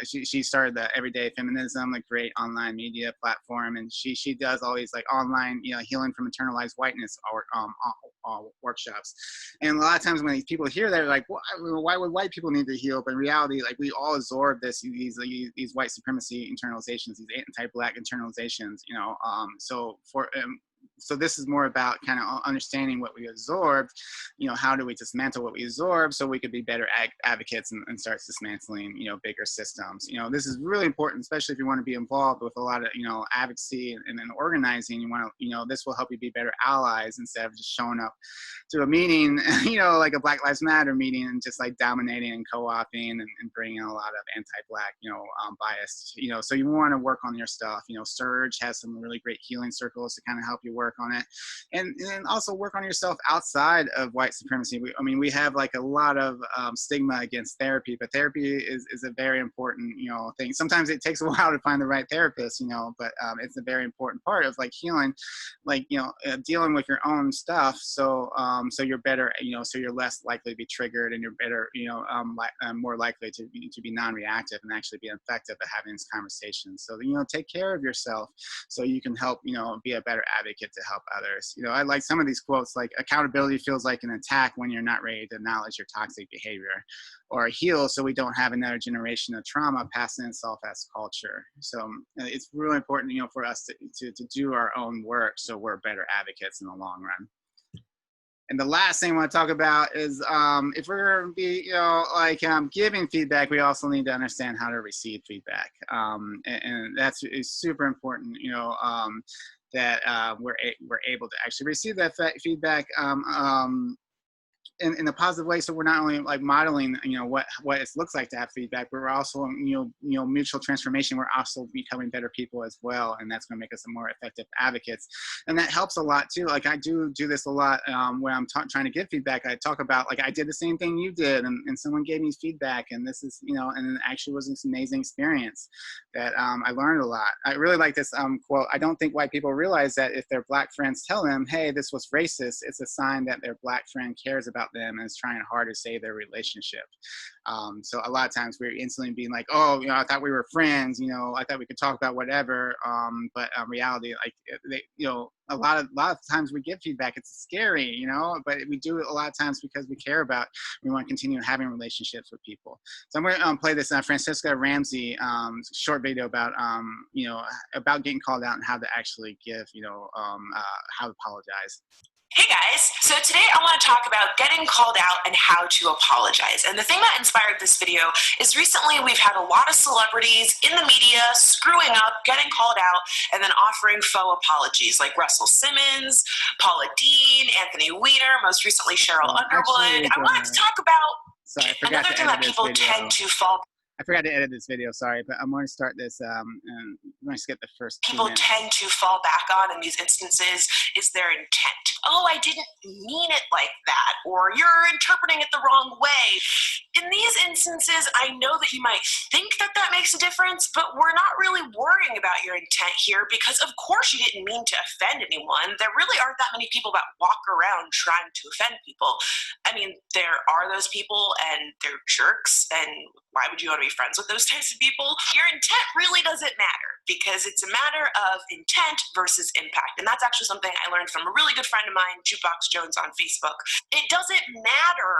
she started the Everyday Feminism, a great online media platform. And she does all these like online, healing from internalized whiteness workshops. And a lot of times when these people hear that, they're like, why would white people need to heal? But in reality, like, we all absorb these white supremacy internalizations, these anti-Black internalizations, so this is more about kind of understanding what we absorbed, how do we dismantle what we absorb so we could be better advocates and start dismantling, bigger systems. This is really important, especially if you want to be involved with a lot of, advocacy and organizing. You want to, this will help you be better allies instead of just showing up to a meeting, like a Black Lives Matter meeting, and just like dominating and co-opting and bringing a lot of anti-Black, bias, so you want to work on your stuff. Surge has some really great healing circles to kind of help you work on it, and also work on yourself outside of white supremacy. We have like a lot of stigma against therapy, but therapy is a very important, thing. Sometimes it takes a while to find the right therapist, but it's a very important part of like healing, like, dealing with your own stuff. So you're better, so you're less likely to be triggered, and you're better, more likely to be non-reactive and actually be effective at having these conversations. So, take care of yourself so you can help, be a better advocate to help others. I like some of these quotes, like, accountability feels like an attack when you're not ready to acknowledge your toxic behavior, or heal so we don't have another generation of trauma passing itself as culture. So it's really important, for us to do our own work so we're better advocates in the long run. And the last thing I want to talk about is, if we're going to be, giving feedback, we also need to understand how to receive feedback. And that's is super important, that we're able to actually receive that feedback in a positive way. So we're not only like modeling, what it looks like to have feedback, but we're also, mutual transformation. We're also becoming better people as well. And that's going to make us a more effective advocates. And that helps a lot too. Like, I do this a lot, where I'm trying to give feedback. I talk about, like, I did the same thing you did, and someone gave me feedback, and this is, and it actually was this amazing experience that I learned a lot. I really like this quote. I don't think white people realize that if their Black friends tell them, hey, this was racist, it's a sign that their Black friend cares about them and is trying hard to save their relationship. So a lot of times we're instantly being like, oh, I thought we were friends, I thought we could talk about whatever. But reality, like, a lot of times we give feedback, it's scary, but we do it a lot of times because we want to continue having relationships with people. So I'm going to play this Francisca Ramsey short video about, about getting called out and how to actually give, how to apologize. Hey guys, so today I want to talk about getting called out and how to apologize. And the thing that inspired this video is recently we've had a lot of celebrities in the media screwing up, getting called out, and then offering faux apologies, like Russell Simmons, Paula Dean, Anthony Weiner, most recently Cheryl Underwood. I wanted to talk about another thing that people tend to fall. I forgot to edit this video, sorry, but I'm going to start this, and I'm going to skip the first 2 people minutes. tend to fall back on in these instances is their intent. Oh, I didn't mean it like that, or you're interpreting it the wrong way. In these instances, I know that you might think that that makes a difference, but we're not really worrying about your intent here because, of course, you didn't mean to offend anyone. There really aren't that many people that walk around trying to offend people. I mean, there are those people, and they're jerks, and why would you want to be friends with those types of people? Your intent really doesn't matter because it's a matter of intent versus impact. And that's actually something I learned from a really good friend of mine, Jukebox Jones on Facebook. It doesn't matter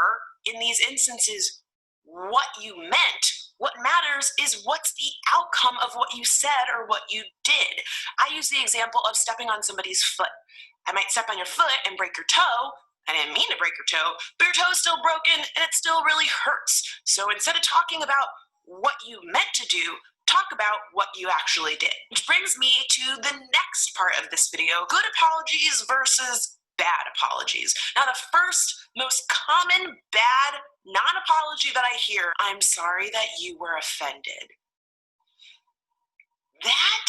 in these instances what you meant. What matters is what's the outcome of what you said or what you did. I use the example of stepping on somebody's foot. I might step on your foot and break your toe. I didn't mean to break your toe, but your toe is still broken and it still really hurts. So instead of talking about what you meant to do, talk about what you actually did. Which brings me to the next part of this video, good apologies versus bad apologies. Now, the first most common bad non-apology that I hear, I'm sorry that you were offended. That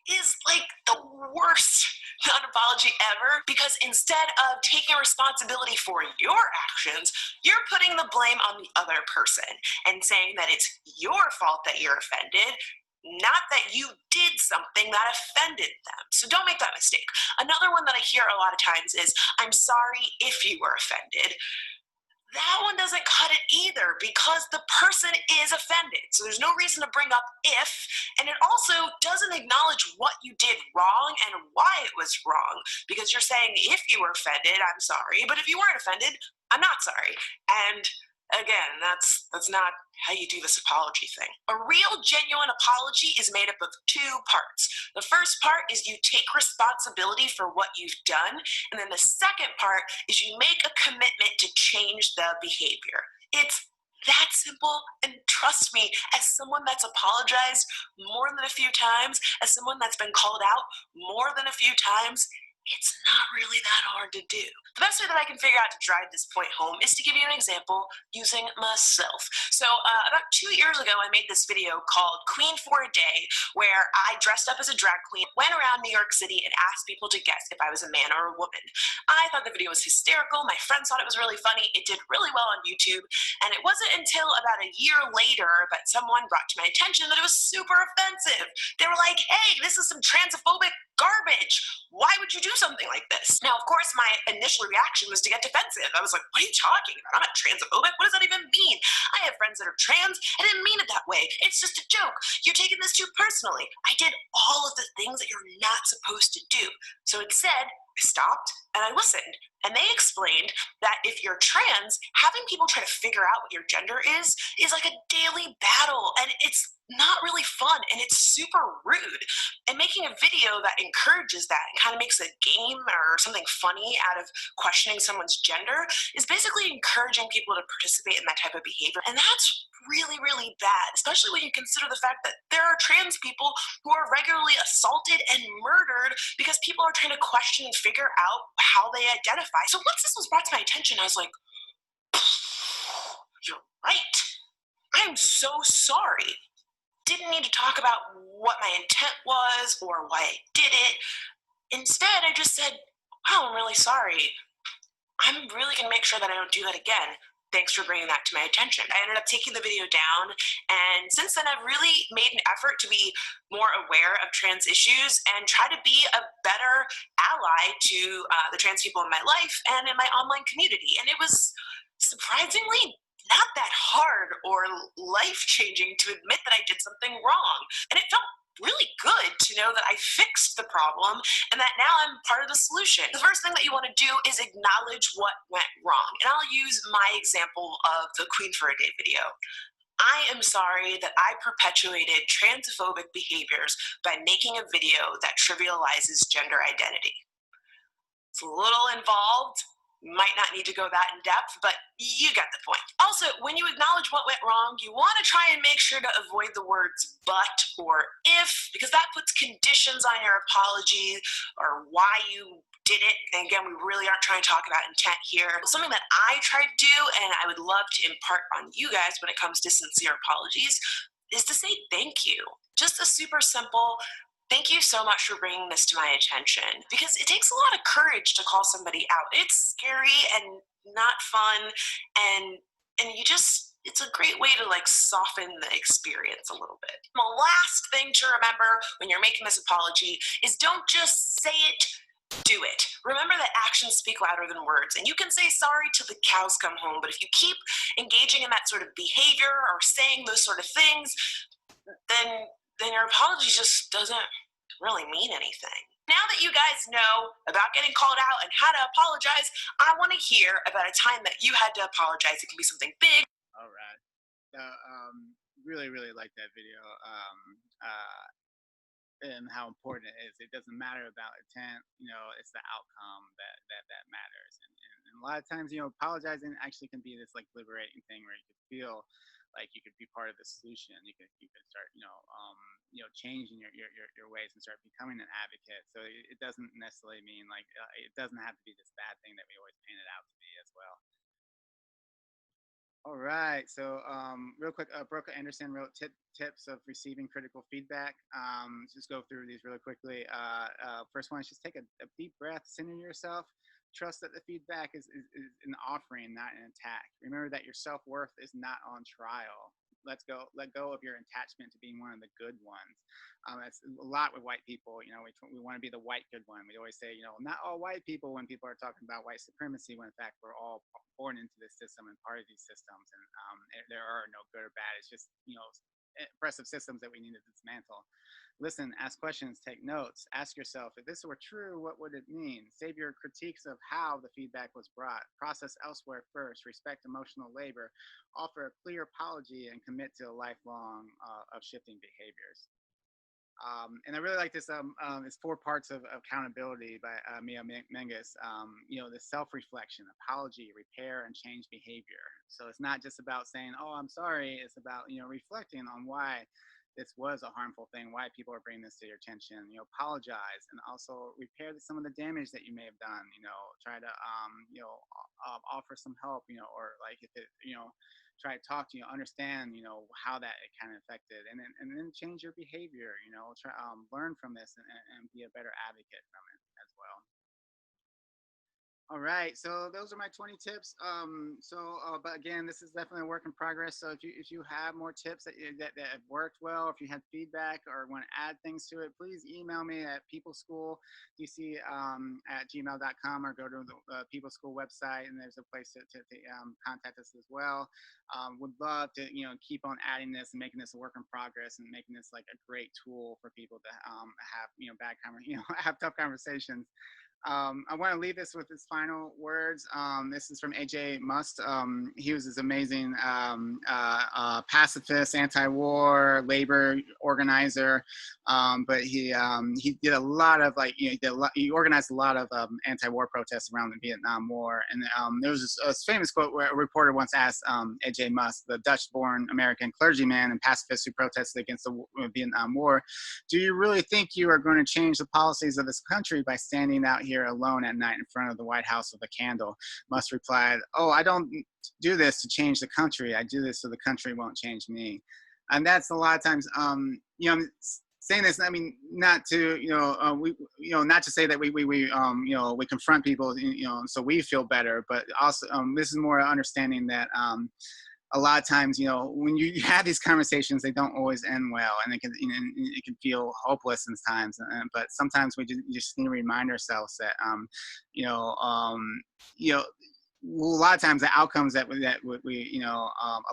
is like the worst non-apology ever, because instead of taking responsibility for your actions, you're putting the blame on the other person and saying that it's your fault that you're offended, not that you did something that offended them. So don't make that mistake. Another one that I hear a lot of times is, I'm sorry if you were offended. That one doesn't cut it either, because the person is offended. So there's no reason to bring up if, and it also doesn't acknowledge what you did wrong and why it was wrong, because you're saying if you were offended, I'm sorry, but if you weren't offended, I'm not sorry. And again, that's not how you do this apology thing. A real genuine apology is made up of two parts. The first part is you take responsibility for what you've done, and then the second part is you make a commitment to change the behavior. It's that simple, and trust me, as someone that's apologized more than a few times, as someone that's been called out more than a few times, it's not really that hard to do. The best way that I can figure out to drive this point home is to give you an example using myself. So about 2 years ago, I made this video called Queen for a Day, where I dressed up as a drag queen, went around New York City and asked people to guess if I was a man or a woman. I thought the video was hysterical. My friends thought it was really funny. It did really well on YouTube. And it wasn't until about a year later that someone brought to my attention that it was super offensive. They were like, hey, this is some transphobic garbage. Why would you do something like this? Now, of course, my initial reaction was to get defensive. I was like, what are you talking about? I'm not transphobic. What does that even mean? I have friends that are trans. I didn't mean it that way. It's just a joke. You're taking this too personally. I did all of the things that you're not supposed to do. So instead, I stopped and I listened. And they explained that if you're trans, having people try to figure out what your gender is like a daily battle. And it's not really fun, and it's super rude. And making a video that encourages that and kind of makes a game or something funny out of questioning someone's gender is basically encouraging people to participate in that type of behavior. And that's really, really bad, especially when you consider the fact that there are trans people who are regularly assaulted and murdered because people are trying to question and figure out how they identify. So once this was brought to my attention, I was like, you're right. I'm so sorry. Didn't need to talk about what my intent was or why I did it. Instead, I just said, wow, I'm really sorry. I'm really going to make sure that I don't do that again. Thanks for bringing that to my attention. I ended up taking the video down, and since then I've really made an effort to be more aware of trans issues and try to be a better ally to the trans people in my life and in my online community. And it was surprisingly not that hard or life-changing to admit that I did something wrong. And it felt really good to know that I fixed the problem and that now I'm part of the solution. The first thing that you want to do is acknowledge what went wrong. And I'll use my example of the Queen for a Day video. I am sorry that I perpetuated transphobic behaviors by making a video that trivializes gender identity. It's a little involved. Might not need to go that in depth, but you get the point. Also, when you acknowledge what went wrong, you want to try and make sure to avoid the words but or if, because that puts conditions on your apology or why you did it. And again, we really aren't trying to talk about intent here. Something that I try to do, and I would love to impart on you guys when it comes to sincere apologies, is to say thank you. Just a super simple, thank you so much for bringing this to my attention, because it takes a lot of courage to call somebody out. It's scary and not fun, and it's a great way to soften the experience a little bit. The last thing to remember when you're making this apology is don't just say it, do it. Remember that actions speak louder than words, and you can say sorry till the cows come home, but if you keep engaging in that sort of behavior or saying those sort of things, then your apology just doesn't really mean anything. Now that you guys know about getting called out and how to apologize, I want to hear about a time that you had to apologize. It can be something big. All right. Really, really like that video. And how important it is. It doesn't matter about intent, it's the outcome that matters. And a lot of times, apologizing actually can be this liberating thing where you can feel Like you could be part of the solution. You could start, changing your ways and start becoming an advocate. So it doesn't necessarily mean like it doesn't have to be this bad thing that we always paint it out to be as well. All right. So real quick, Brooke Anderson wrote tips of receiving critical feedback. Just go through these really quickly. First one is just take a deep breath, center yourself. Trust that the feedback is an offering, not an attack. Remember that your self-worth is not on trial. Let go of your attachment to being one of the good ones. That's a lot with white people. We want to be the white good one. We always say, not all white people when people are talking about white supremacy, when in fact we're all born into this system and part of these systems. And there are no good or bad. It's just, oppressive systems that we need to dismantle. Listen, ask questions, take notes, ask yourself, if this were true, what would it mean? Save your critiques of how the feedback was brought. Process elsewhere first, respect emotional labor, offer a clear apology, and commit to a lifelong of shifting behaviors. And I really like this. It's 4 parts of accountability by Mia Menges. The self-reflection, apology, repair, and change behavior. So it's not just about saying, "Oh, I'm sorry." It's about reflecting on why this was a harmful thing, why people are bringing this to your attention. Apologize and also repair some of the damage that you may have done. Try to offer some help. Or like if it try to talk to understand how that it kind of affected, and then change your behavior. Try learn from this and be a better advocate from it as well. All right, so those are my 20 tips. But again, this is definitely a work in progress. So if you have more tips that have worked well, if you have feedback or want to add things to it, please email me at peopleschool@gmail.com or go to the People School website, and there's a place to contact us as well. Would love to keep on adding this and making this a work in progress and making this like a great tool for people to have have tough conversations. I want to leave this with his final words. This is from AJ Must. He was this amazing pacifist, anti-war, labor organizer, but he did a lot of he organized a lot of anti-war protests around the Vietnam War. And there was a famous quote where a reporter once asked AJ Must, the Dutch-born American clergyman and pacifist who protested against the Vietnam War, "Do you really think you are going to change the policies of this country by standing out here alone at night in front of the White House with a candle?" Must replied, "Oh, I don't do this to change the country. I do this so the country won't change me." And that's a lot of times, I'm saying this, I mean, not to, not to say that we confront people, so we feel better, but also this is more understanding that a lot of times, when you have these conversations, they don't always end well, and it can feel hopeless sometimes. But sometimes we just need to remind ourselves that, a lot of times the outcomes that we a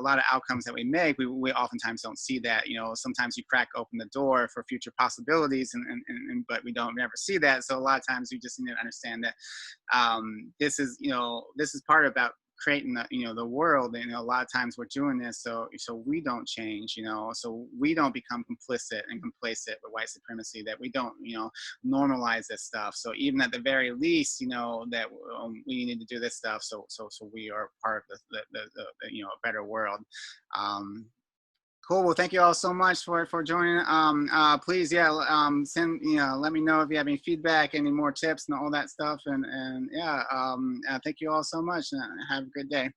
lot of outcomes that we make, we oftentimes don't see that. Sometimes you crack open the door for future possibilities, but we don't never see that. So a lot of times we just need to understand that this is part about creating the world, and a lot of times we're doing this so we don't change, so we don't become complicit and complacent with white supremacy, that we don't normalize this stuff. So even at the very least, that we need to do this stuff so we are part of the a better world. Cool. Well, thank you all so much for joining. Please, send let me know if you have any feedback, any more tips, and all that stuff. And thank you all so much. Have a good day.